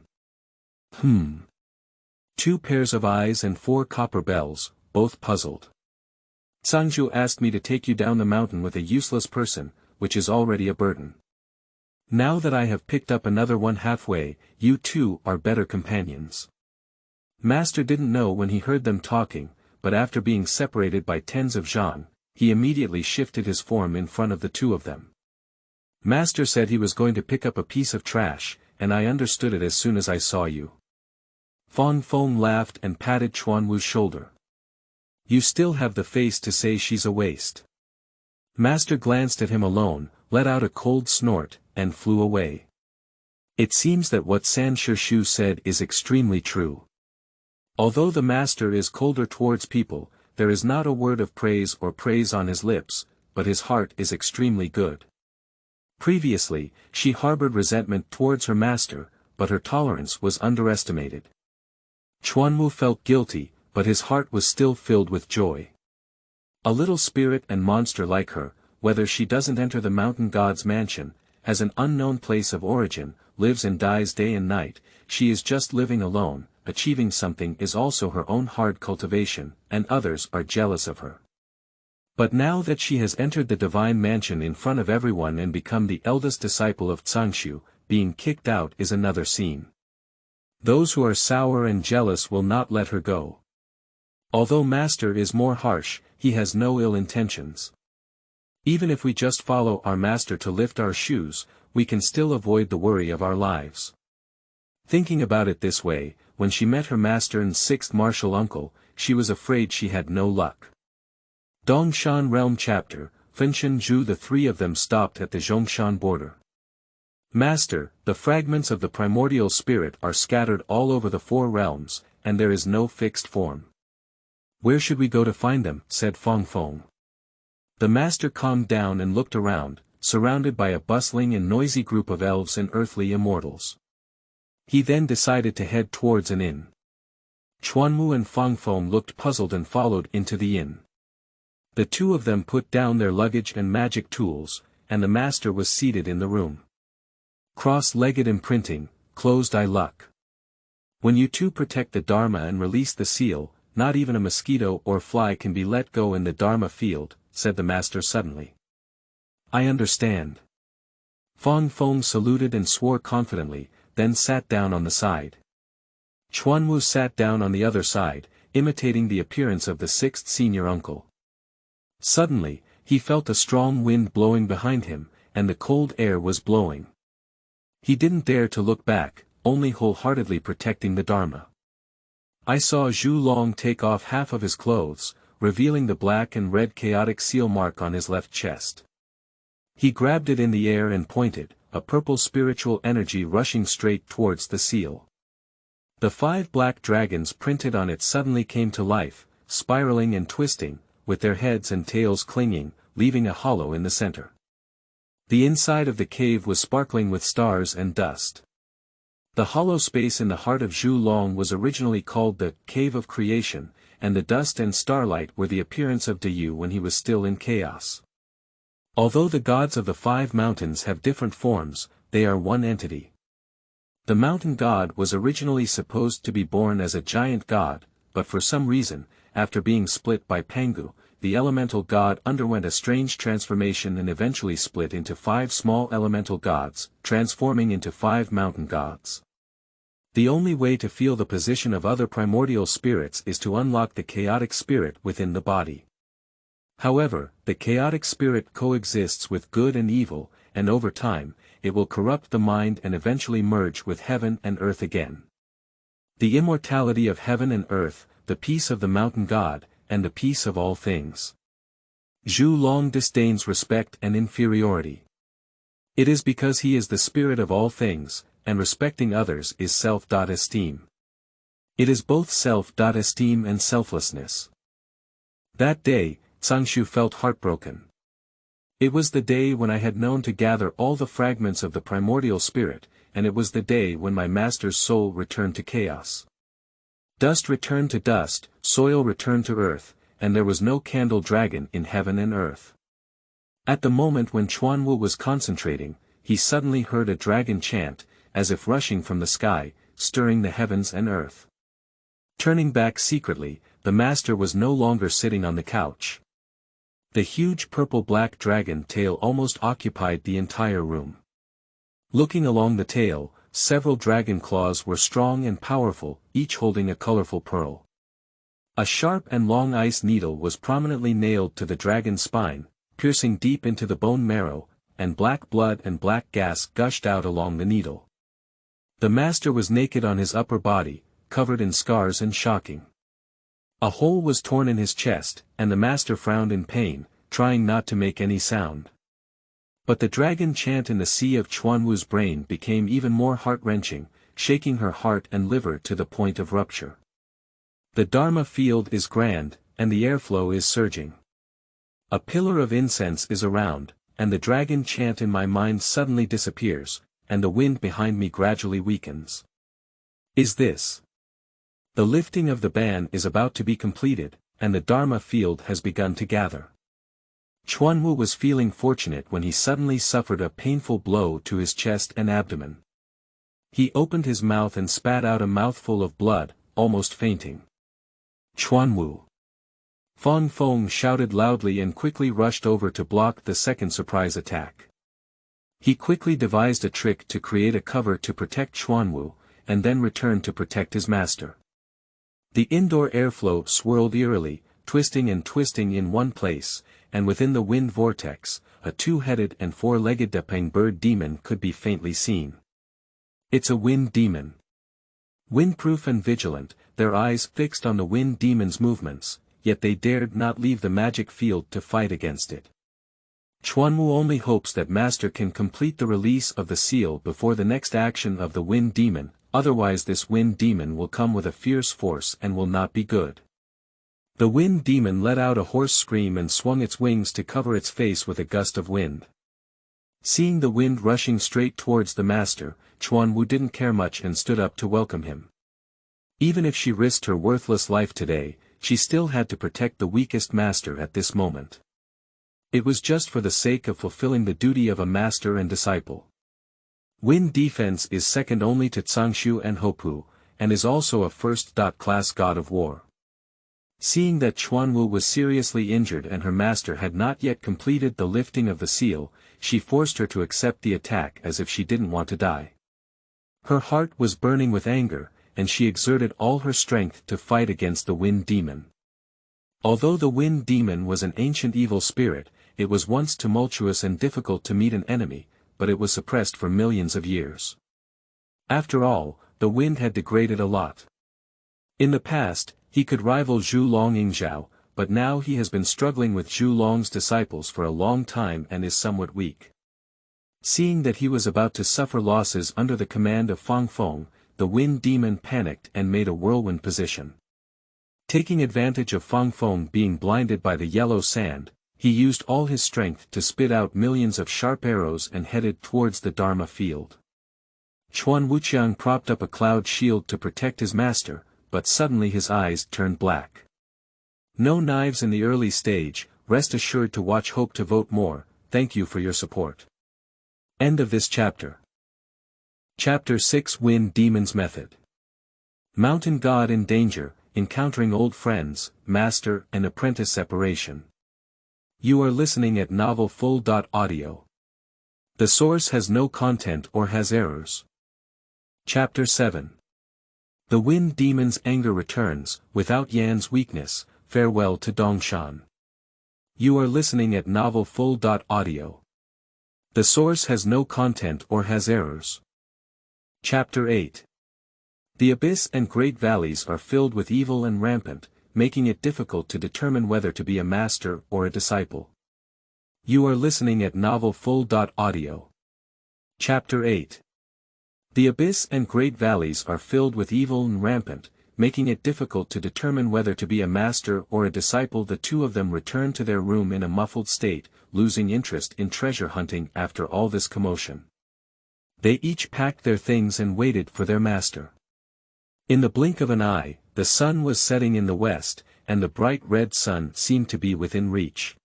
2 pairs of eyes and 4 copper bells, both puzzled. Cangshu asked me to take you down the mountain with a useless person, which is already a burden. Now that I have picked up another one halfway, you two are better companions. Master didn't know when he heard them talking, but after being separated by tens of zhang, he immediately shifted his form in front of the 2 of them. Master said he was going to pick up a piece of trash, and I understood it as soon as I saw you. Fang Feng laughed and patted Chuanwu's shoulder. You still have the face to say she's a waste. Master glanced at him alone, let out a cold snort, and flew away. It seems that what San Shishu said is extremely true. Although the master is colder towards people, there is not a word of praise or praise on his lips, but his heart is extremely good. Previously, she harbored resentment towards her master, but her tolerance was underestimated. Chuanwu felt guilty, but his heart was still filled with joy. A little spirit and monster like her, whether she doesn't enter the mountain god's mansion, has an unknown place of origin, lives and dies day and night, she is just living alone, achieving something is also her own hard cultivation, and others are jealous of her. But now that she has entered the divine mansion in front of everyone and become the eldest disciple of Cangshu, being kicked out is another scene. Those who are sour and jealous will not let her go. Although Master is more harsh, he has no ill intentions. Even if we just follow our Master to lift our shoes, we can still avoid the worry of our lives. Thinking about it this way, when she met her Master and 6th martial uncle, she was afraid she had no luck. Dongshan Realm Chapter, Fenshin Zhu. The 3 of them stopped at the Zhongshan border. Master, the fragments of the primordial spirit are scattered all over the 4 realms, and there is no fixed form. Where should we go to find them? Said Fang Feng. The master calmed down and looked around, surrounded by a bustling and noisy group of elves and earthly immortals. He then decided to head towards an inn. Chuanwu and Fang Feng looked puzzled and followed into the inn. The 2 of them put down their luggage and magic tools, and the master was seated in the room. Cross-legged imprinting, closed-eye luck. When you 2 protect the Dharma and release the seal, not even a mosquito or fly can be let go in the Dharma field, said the master suddenly. I understand. Fang Feng saluted and swore confidently, then sat down on the side. Chuanwu sat down on the other side, imitating the appearance of the 6th senior uncle. Suddenly, he felt a strong wind blowing behind him, and the cold air was blowing. He didn't dare to look back, only wholeheartedly protecting the Dharma. I saw Zhu Long take off half of his clothes, revealing the black and red chaotic seal mark on his left chest. He grabbed it in the air and pointed, a purple spiritual energy rushing straight towards the seal. The 5 black dragons printed on it suddenly came to life, spiraling and twisting, with their heads and tails clinging, leaving a hollow in the center. The inside of the cave was sparkling with stars and dust. The hollow space in the heart of Zhu Long was originally called the Cave of Creation, and the dust and starlight were the appearance of Deyu when he was still in chaos. Although the gods of the 5 mountains have different forms, they are one entity. The mountain god was originally supposed to be born as a giant god, but for some reason, after being split by Pangu, the elemental god underwent a strange transformation and eventually split into 5 small elemental gods, transforming into 5 mountain gods. The only way to feel the position of other primordial spirits is to unlock the chaotic spirit within the body. However, the chaotic spirit coexists with good and evil, and over time, it will corrupt the mind and eventually merge with heaven and earth again. The immortality of heaven and earth, the peace of the mountain god, and the peace of all things. Zhu Long disdains respect and inferiority. It is because he is the spirit of all things, and respecting others is self-esteem. It is both self-esteem and selflessness. That day, Cangshu felt heartbroken. It was the day when I had known to gather all the fragments of the primordial spirit, and it was the day when my master's soul returned to chaos. Dust returned to dust, soil returned to earth, and there was no candle dragon in heaven and earth. At the moment when Chuanwu was concentrating, he suddenly heard a dragon chant, as if rushing from the sky, stirring the heavens and earth. Turning back secretly, the master was no longer sitting on the couch. The huge purple-black dragon tail almost occupied the entire room. Looking along the tail, several dragon claws were strong and powerful, each holding a colorful pearl. A sharp and long ice needle was prominently nailed to the dragon's spine, piercing deep into the bone marrow, and black blood and black gas gushed out along the needle. The master was naked on his upper body, covered in scars and shocking. A hole was torn in his chest, and the master frowned in pain, trying not to make any sound. But the dragon chant in the sea of Chuanwu's brain became even more heart-wrenching, shaking her heart and liver to the point of rupture. The Dharma field is grand, and the airflow is surging. A pillar of incense is around, and the dragon chant in my mind suddenly disappears, and the wind behind me gradually weakens. Is this? The lifting of the ban is about to be completed, and the Dharma field has begun to gather. Chuanwu was feeling fortunate when he suddenly suffered a painful blow to his chest and abdomen. He opened his mouth and spat out a mouthful of blood, almost fainting. Chuanwu! Fang Feng shouted loudly and quickly rushed over to block the second surprise attack. He quickly devised a trick to create a cover to protect Chuanwu, and then returned to protect his master. The indoor airflow swirled eerily, twisting and twisting in one place, and within the wind vortex, a two-headed and four-legged Depeng bird demon could be faintly seen. It's a wind demon. Windproof and vigilant, their eyes fixed on the wind demon's movements, yet they dared not leave the magic field to fight against it. Chuanwu only hopes that master can complete the release of the seal before the next action of the wind demon, otherwise this wind demon will come with a fierce force and will not be good. The wind demon let out a hoarse scream and swung its wings to cover its face with a gust of wind. Seeing the wind rushing straight towards the master, Chuanwu didn't care much and stood up to welcome him. Even if she risked her worthless life today, she still had to protect the weakest master at this moment. It was just for the sake of fulfilling the duty of a master and disciple. Wind defense is second only to Cangshu and Hopu, and is also a first-class god of war. Seeing that Chuanwu was seriously injured and her master had not yet completed the lifting of the seal, she forced her to accept the attack as if she didn't want to die. Her heart was burning with anger, and she exerted all her strength to fight against the wind demon. Although the wind demon was an ancient evil spirit, it was once tumultuous and difficult to meet an enemy, but it was suppressed for millions of years. After all, the wind had degraded a lot. In the past, he could rival Zhu Long Yingzhao, but now he has been struggling with Zhu Long's disciples for a long time and is somewhat weak. Seeing that he was about to suffer losses under the command of Fang Feng, the wind demon panicked and made a whirlwind position. Taking advantage of Fang Feng being blinded by the yellow sand, he used all his strength to spit out millions of sharp arrows and headed towards the Dharma field. Chuan Wuqiang propped up a cloud shield to protect his master, but suddenly his eyes turned black. No knives in the early stage, rest assured to watch hope to vote more, thank you for your support. End of this chapter. Chapter 6 Wind Demon's Method. Mountain God in Danger, Encountering Old Friends, Master and Apprentice Separation. You are listening at Novel Full.audio. The source has no content or has errors. Chapter 7. The Wind Demon's Anger Returns, Without Yan's Weakness, Farewell to Dongshan. You are listening at Novel Full.audio. The source has no content or has errors. Chapter 8. The abyss and great valleys are filled with evil and rampant, making it difficult to determine whether to be a master or a disciple. You are listening at Novel Full.audio. Chapter 8. The abyss and great valleys are filled with evil and rampant, making it difficult to determine whether to be a master or a disciple. The two of them returned to their room in a muffled state, losing interest in treasure hunting after all this commotion. They each packed their things and waited for their master. In the blink of an eye, the sun was setting in the west, and the bright red sun seemed to be within reach.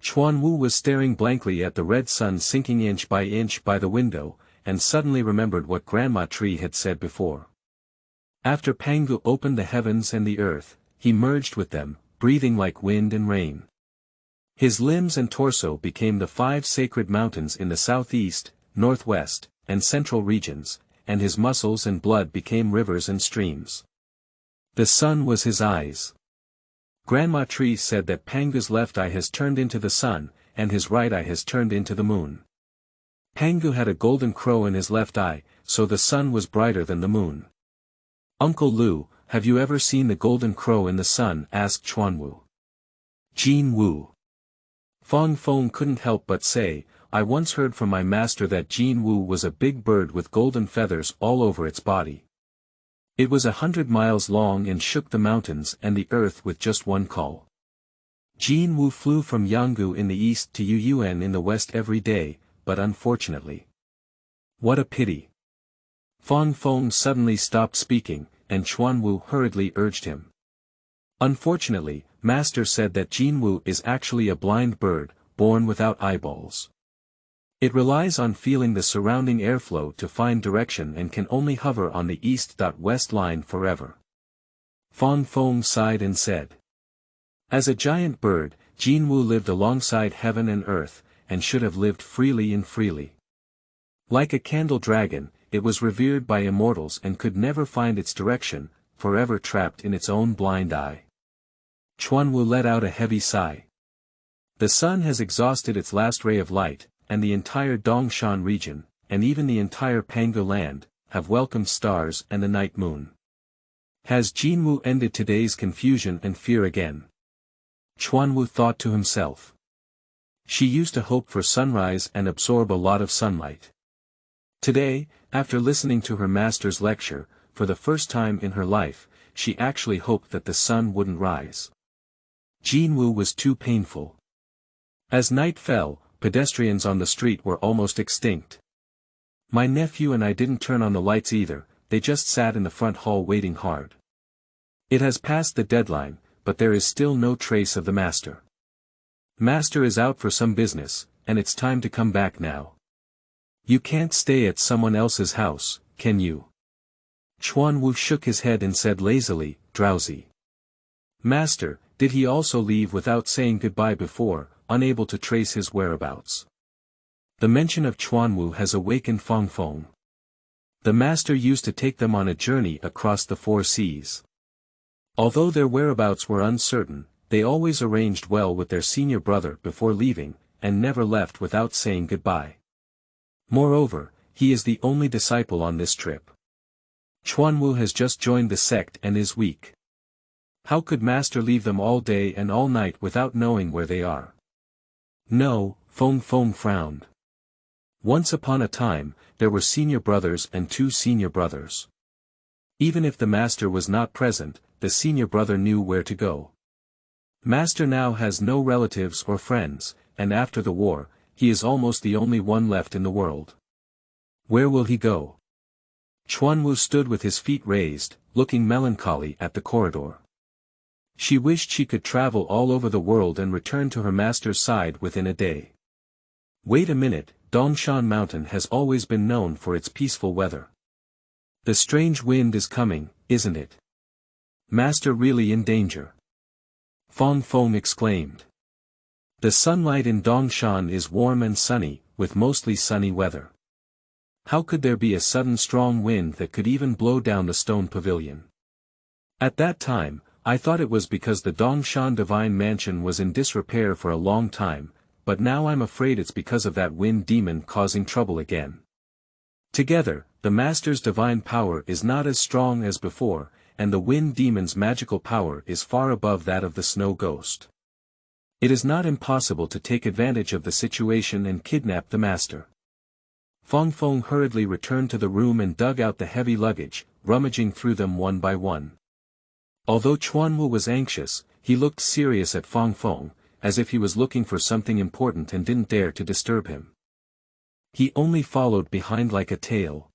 Chuan Wu was staring blankly at the red sun sinking inch by the window, and suddenly remembered what Grandma Tree had said before. After Pangu opened the heavens and the earth, he merged with them, breathing like wind and rain. His limbs and torso became the 5 sacred mountains in the southeast, northwest, and central regions, and his muscles and blood became rivers and streams. The sun was his eyes. Grandma Tree said that Pangu's left eye has turned into the sun, and his right eye has turned into the moon. Pangu had a golden crow in his left eye, so the sun was brighter than the moon. "Uncle Lu, have you ever seen the golden crow in the sun?" asked Chuan Wu. Jin Wu. Fong Fong couldn't help but say, "I once heard from my master that Jin Wu was a big bird with golden feathers all over its body. It was 100 miles long and shook the mountains and the earth with just one call." Jin Wu flew from Yanggu in the east to Yuyuan in the west every day, but unfortunately. What a pity. Fong Fong suddenly stopped speaking, and Chuan Wu hurriedly urged him. "Unfortunately, Master said that Jin Wu is actually a blind bird, born without eyeballs. It relies on feeling the surrounding airflow to find direction and can only hover on the east-west line forever." Fong Fong sighed and said. As a giant bird, Jin Wu lived alongside heaven and earth, and should have lived freely and freely. Like a candle dragon, it was revered by immortals and could never find its direction, forever trapped in its own blind eye. Chuan Wu let out a heavy sigh. The sun has exhausted its last ray of light, and the entire Dongshan region, and even the entire Pangu land, have welcomed stars and the night moon. Has Jin Wu ended today's confusion and fear again? Chuan Wu thought to himself. She used to hope for sunrise and absorb a lot of sunlight. Today, after listening to her master's lecture, for the first time in her life, she actually hoped that the sun wouldn't rise. Jin Wu was too painful. As night fell, pedestrians on the street were almost extinct. My nephew and I didn't turn on the lights either, they just sat in the front hall waiting hard. It has passed the deadline, but there is still no trace of the master. Master is out for some business, and it's time to come back now. You can't stay at someone else's house, can you? Chuan Wu shook his head and said lazily, drowsy. Master, did he also leave without saying goodbye before, unable to trace his whereabouts? The mention of Chuan Wu has awakened Fong Fong. The master used to take them on a journey across the 4 seas. Although their whereabouts were uncertain, they always arranged well with their senior brother before leaving, and never left without saying goodbye. Moreover, he is the only disciple on this trip. Chuan Wu has just joined the sect and is weak. How could master leave them all day and all night without knowing where they are? No, Fong Fong frowned. Once upon a time, there were senior brothers and 2 senior brothers. Even if the master was not present, the senior brother knew where to go. Master now has no relatives or friends, and after the war, he is almost the only one left in the world. Where will he go? Chuan Wu stood with his feet raised, looking melancholy at the corridor. She wished she could travel all over the world and return to her master's side within a day. Wait a minute, Dongshan Mountain has always been known for its peaceful weather. The strange wind is coming, isn't it? Master really in danger? Fong Fong exclaimed. The sunlight in Dongshan is warm and sunny, with mostly sunny weather. How could there be a sudden strong wind that could even blow down the stone pavilion? At that time, I thought it was because the Dongshan Divine Mansion was in disrepair for a long time, but now I'm afraid it's because of that wind demon causing trouble again. Together, the Master's divine power is not as strong as before, and the wind demon's magical power is far above that of the snow ghost. It is not impossible to take advantage of the situation and kidnap the Master. Fong Fong hurriedly returned to the room and dug out the heavy luggage, rummaging through them one by one. Although Chuan Wu was anxious, he looked serious at Fong Fong, as if he was looking for something important and didn't dare to disturb him. He only followed behind like a tail.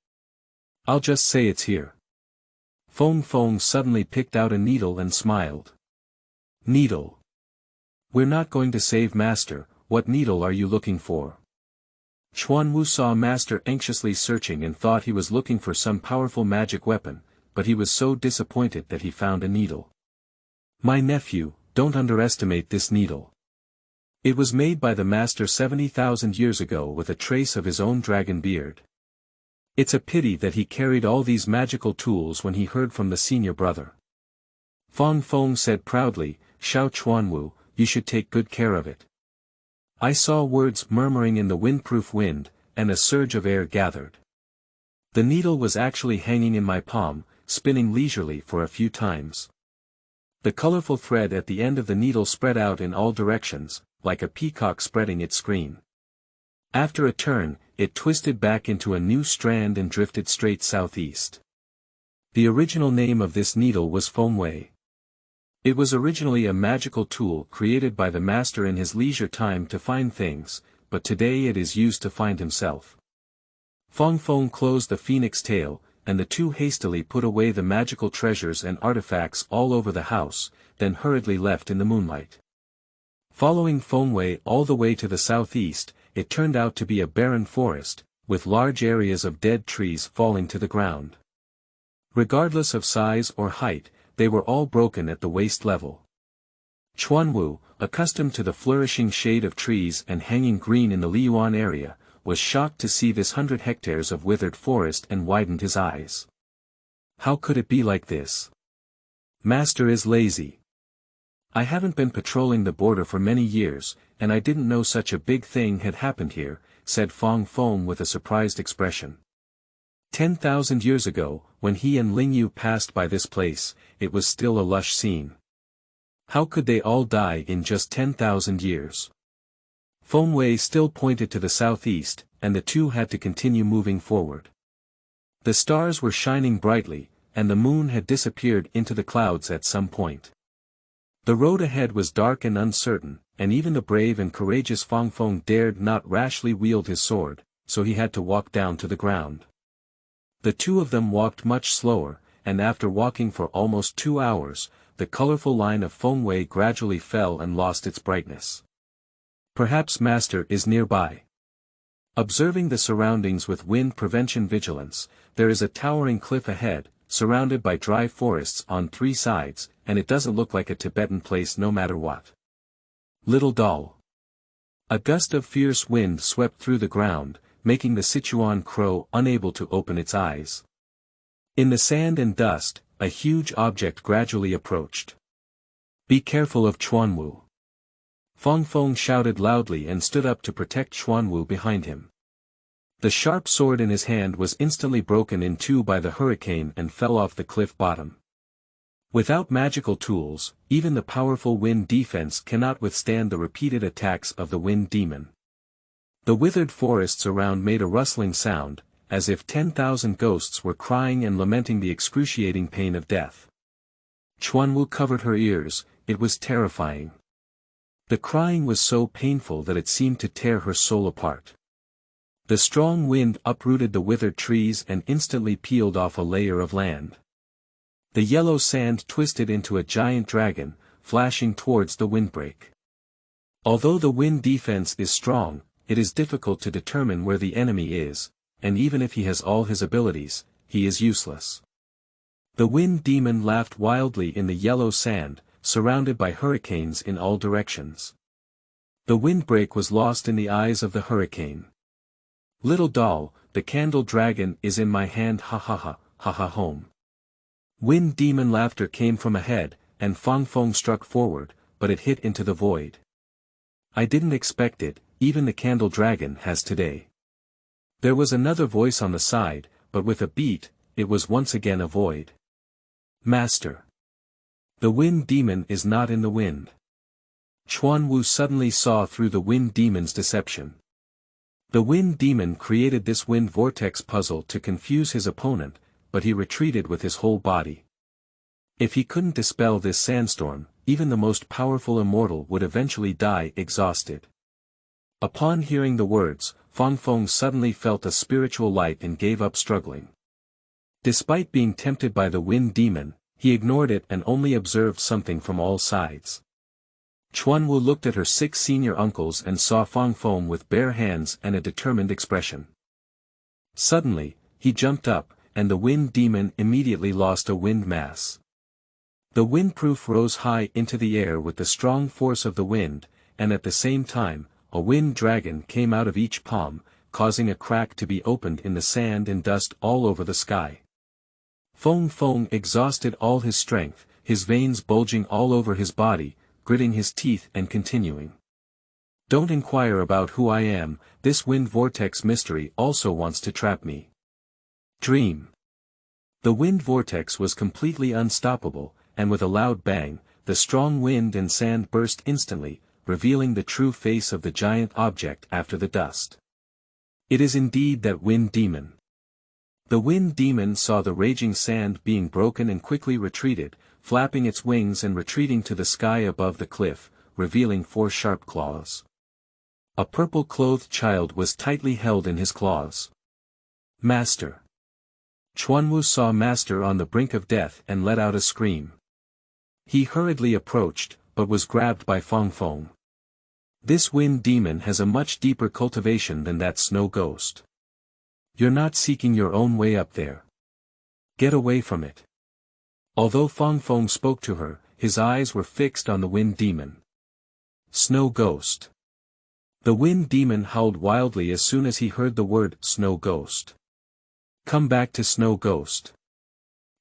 I'll just say it's here. Fong Fong suddenly picked out a needle and smiled. Needle. We're not going to save Master, what needle are you looking for? Chuanwu saw Master anxiously searching and thought he was looking for some powerful magic weapon, but he was so disappointed that he found a needle. My nephew, don't underestimate this needle. It was made by the Master 70,000 years ago with a trace of his own dragon beard. It's a pity that he carried all these magical tools when he heard from the senior brother. Fang Feng said proudly, Xiao Chuanwu, you should take good care of it. I saw words murmuring in the windproof wind, and a surge of air gathered. The needle was actually hanging in my palm, spinning leisurely for a few times. The colorful thread at the end of the needle spread out in all directions, like a peacock spreading its screen. After a turn, it twisted back into a new strand and drifted straight southeast. The original name of this needle was Fengwei. It was originally a magical tool created by the master in his leisure time to find things, but today it is used to find himself. Fang Feng closed the phoenix tail, and the two hastily put away the magical treasures and artifacts all over the house, then hurriedly left in the moonlight. Following Fengwei all the way to the southeast, it turned out to be a barren forest, with large areas of dead trees falling to the ground. Regardless of size or height, they were all broken at the waist level. Chuanwu, accustomed to the flourishing shade of trees and hanging green in the Liyuan area, was shocked to see this 100 hectares of withered forest and widened his eyes. How could it be like this? Master is lazy. I haven't been patrolling the border for many years, and I didn't know such a big thing had happened here, said Fang Feng with a surprised expression. 10,000 years ago, when he and Lingyu passed by this place, it was still a lush scene. How could they all die in just 10,000 years? Fengwei still pointed to the southeast, and the two had to continue moving forward. The stars were shining brightly, and the moon had disappeared into the clouds at some point. The road ahead was dark and uncertain, and even the brave and courageous Fang Feng dared not rashly wield his sword, so he had to walk down to the ground. The two of them walked much slower, and after walking for almost 2 hours, the colorful line of Fengwei gradually fell and lost its brightness. Perhaps Master is nearby. Observing the surroundings with wind prevention vigilance, there is a towering cliff ahead, surrounded by dry forests on 3 sides, and it doesn't look like a Tibetan place no matter what. Little doll. A gust of fierce wind swept through the ground, making the Sichuan crow unable to open its eyes. In the sand and dust, a huge object gradually approached. Be careful of Chuanwu. Fang Feng shouted loudly and stood up to protect Chuanwu behind him. The sharp sword in his hand was instantly broken in two by the hurricane and fell off the cliff bottom. Without magical tools, even the powerful wind defense cannot withstand the repeated attacks of the wind demon. The withered forests around made a rustling sound, as if 10,000 ghosts were crying and lamenting the excruciating pain of death. Chuanwu covered her ears, it was terrifying. The crying was so painful that it seemed to tear her soul apart. The strong wind uprooted the withered trees and instantly peeled off a layer of land. The yellow sand twisted into a giant dragon, flashing towards the windbreak. Although the wind defense is strong, it is difficult to determine where the enemy is, and even if he has all his abilities, he is useless. The wind demon laughed wildly in the yellow sand, surrounded by hurricanes in all directions. The windbreak was lost in the eyes of the hurricane. Little doll, the candle dragon is in my hand, ha ha ha, ha ha home. Wind demon laughter came from ahead, and Fang Feng struck forward, but it hit into the void. I didn't expect it, even the candle dragon has today. There was another voice on the side, but with a beat, it was once again a void. Master. The wind demon is not in the wind. Chuanwu suddenly saw through the wind demon's deception. The wind demon created this wind vortex puzzle to confuse his opponent, but he retreated with his whole body. If he couldn't dispel this sandstorm, even the most powerful immortal would eventually die exhausted. Upon hearing the words, Fang Feng suddenly felt a spiritual light and gave up struggling. Despite being tempted by the wind demon, he ignored it and only observed something from all sides. Chuanwu looked at her 6 senior uncles and saw Fang Feng with bare hands and a determined expression. Suddenly, he jumped up, and the wind demon immediately lost a wind mass. The windproof rose high into the air with the strong force of the wind, and at the same time, a wind dragon came out of each palm, causing a crack to be opened in the sand and dust all over the sky. Feng Feng exhausted all his strength, his veins bulging all over his body, gritting his teeth and continuing. Don't inquire about who I am, this wind vortex mystery also wants to trap me. Dream. The wind vortex was completely unstoppable, and with a loud bang, the strong wind and sand burst instantly, revealing the true face of the giant object after the dust. It is indeed that wind demon. The wind demon saw the raging sand being broken and quickly retreated, flapping its wings and retreating to the sky above the cliff, revealing 4 sharp claws. A purple-clothed child was tightly held in his claws. Master. Chuanwu saw Master on the brink of death and let out a scream. He hurriedly approached, but was grabbed by Fang Feng. This wind demon has a much deeper cultivation than that snow ghost. You're not seeking your own way up there. Get away from it. Although Fang Feng spoke to her, his eyes were fixed on the wind demon. Snow ghost. The wind demon howled wildly as soon as he heard the word snow ghost. Come back to snow ghost.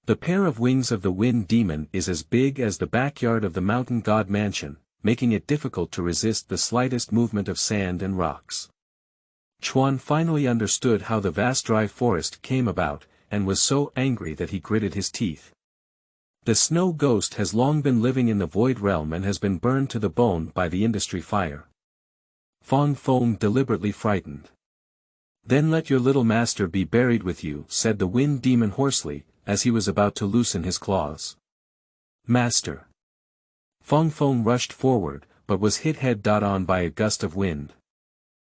The pair of wings of the wind demon is as big as the backyard of the mountain god mansion, making it difficult to resist the slightest movement of sand and rocks. Chuan finally understood how the vast dry forest came about, and was so angry that he gritted his teeth. The snow ghost has long been living in the void realm and has been burned to the bone by the industry fire. Fang Feng deliberately frightened. Then let your little master be buried with you, said the wind demon hoarsely, as he was about to loosen his claws. Master. Fang Feng rushed forward, but was hit head-on by a gust of wind.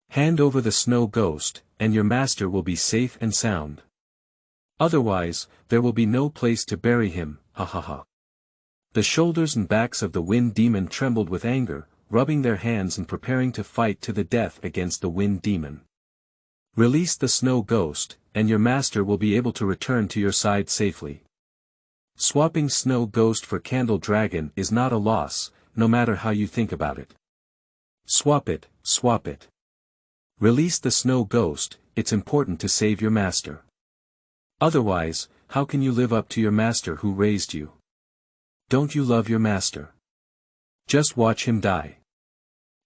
Hand over the snow ghost, and your master will be safe and sound. Otherwise, there will be no place to bury him, ha ha ha. The shoulders and backs of the wind demon trembled with anger, rubbing their hands and preparing to fight to the death against the wind demon. Release the snow ghost, and your master will be able to return to your side safely. Swapping snow ghost for candle dragon is not a loss, no matter how you think about it. Swap it, swap it. Release the snow ghost, it's important to save your master. Otherwise, how can you live up to your master who raised you? Don't you love your master? Just watch him die.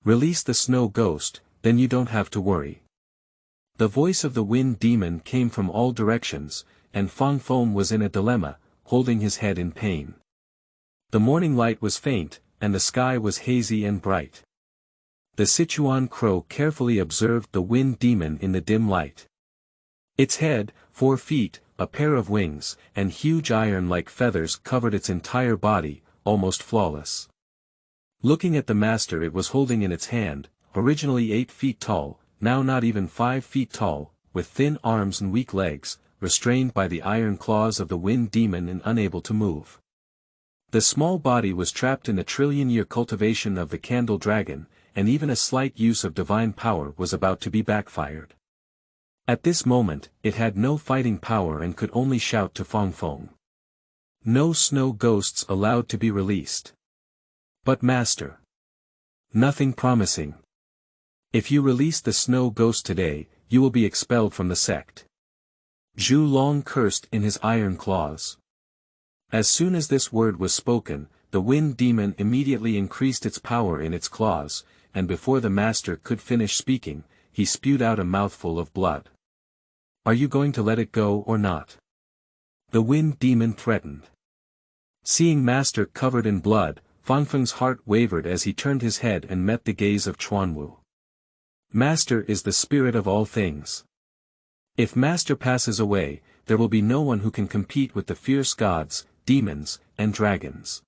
Release the snow ghost, then you don't have to worry. The voice of the wind demon came from all directions, and Fang Feng was in a dilemma, holding his head in pain. The morning light was faint, and the sky was hazy and bright. The Sichuan crow carefully observed the wind demon in the dim light. Its head, 4 feet, a pair of wings, and huge iron-like feathers covered its entire body, almost flawless. Looking at the master it was holding in its hand, originally 8 feet tall, now not even 5 feet tall, with thin arms and weak legs, restrained by the iron claws of the wind demon and unable to move. The small body was trapped in the trillion-year cultivation of the candle dragon, and even a slight use of divine power was about to be backfired. At this moment, it had no fighting power and could only shout to Fang Feng. No snow ghosts allowed to be released. But master. Nothing promising. If you release the snow ghost today, you will be expelled from the sect. Zhu Long cursed in his iron claws. As soon as this word was spoken, the wind demon immediately increased its power in its claws, and before the master could finish speaking, he spewed out a mouthful of blood. Are you going to let it go or not? The wind demon threatened. Seeing master covered in blood, Fang Feng's heart wavered as he turned his head and met the gaze of Chuanwu. Master is the spirit of all things. If master passes away, there will be no one who can compete with the fierce gods, demons, and dragons.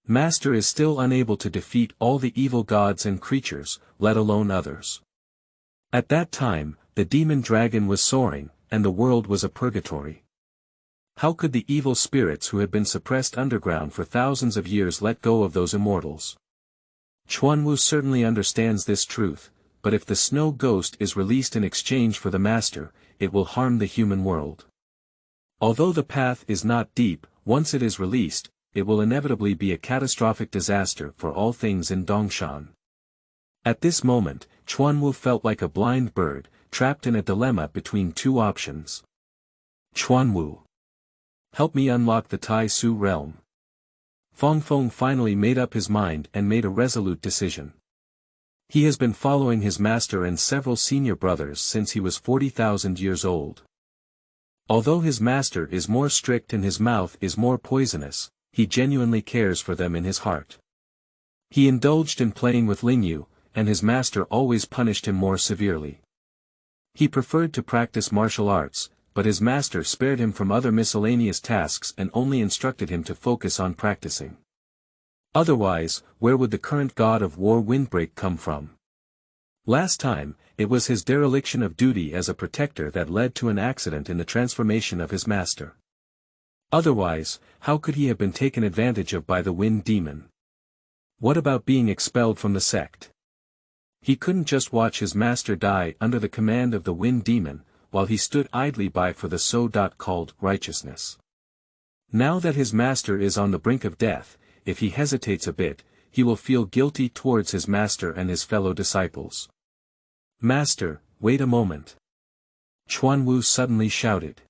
Master is still unable to defeat all the evil gods and creatures, let alone others. At that time, the demon dragon was soaring, and the world was a purgatory. How could the evil spirits who had been suppressed underground for thousands of years let go of those immortals? Chuanwu certainly understands this truth, but if the snow ghost is released in exchange for the master, it will harm the human world. Although the path is not deep, once it is released, it will inevitably be a catastrophic disaster for all things in Dongshan. At this moment, Chuanwu felt like a blind bird, trapped in a dilemma between two options. Chuanwu, help me unlock the Tai Su realm. Fangfeng finally made up his mind and made a resolute decision. He has been following his master and several senior brothers since he was 40,000 years old. Although his master is more strict and his mouth is more poisonous, he genuinely cares for them in his heart. He indulged in playing with Lingyu, and his master always punished him more severely. He preferred to practice martial arts, but his master spared him from other miscellaneous tasks and only instructed him to focus on practicing. Otherwise, where would the current god of war Windbreak come from? Last time, it was his dereliction of duty as a protector that led to an accident in the transformation of his master. Otherwise, how could he have been taken advantage of by the Wind Demon? What about being expelled from the sect? He couldn't just watch his master die under the command of the Wind Demon, while he stood idly by for the so-called righteousness. Now that his master is on the brink of death, if he hesitates a bit, he will feel guilty towards his master and his fellow disciples. Master, wait a moment. Chuanwu suddenly shouted.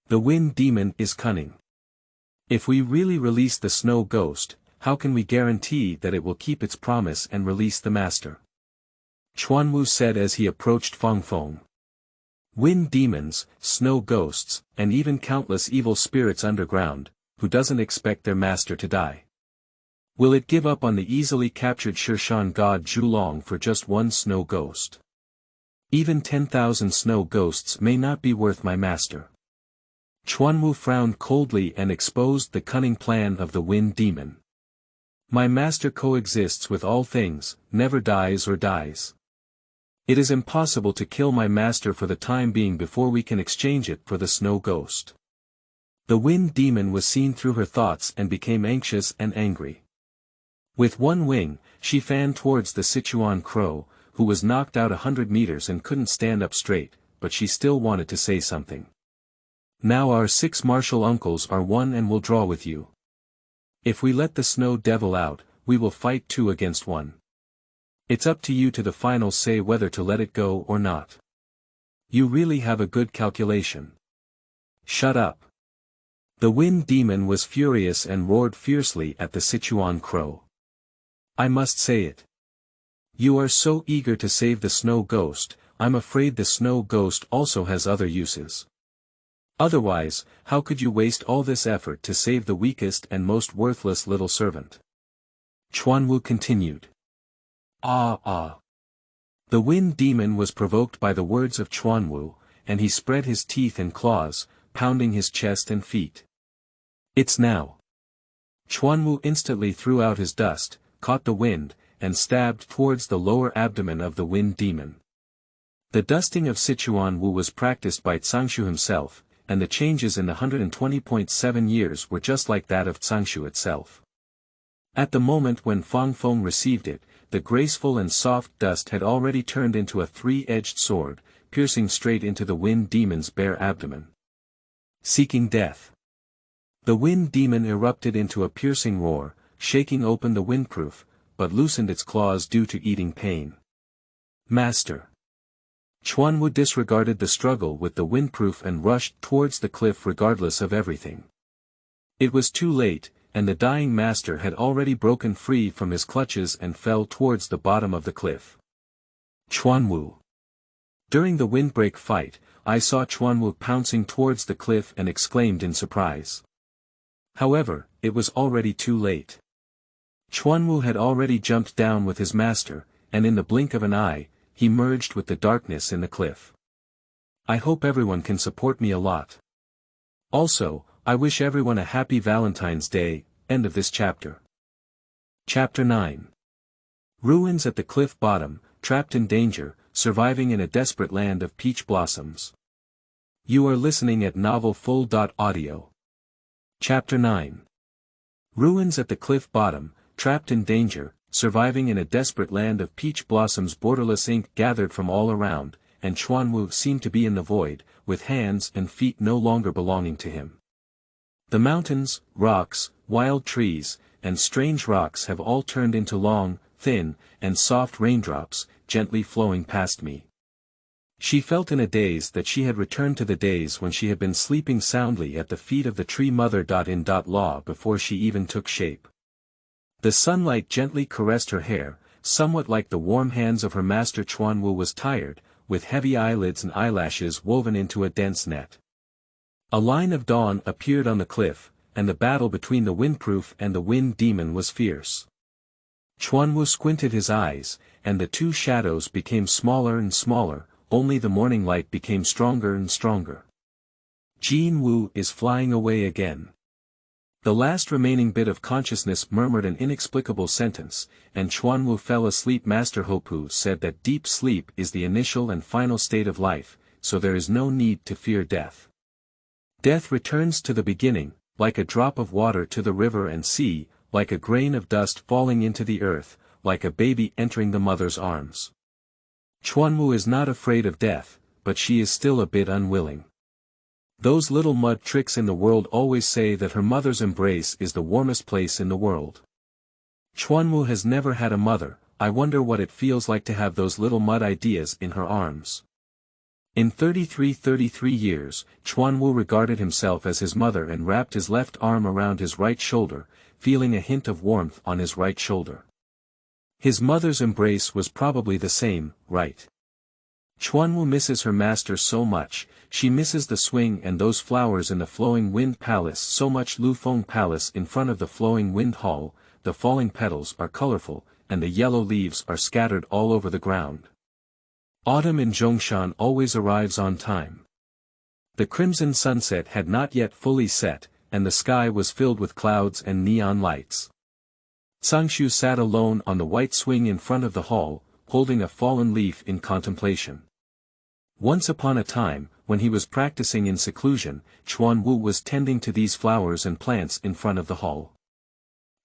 The Wind Demon is cunning. If we really release the snow ghost, how can we guarantee that it will keep its promise and release the master? Chuanwu said as he approached Fangfeng. Wind demons, snow ghosts, and even countless evil spirits underground, who doesn't expect their master to die? Will it give up on the easily captured Shirshan god Zhulong for just one snow ghost? Even 10,000 snow ghosts may not be worth my master. Chuanwu frowned coldly and exposed the cunning plan of the Wind Demon. My master coexists with all things, never dies or dies. It is impossible to kill my master for the time being before we can exchange it for the snow ghost. The Wind Demon was seen through her thoughts and became anxious and angry. With one wing, she fanned towards the Sichuan crow, who was knocked out 100 meters and couldn't stand up straight, but she still wanted to say something. Now our 6 martial uncles are one and will draw with you. If we let the snow devil out, we will fight 2 against 1. It's up to you to the final say whether to let it go or not. You really have a good calculation. Shut up. The Wind Demon was furious and roared fiercely at the Sichuan crow. I must say it. You are so eager to save the snow ghost, I'm afraid the snow ghost also has other uses. Otherwise, how could you waste all this effort to save the weakest and most worthless little servant? Chuanwu continued. The Wind Demon was provoked by the words of Chuanwu, and he spread his teeth and claws, pounding his chest and feet. It's now. Chuanwu instantly threw out his dust, caught the wind, and stabbed towards the lower abdomen of the Wind Demon. The dusting of Sichuan Wu was practiced by Cangshu himself, and the changes in the 120.7 years were just like that of Cangshu itself. At the moment when Fangfeng received it, the graceful and soft dust had already turned into a 3-edged sword, piercing straight into the Wind Demon's bare abdomen. Seeking death. The Wind Demon erupted into a piercing roar, shaking open the windproof, but loosened its claws due to eating pain. Master. Chuanwu disregarded the struggle with the windproof and rushed towards the cliff regardless of everything. It was too late, and the dying master had already broken free from his clutches and fell towards the bottom of the cliff. Chuanwu. During the windbreak fight, I saw Chuanwu pouncing towards the cliff and exclaimed in surprise. However, it was already too late. Chuanwu had already jumped down with his master, and in the blink of an eye, he merged with the darkness in the cliff. I hope everyone can support me a lot. Also, I wish everyone a happy Valentine's Day. End of this chapter. Chapter 9. Ruins at the cliff bottom, trapped in danger, surviving in a desperate land of peach blossoms. You are listening at novelfull.audio. Chapter 9. Ruins at the cliff bottom, trapped in danger, surviving in a desperate land of peach blossoms, borderless ink gathered from all around, and Chuanwu seemed to be in the void, with hands and feet no longer belonging to him. The mountains, rocks, wild trees, and strange rocks have all turned into long, thin, and soft raindrops, gently flowing past me. She felt in a daze that she had returned to the days when she had been sleeping soundly at the feet of the tree mother. In law before she even took shape. The sunlight gently caressed her hair, somewhat like the warm hands of her master. Chuanwu was tired, with heavy eyelids and eyelashes woven into a dense net. A line of dawn appeared on the cliff, and the battle between the windproof and the wind demon was fierce. Chuanwu squinted his eyes, and the two shadows became smaller and smaller, only the morning light became stronger and stronger. Jin Wu is flying away again. The last remaining bit of consciousness murmured an inexplicable sentence, and Chuanwu fell asleep. Master Hopu said that deep sleep is the initial and final state of life, so there is no need to fear death. Death returns to the beginning, like a drop of water to the river and sea, like a grain of dust falling into the earth, like a baby entering the mother's arms. Chuanwu is not afraid of death, but she is still a bit unwilling. Those little mud tricks in the world always say that her mother's embrace is the warmest place in the world. Chuanwu has never had a mother. I wonder what it feels like to have those little mud ideas in her arms. In 33 years, Chuanwu regarded himself as his mother and wrapped his left arm around his right shoulder, feeling a hint of warmth on his right shoulder. His mother's embrace was probably the same, right? Chuanwu misses her master so much. She misses the swing and those flowers in the Flowing Wind Palace so much. Lufeng Palace in front of the Flowing Wind Hall, the falling petals are colorful, and the yellow leaves are scattered all over the ground. Autumn in Dongshan always arrives on time. The crimson sunset had not yet fully set, and the sky was filled with clouds and neon lights. Cangshu sat alone on the white swing in front of the hall, holding a fallen leaf in contemplation. Once upon a time, when he was practicing in seclusion, Chuanwu was tending to these flowers and plants in front of the hall.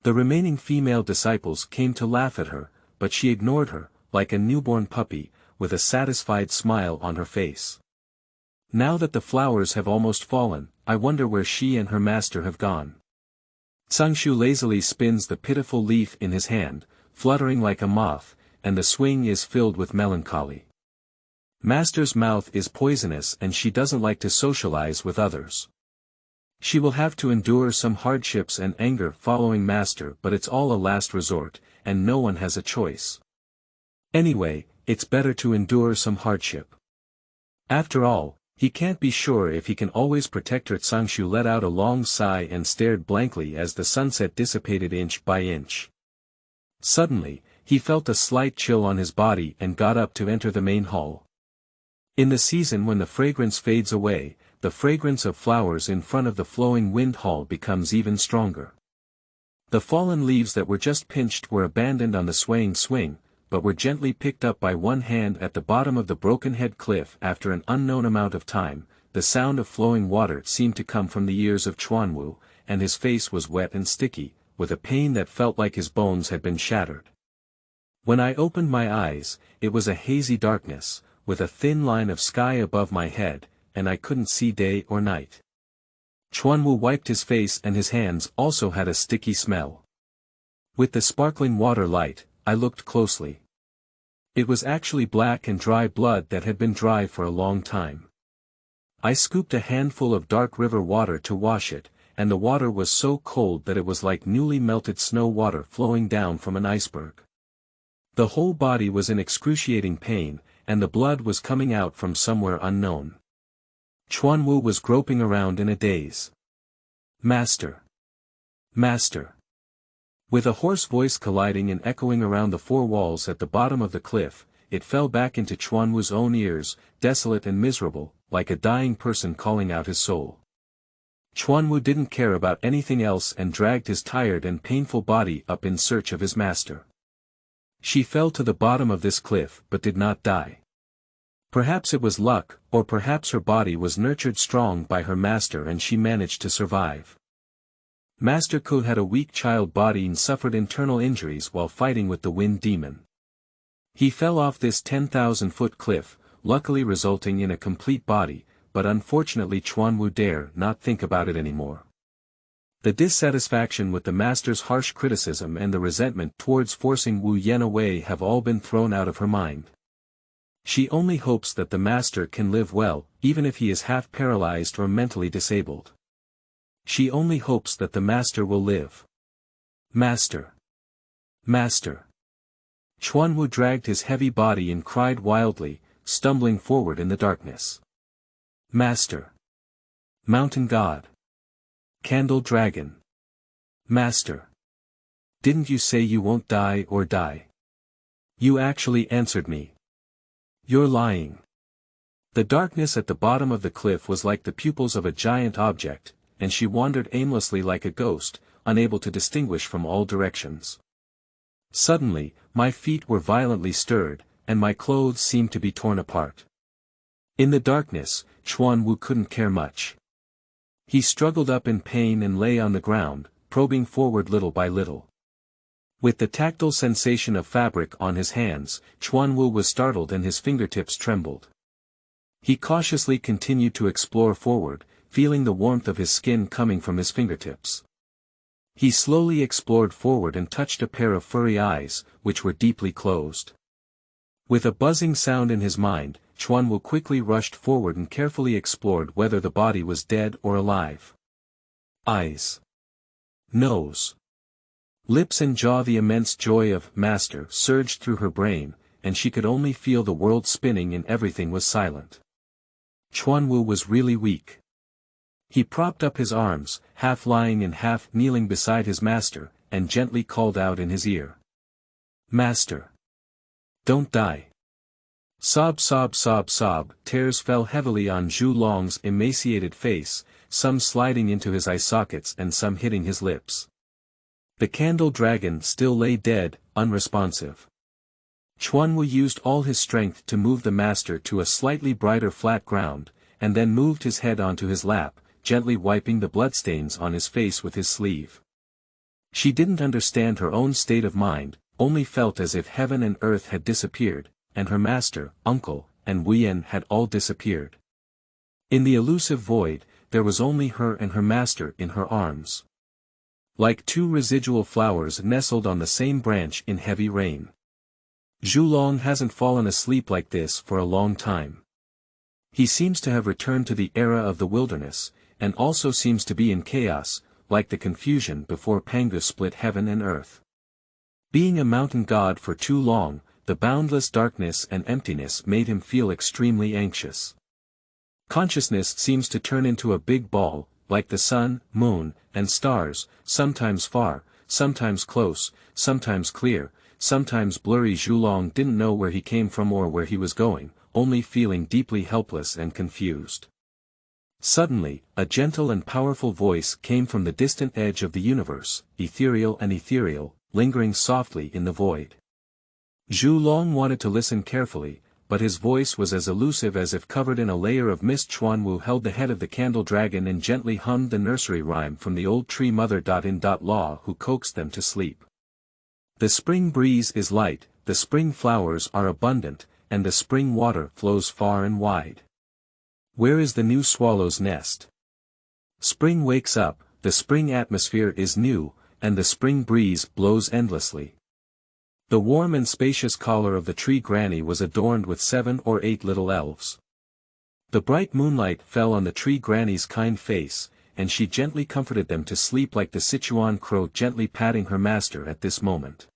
The remaining female disciples came to laugh at her, but she ignored her, like a newborn puppy, with a satisfied smile on her face. Now that the flowers have almost fallen, I wonder where she and her master have gone. Cangshu lazily spins the pitiful leaf in his hand, fluttering like a moth, and the swing is filled with melancholy. Master's mouth is poisonous and she doesn't like to socialize with others. She will have to endure some hardships and anger following master, but it's all a last resort, and no one has a choice. Anyway, it's better to endure some hardship. After all, he can't be sure if he can always protect her. Cangshu let out a long sigh and stared blankly as the sunset dissipated inch by inch. Suddenly, he felt a slight chill on his body and got up to enter the main hall. In the season when the fragrance fades away, the fragrance of flowers in front of the Flowing Wind Hall becomes even stronger. The fallen leaves that were just pinched were abandoned on the swaying swing, but were gently picked up by one hand at the bottom of the Broken Head Cliff. After an unknown amount of time, the sound of flowing water seemed to come from the ears of Chuanwu, and his face was wet and sticky, with a pain that felt like his bones had been shattered. When I opened my eyes, it was a hazy darkness, with a thin line of sky above my head, and I couldn't see day or night. Chuanwu wiped his face and his hands also had a sticky smell. With the sparkling water light, I looked closely. It was actually black and dry blood that had been dry for a long time. I scooped a handful of dark river water to wash it, and the water was so cold that it was like newly melted snow water flowing down from an iceberg. The whole body was in excruciating pain, and the blood was coming out from somewhere unknown. Chuanwu was groping around in a daze. Master! Master! With a hoarse voice colliding and echoing around the four walls at the bottom of the cliff, it fell back into Chuanwu's own ears, desolate and miserable, like a dying person calling out his soul. Chuanwu didn't care about anything else and dragged his tired and painful body up in search of his master. She fell to the bottom of this cliff but did not die. Perhaps it was luck, or perhaps her body was nurtured strong by her master and she managed to survive. Master Ko had a weak child body and suffered internal injuries while fighting with the wind demon. He fell off this 10,000-foot cliff, luckily resulting in a complete body, but unfortunately Chuanwu dare not think about it anymore. The dissatisfaction with the master's harsh criticism and the resentment towards forcing Wu Yan away have all been thrown out of her mind. She only hopes that the master can live well, even if he is half paralyzed or mentally disabled. She only hopes that the master will live. Master! Master! Chuanwu dragged his heavy body and cried wildly, stumbling forward in the darkness. Master! Mountain God! Candle Dragon! Master! Didn't you say you won't die or die? You actually answered me. You're lying. The darkness at the bottom of the cliff was like the pupils of a giant object, and she wandered aimlessly like a ghost, unable to distinguish from all directions. Suddenly, my feet were violently stirred, and my clothes seemed to be torn apart. In the darkness, Chuanwu couldn't care much. He struggled up in pain and lay on the ground, probing forward little by little. With the tactile sensation of fabric on his hands, Chuanwu was startled and his fingertips trembled. He cautiously continued to explore forward, feeling the warmth of his skin coming from his fingertips. He slowly explored forward and touched a pair of furry eyes, which were deeply closed. With a buzzing sound in his mind, Chuanwu quickly rushed forward and carefully explored whether the body was dead or alive. Eyes. Nose. Lips and jaw. The immense joy of master surged through her brain, and she could only feel the world spinning and everything was silent. Chuanwu was really weak. He propped up his arms, half lying and half kneeling beside his master, and gently called out in his ear. Master! Don't die! Sob, sob, sob, sob. Tears fell heavily on Zhu Long's emaciated face, some sliding into his eye sockets and some hitting his lips. The candle dragon still lay dead, unresponsive. Chuanwu used all his strength to move the master to a slightly brighter flat ground, and then moved his head onto his lap, gently wiping the bloodstains on his face with his sleeve. She didn't understand her own state of mind, only felt as if heaven and earth had disappeared, and her master, uncle, and Wuyan had all disappeared. In the elusive void, there was only her and her master in her arms. Like two residual flowers nestled on the same branch in heavy rain. Zhu Long hasn't fallen asleep like this for a long time. He seems to have returned to the era of the wilderness, and also seems to be in chaos, like the confusion before Pangu split heaven and earth. Being a mountain god for too long, the boundless darkness and emptiness made him feel extremely anxious. Consciousness seems to turn into a big ball, like the sun, moon, and stars, sometimes far, sometimes close, sometimes clear, sometimes blurry. Zhu Long didn't know where he came from or where he was going, only feeling deeply helpless and confused. Suddenly, a gentle and powerful voice came from the distant edge of the universe, ethereal and ethereal, lingering softly in the void. Zhu Long wanted to listen carefully, but his voice was as elusive as if covered in a layer of mist. Chuanwu held the head of the candle dragon and gently hummed the nursery rhyme from the old tree mother. In law who coaxed them to sleep. The spring breeze is light, the spring flowers are abundant, and the spring water flows far and wide. Where is the new swallow's nest? Spring wakes up, the spring atmosphere is new, and the spring breeze blows endlessly. The warm and spacious collar of the tree granny was adorned with 7 or 8 little elves. The bright moonlight fell on the tree granny's kind face, and she gently comforted them to sleep like the Sichuan crow gently patting her master at this moment.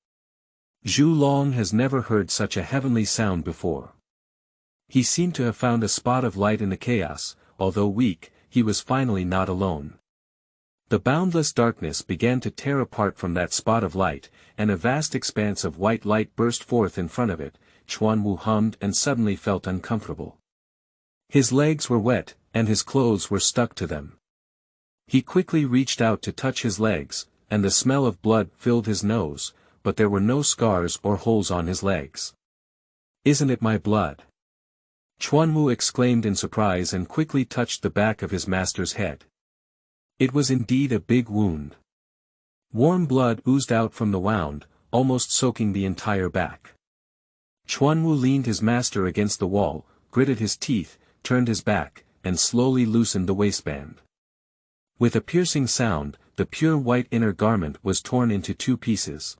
Zhu Long has never heard such a heavenly sound before. He seemed to have found a spot of light in the chaos. Although weak, he was finally not alone. The boundless darkness began to tear apart from that spot of light, and a vast expanse of white light burst forth in front of it. Chuanwu hummed and suddenly felt uncomfortable. His legs were wet, and his clothes were stuck to them. He quickly reached out to touch his legs, and the smell of blood filled his nose, but there were no scars or holes on his legs. Isn't it my blood? Chuanwu exclaimed in surprise and quickly touched the back of his master's head. It was indeed a big wound. Warm blood oozed out from the wound, almost soaking the entire back. Chuanwu leaned his master against the wall, gritted his teeth, turned his back, and slowly loosened the waistband. With a piercing sound, the pure white inner garment was torn into 2 pieces.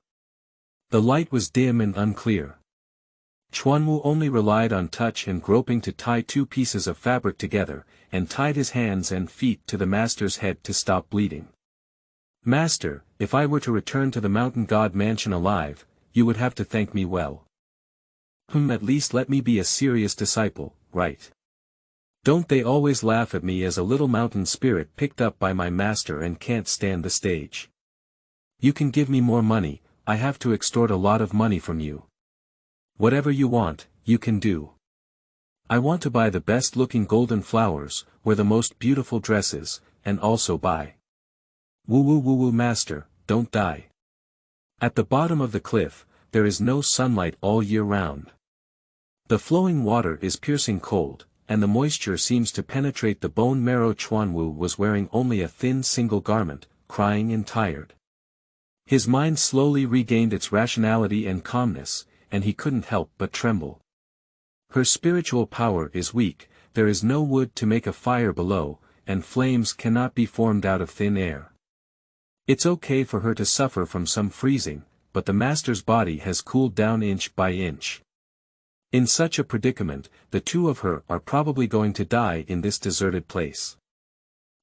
The light was dim and unclear. Chuanwu only relied on touch and groping to tie 2 pieces of fabric together, and tied his hands and feet to the master's head to stop bleeding. "Master, if I were to return to the mountain god mansion alive, you would have to thank me well. At least let me be a serious disciple, right? Don't they always laugh at me as a little mountain spirit picked up by my master and can't stand the stage? You can give me more money, I have to extort a lot of money from you. Whatever you want, you can do. I want to buy the best-looking golden flowers, wear the most beautiful dresses, and also buy. Woo master, don't die. At the bottom of the cliff, there is no sunlight all year round. The flowing water is piercing cold, and the moisture seems to penetrate the bone marrow." Chuanwu was wearing only a thin single garment, crying and tired. His mind slowly regained its rationality and calmness, and he couldn't help but tremble. Her spiritual power is weak, there is no wood to make a fire below, and flames cannot be formed out of thin air. It's okay for her to suffer from some freezing, but the master's body has cooled down inch by inch. In such a predicament, the 2 of her are probably going to die in this deserted place.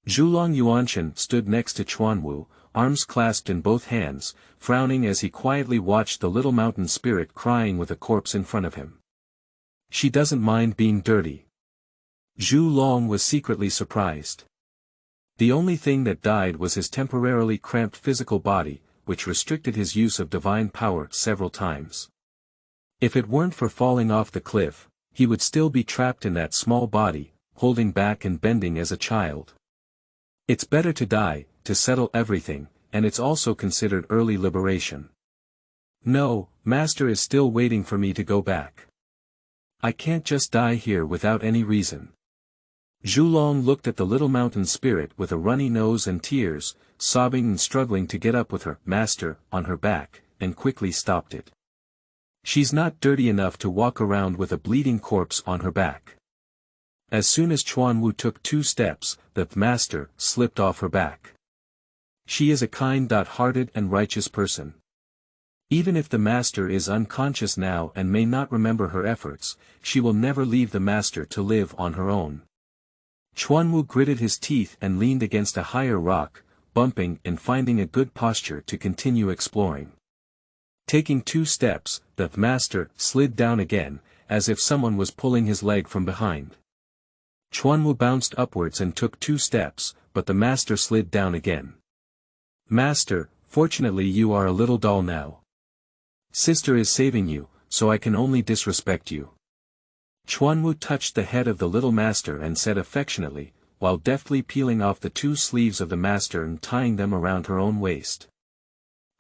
Zhulong Yuanshan stood next to Chuanwu, arms clasped in both hands, frowning as he quietly watched the little mountain spirit crying with a corpse in front of him. She doesn't mind being dirty. Zhu Long was secretly surprised. The only thing that died was his temporarily cramped physical body, which restricted his use of divine power several times. If it weren't for falling off the cliff, he would still be trapped in that small body, holding back and bending as a child. It's better to die, to settle everything, and it's also considered early liberation. No, Master is still waiting for me to go back. I can't just die here without any reason. Zhulong looked at the little mountain spirit with a runny nose and tears, sobbing and struggling to get up with her master on her back, and quickly stopped it. She's not dirty enough to walk around with a bleeding corpse on her back. As soon as Chuanwu took 2 steps, the master slipped off her back. She is a kind-hearted and righteous person. Even if the master is unconscious now and may not remember her efforts, she will never leave the master to live on her own. Chuanwu gritted his teeth and leaned against a higher rock, bumping and finding a good posture to continue exploring. Taking 2 steps, the master slid down again, as if someone was pulling his leg from behind. Chuanwu bounced upwards and took 2 steps, but the master slid down again. Master, fortunately you are a little dull now. Sister is saving you, so I can only disrespect you. Chuanwu touched the head of the little master and said affectionately, while deftly peeling off the 2 sleeves of the master and tying them around her own waist.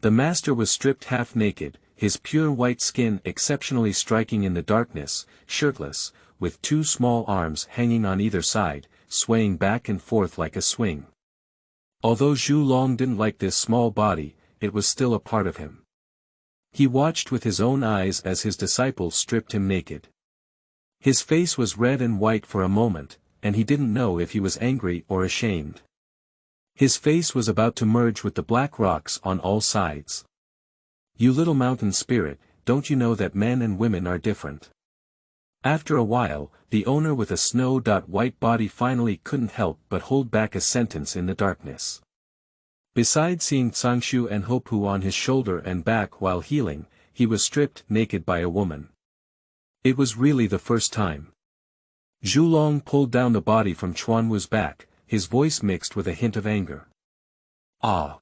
The master was stripped half naked, his pure white skin exceptionally striking in the darkness, shirtless, with 2 small arms hanging on either side, swaying back and forth like a swing. Although Zhu Long didn't like this small body, it was still a part of him. He watched with his own eyes as his disciples stripped him naked. His face was red and white for a moment, and he didn't know if he was angry or ashamed. His face was about to merge with the black rocks on all sides. You little mountain spirit, don't you know that men and women are different? After a while, the owner with a snow-white body finally couldn't help but hold back a sentence in the darkness. Besides seeing Cangshu and Hopu on his shoulder and back while healing, he was stripped naked by a woman. It was really the first time. Zhu Long pulled down the body from Chuanwu's back, his voice mixed with a hint of anger. Ah!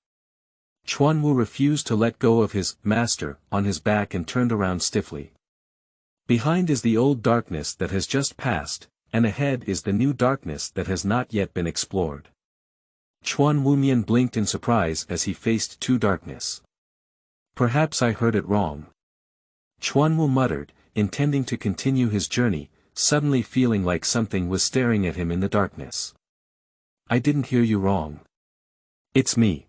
Chuanwu refused to let go of his master on his back and turned around stiffly. Behind is the old darkness that has just passed, and ahead is the new darkness that has not yet been explored. Chuan Wumian blinked in surprise as he faced 2 darkness. Perhaps I heard it wrong. Chuanwu muttered, intending to continue his journey, suddenly feeling like something was staring at him in the darkness. I didn't hear you wrong. It's me.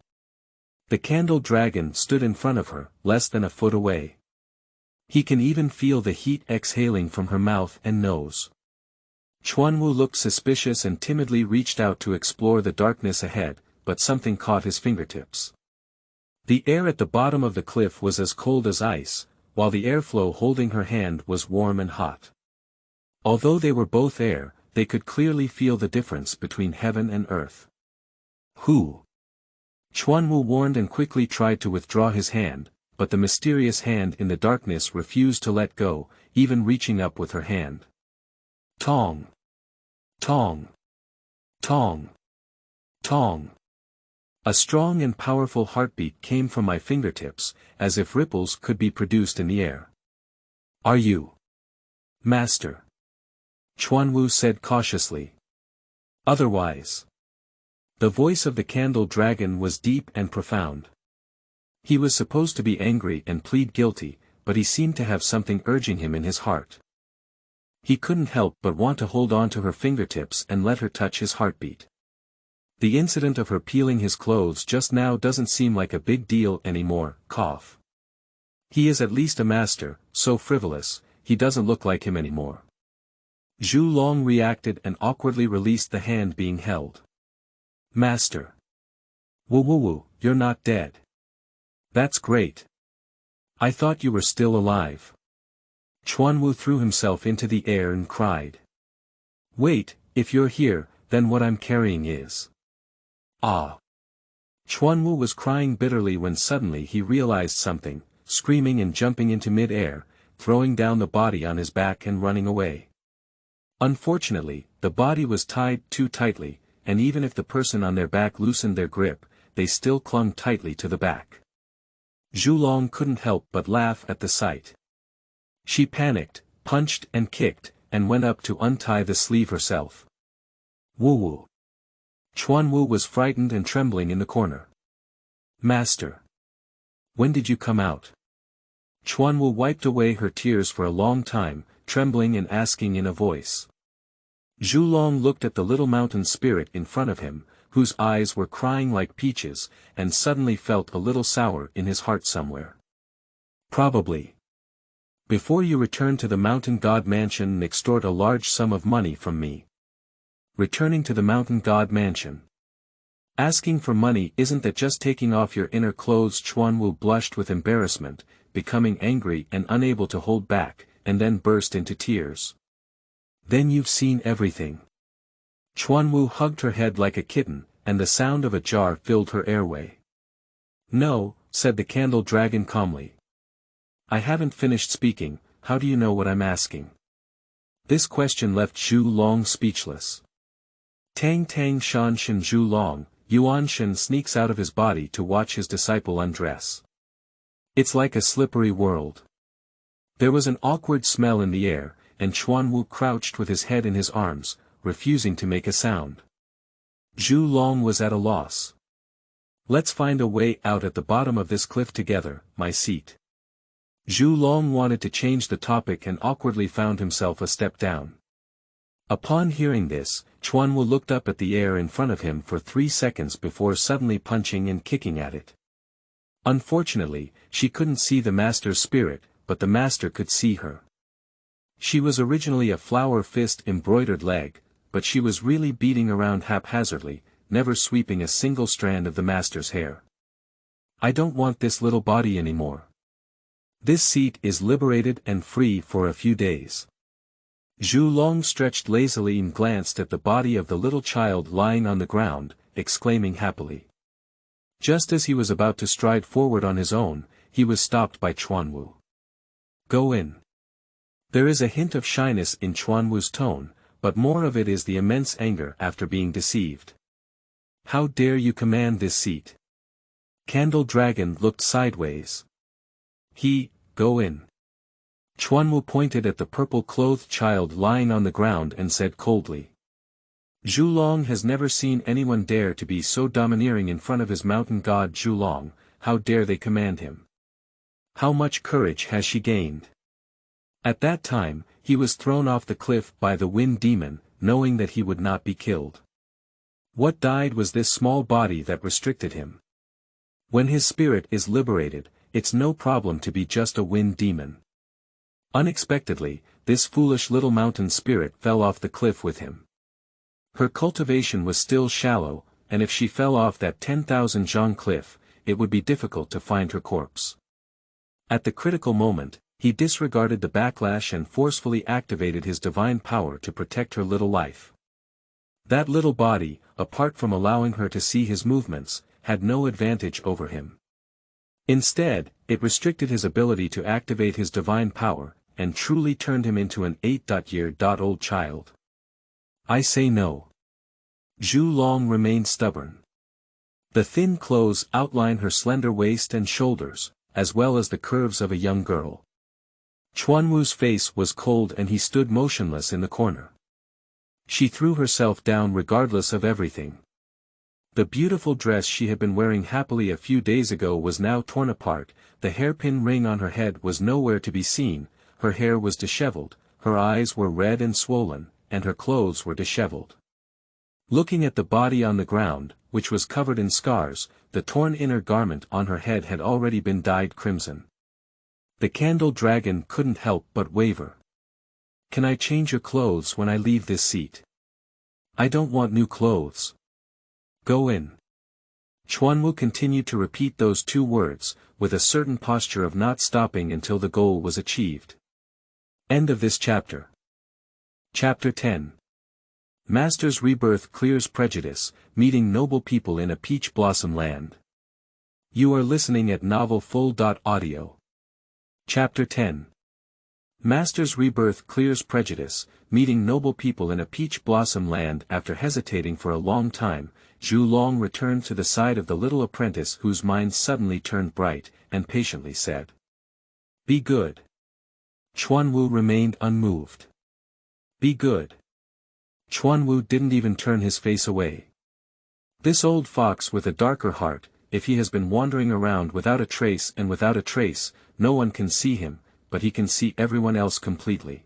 The candle dragon stood in front of her, less than a foot away. He can even feel the heat exhaling from her mouth and nose. Chuanwu looked suspicious and timidly reached out to explore the darkness ahead, but something caught his fingertips. The air at the bottom of the cliff was as cold as ice, while the airflow holding her hand was warm and hot. Although they were both air, they could clearly feel the difference between heaven and earth. Who? Chuanwu warned and quickly tried to withdraw his hand, but the mysterious hand in the darkness refused to let go, even reaching up with her hand. Tong! Tong! Tong! Tong! A strong and powerful heartbeat came from my fingertips, as if ripples could be produced in the air. Are you? Master. Chuanwu said cautiously. Otherwise. The voice of the candle dragon was deep and profound. He was supposed to be angry and plead guilty, but he seemed to have something urging him in his heart. He couldn't help but want to hold on to her fingertips and let her touch his heartbeat. The incident of her peeling his clothes just now doesn't seem like a big deal anymore, cough. He is at least a master, so frivolous, he doesn't look like him anymore. Zhu Long reacted and awkwardly released the hand being held. Master. Woo, you're not dead. That's great. I thought you were still alive. Chuanwu threw himself into the air and cried. Wait, if you're here, then what I'm carrying is. Ah. Chuanwu was crying bitterly when suddenly he realized something, screaming and jumping into mid-air, throwing down the body on his back and running away. Unfortunately, the body was tied too tightly, and even if the person on their back loosened their grip, they still clung tightly to the back. Zhu Long couldn't help but laugh at the sight. She panicked, punched and kicked, and went up to untie the sleeve herself. Woo. Chuanwu was frightened and trembling in the corner. Master. When did you come out? Chuanwu wiped away her tears for a long time, trembling and asking in a voice. Zhu Long looked at the little mountain spirit in front of him, whose eyes were crying like peaches, and suddenly felt a little sour in his heart somewhere. Probably. Before you return to the mountain god mansion and extort a large sum of money from me. Returning to the mountain god mansion. Asking for money isn't that just taking off your inner clothes? Chuanwu blushed with embarrassment, becoming angry and unable to hold back, and then burst into tears. Then you've seen everything. Chuanwu hugged her head like a kitten, and the sound of a jar filled her airway. No, said the candle dragon calmly. I haven't finished speaking, how do you know what I'm asking? This question left Zhu Long speechless. Tang Shan Shen Zhu Long, Yuan Shen sneaks out of his body to watch his disciple undress. It's like a slippery world. There was an awkward smell in the air, and Chuanwu crouched with his head in his arms, refusing to make a sound. Zhu Long was at a loss. Let's find a way out at the bottom of this cliff together, my seat. Zhu Long wanted to change the topic and awkwardly found himself a step down. Upon hearing this, Chuanwu looked up at the air in front of him for 3 seconds before suddenly punching and kicking at it. Unfortunately, she couldn't see the master's spirit, but the master could see her. She was originally a flower fist embroidered leg, but she was really beating around haphazardly, never sweeping a single strand of the master's hair. I don't want this little body anymore. This seat is liberated and free for a few days. Zhu Long stretched lazily and glanced at the body of the little child lying on the ground, exclaiming happily. Just as he was about to stride forward on his own, he was stopped by Chuanwu. Go in. There is a hint of shyness in Chuanwu's tone, but more of it is the immense anger after being deceived. How dare you command this seat? Candle Dragon looked sideways. Go in. Chuanwu pointed at the purple-clothed child lying on the ground and said coldly. Zhu Long has never seen anyone dare to be so domineering in front of his mountain god Zhu Long. How dare they command him? How much courage has she gained? At that time, he was thrown off the cliff by the wind demon, knowing that he would not be killed. What died was this small body that restricted him. When his spirit is liberated, it's no problem to be just a wind demon. Unexpectedly, this foolish little mountain spirit fell off the cliff with him. Her cultivation was still shallow, and if she fell off that 10,000 zhang cliff, it would be difficult to find her corpse. At the critical moment, he disregarded the backlash and forcefully activated his divine power to protect her little life. That little body, apart from allowing her to see his movements, had no advantage over him. Instead, it restricted his ability to activate his divine power, and truly turned him into an 8-year-old child. I say no. Zhu Long remained stubborn. The thin clothes outline her slender waist and shoulders, as well as the curves of a young girl. Chuanwu's face was cold and he stood motionless in the corner. She threw herself down regardless of everything. The beautiful dress she had been wearing happily a few days ago was now torn apart, the hairpin ring on her head was nowhere to be seen, her hair was disheveled, her eyes were red and swollen, and her clothes were disheveled. Looking at the body on the ground, which was covered in scars, the torn inner garment on her head had already been dyed crimson. The candle dragon couldn't help but waver. Can I change your clothes when I leave this seat? I don't want new clothes. Go in. Chuanwu continued to repeat those two words, with a certain posture of not stopping until the goal was achieved. End of this chapter. Chapter 10. Master's Rebirth clears prejudice, meeting noble people in a peach blossom land. You are listening at novelfull.audio. Chapter 10. Master's Rebirth clears prejudice, meeting noble people in a peach blossom land. After hesitating for a long time, Zhu Long returned to the side of the little apprentice whose mind suddenly turned bright, and patiently said, "Be good." Chuanwu remained unmoved. "Be good." Chuanwu didn't even turn his face away. This old fox with a darker heart, if he has been wandering around without a trace, no one can see him, but he can see everyone else completely.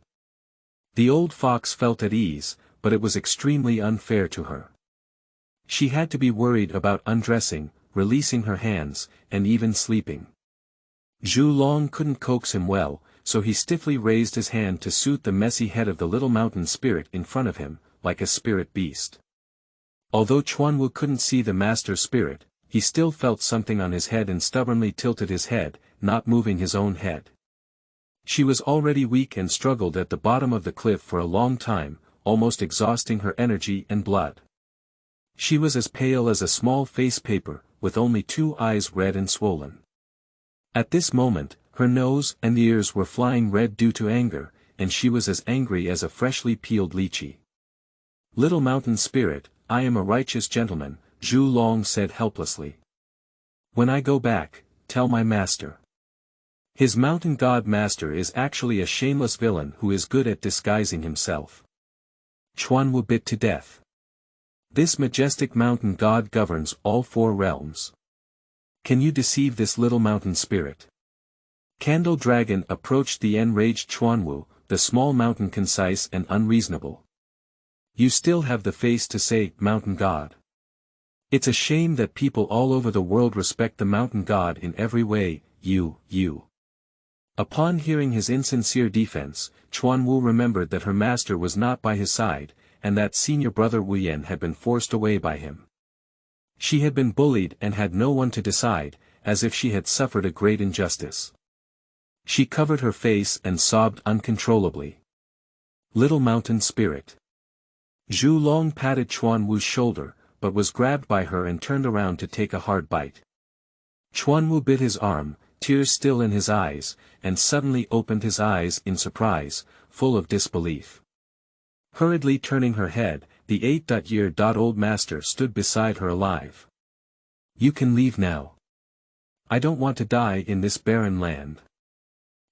The old fox felt at ease, but it was extremely unfair to her. She had to be worried about undressing, releasing her hands, and even sleeping. Zhu Long couldn't coax him well, so he stiffly raised his hand to suit the messy head of the little mountain spirit in front of him, like a spirit beast. Although Chuanwu couldn't see the master spirit, he still felt something on his head and stubbornly tilted his head, not moving his own head. She was already weak and struggled at the bottom of the cliff for a long time, almost exhausting her energy and blood. She was as pale as a small face paper, with only two eyes red and swollen. At this moment, her nose and ears were flying red due to anger, and she was as angry as a freshly peeled lychee. "Little mountain spirit, I am a righteous gentleman," Zhu Long said helplessly. "When I go back, tell my master. His mountain god master is actually a shameless villain who is good at disguising himself." Chuanwu bit to death. This majestic mountain god governs all four realms. Can you deceive this little mountain spirit? Candle Dragon approached the enraged Chuanwu, the small mountain concise and unreasonable. "You still have the face to say, mountain god. It's a shame that people all over the world respect the mountain god in every way, you. Upon hearing his insincere defense, Chuanwu remembered that her master was not by his side, and that senior brother Wu Yan had been forced away by him. She had been bullied and had no one to decide, as if she had suffered a great injustice. She covered her face and sobbed uncontrollably. "Little mountain spirit." Zhu Long patted Chuanwu's shoulder, but was grabbed by her and turned around to take a hard bite. Chuanwu bit his arm, tears still in his eyes, and suddenly opened his eyes in surprise, full of disbelief. Hurriedly turning her head, the 8-year-old master stood beside her alive. "You can leave now. I don't want to die in this barren land."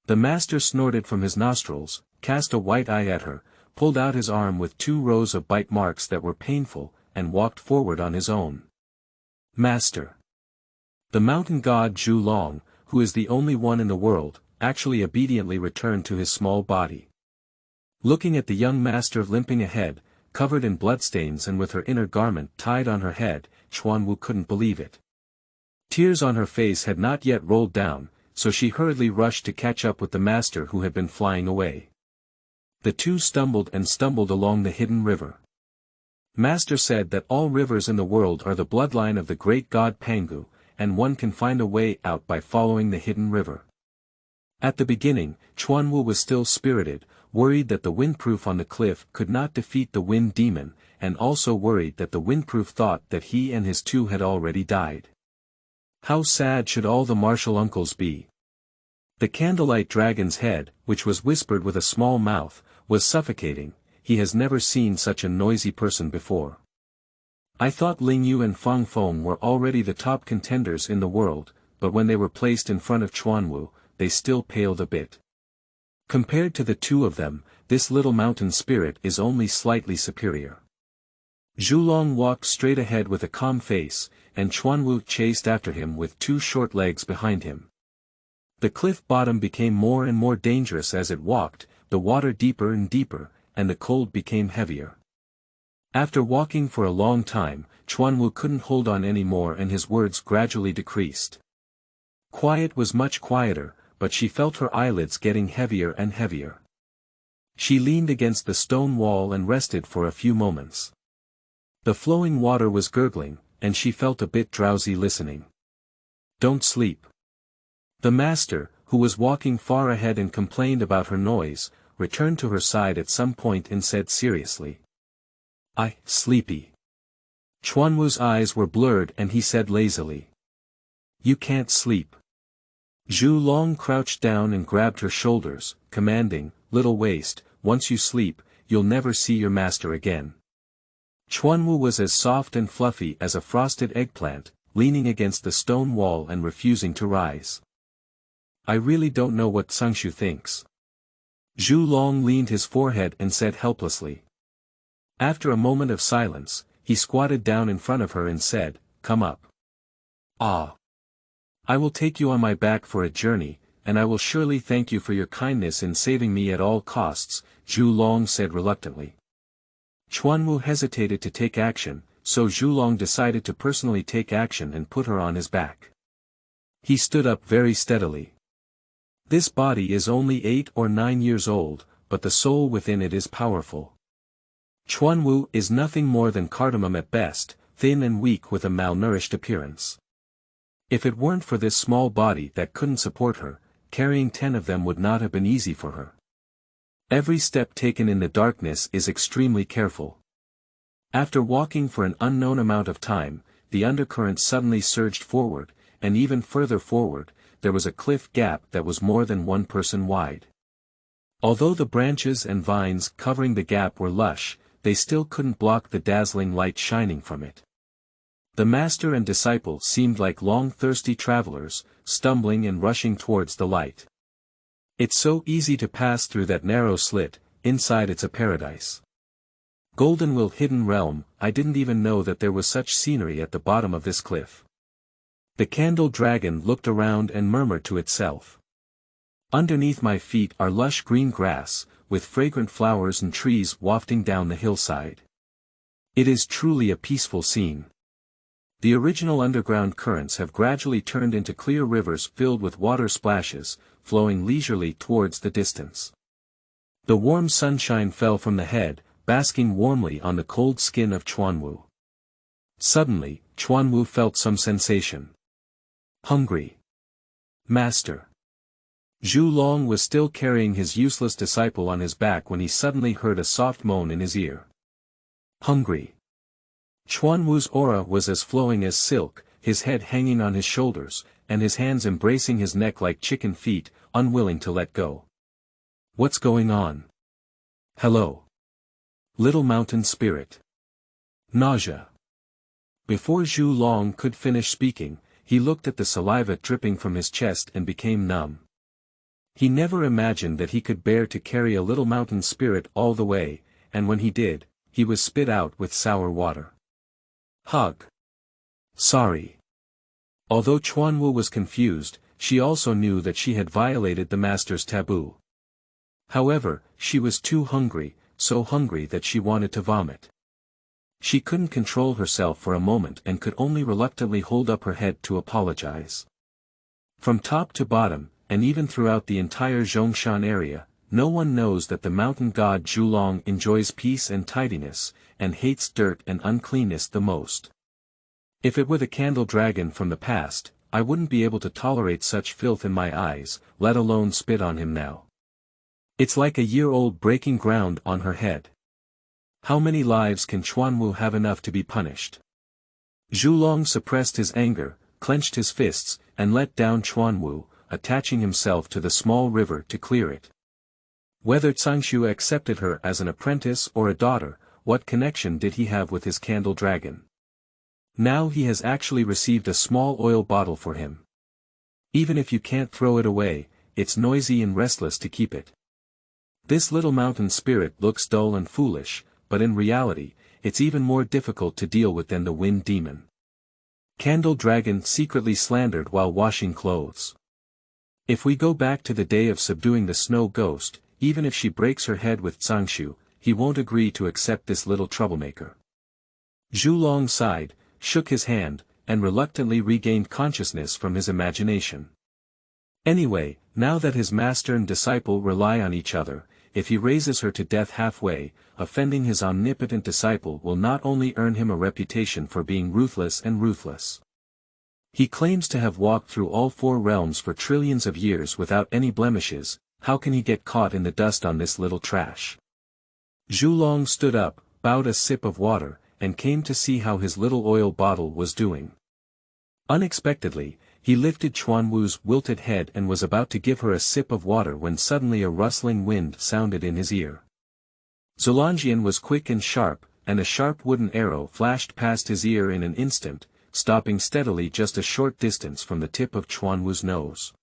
The master snorted from his nostrils, cast a white eye at her, pulled out his arm with 2 rows of bite marks that were painful, and walked forward on his own. "Master." The mountain god Zhu Long, who is the only one in the world, actually obediently returned to his small body. Looking at the young master limping ahead, covered in bloodstains and with her inner garment tied on her head, Chuanwu couldn't believe it. Tears on her face had not yet rolled down, so she hurriedly rushed to catch up with the master who had been flying away. The two stumbled along the hidden river. Master said that all rivers in the world are the bloodline of the great god Pangu, and one can find a way out by following the hidden river. At the beginning, Chuanwu was still spirited, worried that the windproof on the cliff could not defeat the wind demon, and also worried that the windproof thought that he and his two had already died. How sad should all the martial uncles be? The candlelight dragon's head, which was whispered with a small mouth, was suffocating. He has never seen such a noisy person before. I thought Ling Yu and Fang Feng were already the top contenders in the world, but when they were placed in front of Chuanwu, they still paled a bit. Compared to the two of them, this little mountain spirit is only slightly superior. Zhulong walked straight ahead with a calm face, and Chuanwu chased after him with two short legs behind him. The cliff bottom became more and more dangerous as it walked, the water deeper and deeper, and the cold became heavier. After walking for a long time, Chuanwu couldn't hold on any more and his words gradually decreased. Quiet was much quieter, but she felt her eyelids getting heavier and heavier. She leaned against the stone wall and rested for a few moments. The flowing water was gurgling, and she felt a bit drowsy listening. Don't sleep. The master, who was walking far ahead and complained about her noise, returned to her side at some point and said seriously. Sleepy. Chuanwu's eyes were blurred and he said lazily. You can't sleep. Zhu Long crouched down and grabbed her shoulders, commanding, little waist, once you sleep, you'll never see your master again. Chuanwu was as soft and fluffy as a frosted eggplant, leaning against the stone wall and refusing to rise. I really don't know what Cangshu thinks. Zhu Long leaned his forehead and said helplessly. After a moment of silence, he squatted down in front of her and said, Come up. I will take you on my back for a journey, and I will surely thank you for your kindness in saving me at all costs, Zhu Long said reluctantly. Chuanwu hesitated to take action, so Zhu Long decided to personally take action and put her on his back. He stood up very steadily. This body is only 8 or 9 years old, but the soul within it is powerful. Chuanwu is nothing more than cardamom at best, thin and weak with a malnourished appearance. If it weren't for this small body that couldn't support her, carrying 10 of them would not have been easy for her. Every step taken in the darkness is extremely careful. After walking for an unknown amount of time, the undercurrent suddenly surged forward, and even further forward, there was a cliff gap that was more than 1 person wide. Although the branches and vines covering the gap were lush, they still couldn't block the dazzling light shining from it. The master and disciple seemed like long thirsty travelers, stumbling and rushing towards the light. It's so easy to pass through that narrow slit, inside it's a paradise. Golden Will Hidden Realm, I didn't even know that there was such scenery at the bottom of this cliff. The candle dragon looked around and murmured to itself. Underneath my feet are lush green grass, with fragrant flowers and trees wafting down the hillside. It is truly a peaceful scene. The original underground currents have gradually turned into clear rivers filled with water splashes, flowing leisurely towards the distance. The warm sunshine fell from the head, basking warmly on the cold skin of Chuanwu. Suddenly, Chuanwu felt some sensation. Hungry. Master. Zhu Long was still carrying his useless disciple on his back when he suddenly heard a soft moan in his ear. Hungry. Chuanwu's aura was as flowing as silk, his head hanging on his shoulders, and his hands embracing his neck like chicken feet, unwilling to let go. What's going on? Hello. Little mountain spirit. Nausea. Before Zhu Long could finish speaking, he looked at the saliva dripping from his chest and became numb. He never imagined that he could bear to carry a little mountain spirit all the way, and when he did, he was spit out with sour water. Hug. Sorry. Although Chuanwu was confused, she also knew that she had violated the master's taboo. However, she was too hungry, so hungry that she wanted to vomit. She couldn't control herself for a moment and could only reluctantly hold up her head to apologize. From top to bottom, and even throughout the entire Dongshan area, no one knows that the mountain god Zhulong enjoys peace and tidiness, and hates dirt and uncleanness the most. If it were the candle dragon from the past, I wouldn't be able to tolerate such filth in my eyes, let alone spit on him now. It's like a year-old breaking ground on her head. How many lives can Chuanwu have enough to be punished? Zhulong suppressed his anger, clenched his fists, and let down Chuanwu, attaching himself to the small river to clear it. Whether Cangshu accepted her as an apprentice or a daughter, what connection did he have with his candle dragon? Now he has actually received a small oil bottle for him. Even if you can't throw it away, it's noisy and restless to keep it. This little mountain spirit looks dull and foolish, but in reality, it's even more difficult to deal with than the wind demon. Candle dragon secretly slandered while washing clothes. If we go back to the day of subduing the snow ghost, even if she breaks her head with Cangshu, he won't agree to accept this little troublemaker. Zhulong sighed, shook his hand, and reluctantly regained consciousness from his imagination. Anyway, now that his master and disciple rely on each other, if he raises her to death halfway, offending his omnipotent disciple will not only earn him a reputation for being ruthless and ruthless. He claims to have walked through all 4 realms for trillions of years without any blemishes. How can he get caught in the dust on this little trash? Zhulong stood up, bowed a sip of water, and came to see how his little oil bottle was doing. Unexpectedly, he lifted Chuanwu's wilted head and was about to give her a sip of water when suddenly a rustling wind sounded in his ear. Zolongian was quick and sharp, and a sharp wooden arrow flashed past his ear in an instant, stopping steadily just a short distance from the tip of Chuanwu's nose.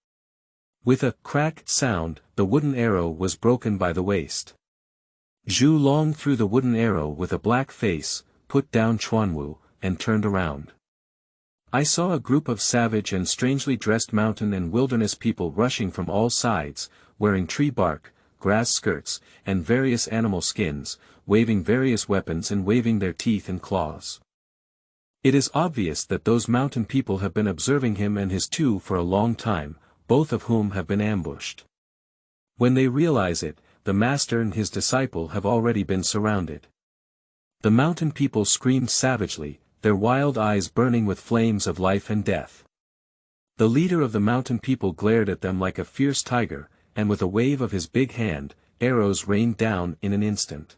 With a crack sound, the wooden arrow was broken by the waist. Zhulong threw the wooden arrow with a black face, put down Chuanwu, and turned around. I saw a group of savage and strangely dressed mountain and wilderness people rushing from all sides, wearing tree bark, grass skirts, and various animal skins, waving various weapons and waving their teeth and claws. It is obvious that those mountain people have been observing him and his two for a long time, both of whom have been ambushed. When they realize it, the master and his disciple have already been surrounded. The mountain people screamed savagely, their wild eyes burning with flames of life and death. The leader of the mountain people glared at them like a fierce tiger, and with a wave of his big hand, arrows rained down in an instant.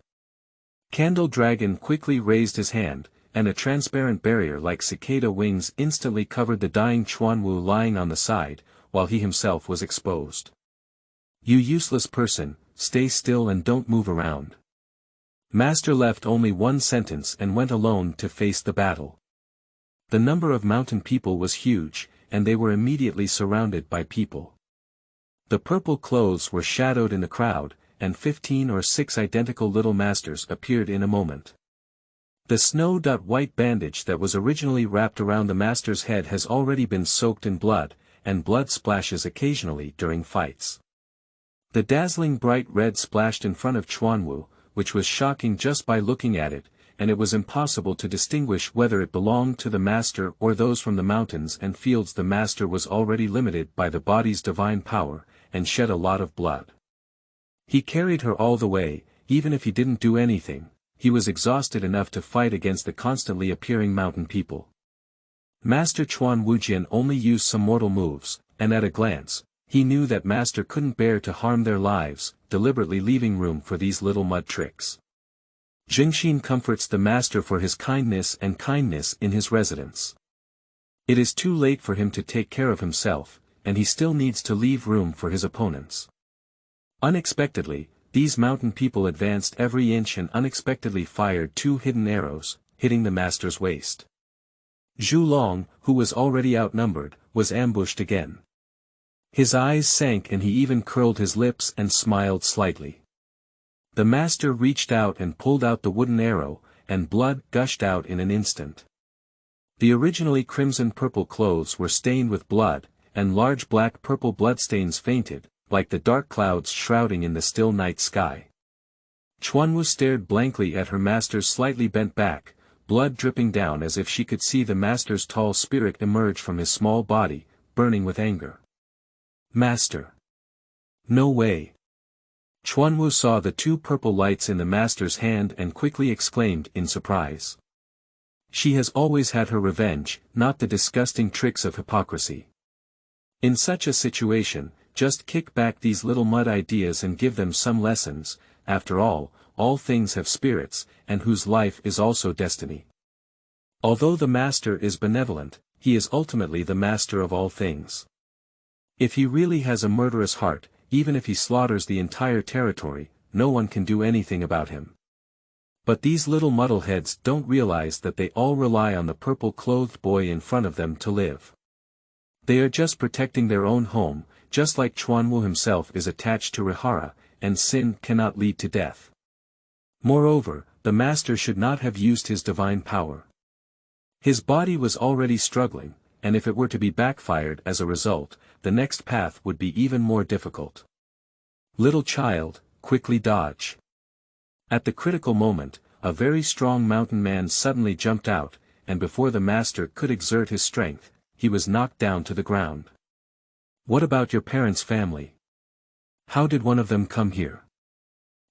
Candle Dragon quickly raised his hand, and a transparent barrier like cicada wings instantly covered the dying Chuanwu lying on the side, while he himself was exposed. "You useless person, stay still and don't move around." Master left only one sentence and went alone to face the battle. The number of mountain people was huge, and they were immediately surrounded by people. The purple clothes were shadowed in the crowd, and 15 or 6 identical little masters appeared in a moment. The snow-white bandage that was originally wrapped around the master's head has already been soaked in blood, and blood splashes occasionally during fights. The dazzling bright red splashed in front of Chuanwu, which was shocking just by looking at it, and it was impossible to distinguish whether it belonged to the master or those from the mountains and fields. The master was already limited by the body's divine power, and shed a lot of blood. He carried her all the way, even if he didn't do anything, he was exhausted enough to fight against the constantly appearing mountain people. Master Chuan Wujian only used some mortal moves, and at a glance, he knew that master couldn't bear to harm their lives, deliberately leaving room for these little mud tricks. Jingxin comforts the master for his kindness and kindness in his residence. It is too late for him to take care of himself, and he still needs to leave room for his opponents. Unexpectedly, these mountain people advanced every inch and unexpectedly fired 2 hidden arrows, hitting the master's waist. Zhulong, who was already outnumbered, was ambushed again. His eyes sank and he even curled his lips and smiled slightly. The master reached out and pulled out the wooden arrow, and blood gushed out in an instant. The originally crimson-purple clothes were stained with blood, and large black-purple bloodstains fainted, like the dark clouds shrouding in the still night sky. Chuanwu stared blankly at her master's slightly bent back, blood dripping down as if she could see the master's tall spirit emerge from his small body, burning with anger. Master! No way! Chuanwu saw the two purple lights in the master's hand and quickly exclaimed in surprise. She has always had her revenge, not the disgusting tricks of hypocrisy. In such a situation, just kick back these little mud ideas and give them some lessons. After all things have spirits, and whose life is also destiny. Although the master is benevolent, he is ultimately the master of all things. If he really has a murderous heart, even if he slaughters the entire territory, no one can do anything about him. But these little muddleheads don't realize that they all rely on the purple-clothed boy in front of them to live. They are just protecting their own home, just like Chuanwu himself is attached to Rihara, and sin cannot lead to death. Moreover, the master should not have used his divine power. His body was already struggling, and if it were to be backfired as a result, the next path would be even more difficult. Little child, quickly dodge. At the critical moment, a very strong mountain man suddenly jumped out, and before the master could exert his strength, he was knocked down to the ground. What about your parents' family? How did one of them come here?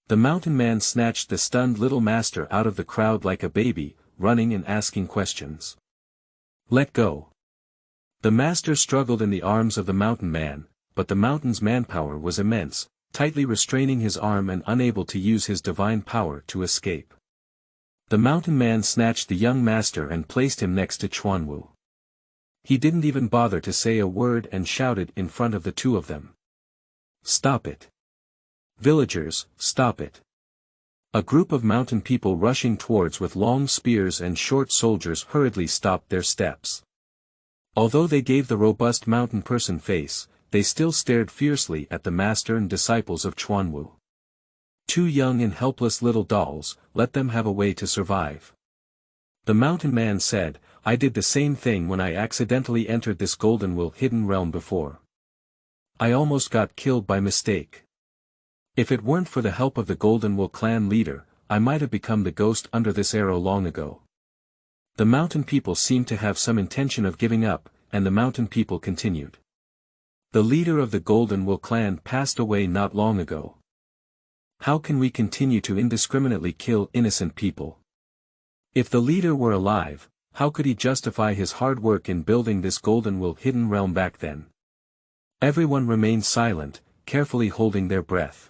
The mountain man snatched the stunned little master out of the crowd like a baby, running and asking questions. Let go. The master struggled in the arms of the mountain man, but the mountain's manpower was immense, tightly restraining his arm and unable to use his divine power to escape. The mountain man snatched the young master and placed him next to Chuanwu. He didn't even bother to say a word and shouted in front of the two of them. Stop it. Villagers, stop it. A group of mountain people rushing towards with long spears and short soldiers hurriedly stopped their steps. Although they gave the robust mountain person face, they still stared fiercely at the master and disciples of Chuanwu. Two young and helpless little dolls, let them have a way to survive. The mountain man said, I did the same thing when I accidentally entered this golden will hidden realm before. I almost got killed by mistake. If it weren't for the help of the Golden Will clan leader, I might have become the ghost under this arrow long ago. The mountain people seemed to have some intention of giving up, and the mountain people continued. The leader of the Golden Will clan passed away not long ago. How can we continue to indiscriminately kill innocent people? If the leader were alive, how could he justify his hard work in building this Golden Will hidden realm back then? Everyone remained silent, carefully holding their breath.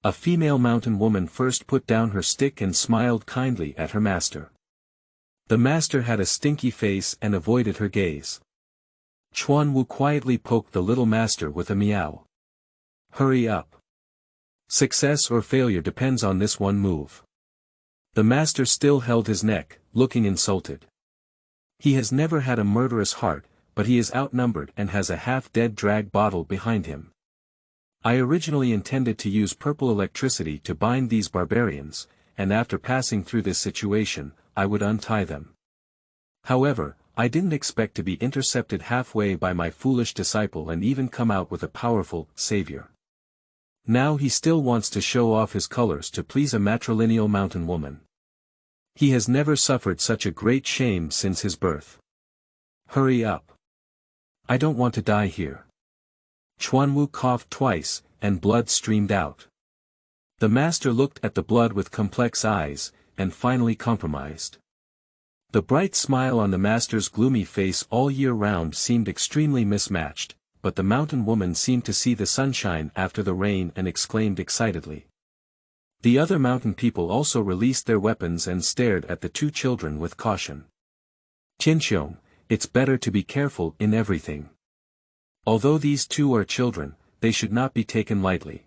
A female mountain woman first put down her stick and smiled kindly at her master. The master had a stinky face and avoided her gaze. Chuanwu quietly poked the little master with a meow. Hurry up. Success or failure depends on this one move. The master still held his neck, looking insulted. He has never had a murderous heart, but he is outnumbered and has a half-dead drag bottle behind him. I originally intended to use purple electricity to bind these barbarians, and after passing through this situation, I would untie them. However, I didn't expect to be intercepted halfway by my foolish disciple and even come out with a powerful savior. Now he still wants to show off his colors to please a matrilineal mountain woman. He has never suffered such a great shame since his birth. Hurry up. I don't want to die here. Chuanwu coughed twice, and blood streamed out. The master looked at the blood with complex eyes, and finally compromised. The bright smile on the master's gloomy face all year round seemed extremely mismatched, but the mountain woman seemed to see the sunshine after the rain and exclaimed excitedly. The other mountain people also released their weapons and stared at the two children with caution. Qinxiong, it's better to be careful in everything. Although these two are children, they should not be taken lightly.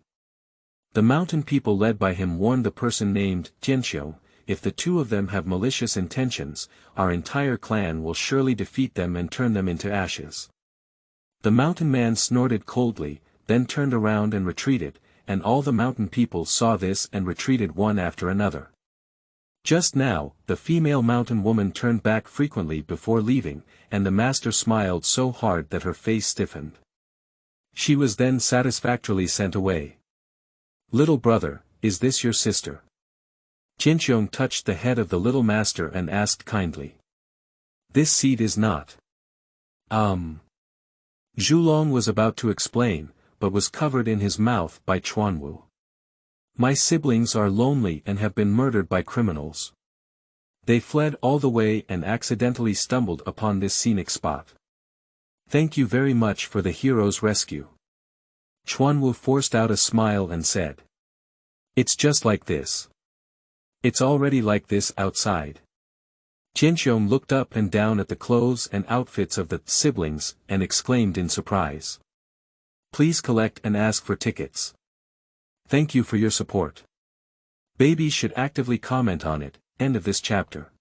The mountain people led by him warned the person named Jianxiu, if the two of them have malicious intentions, our entire clan will surely defeat them and turn them into ashes. The mountain man snorted coldly, then turned around and retreated, and all the mountain people saw this and retreated one after another. Just now, the female mountain woman turned back frequently before leaving, and the master smiled so hard that her face stiffened. She was then satisfactorily sent away. Little brother, is this your sister? Jinxiong touched the head of the little master and asked kindly. This seed is not. Zhulong was about to explain, but was covered in his mouth by Chuanwu. My siblings are lonely and have been murdered by criminals. They fled all the way and accidentally stumbled upon this scenic spot. Thank you very much for the hero's rescue. Chuanwu forced out a smile and said. It's just like this. It's already like this outside. Jinxiong looked up and down at the clothes and outfits of the siblings and exclaimed in surprise. Please collect and ask for tickets. Thank you for your support. Babies should actively comment on it. End of this chapter.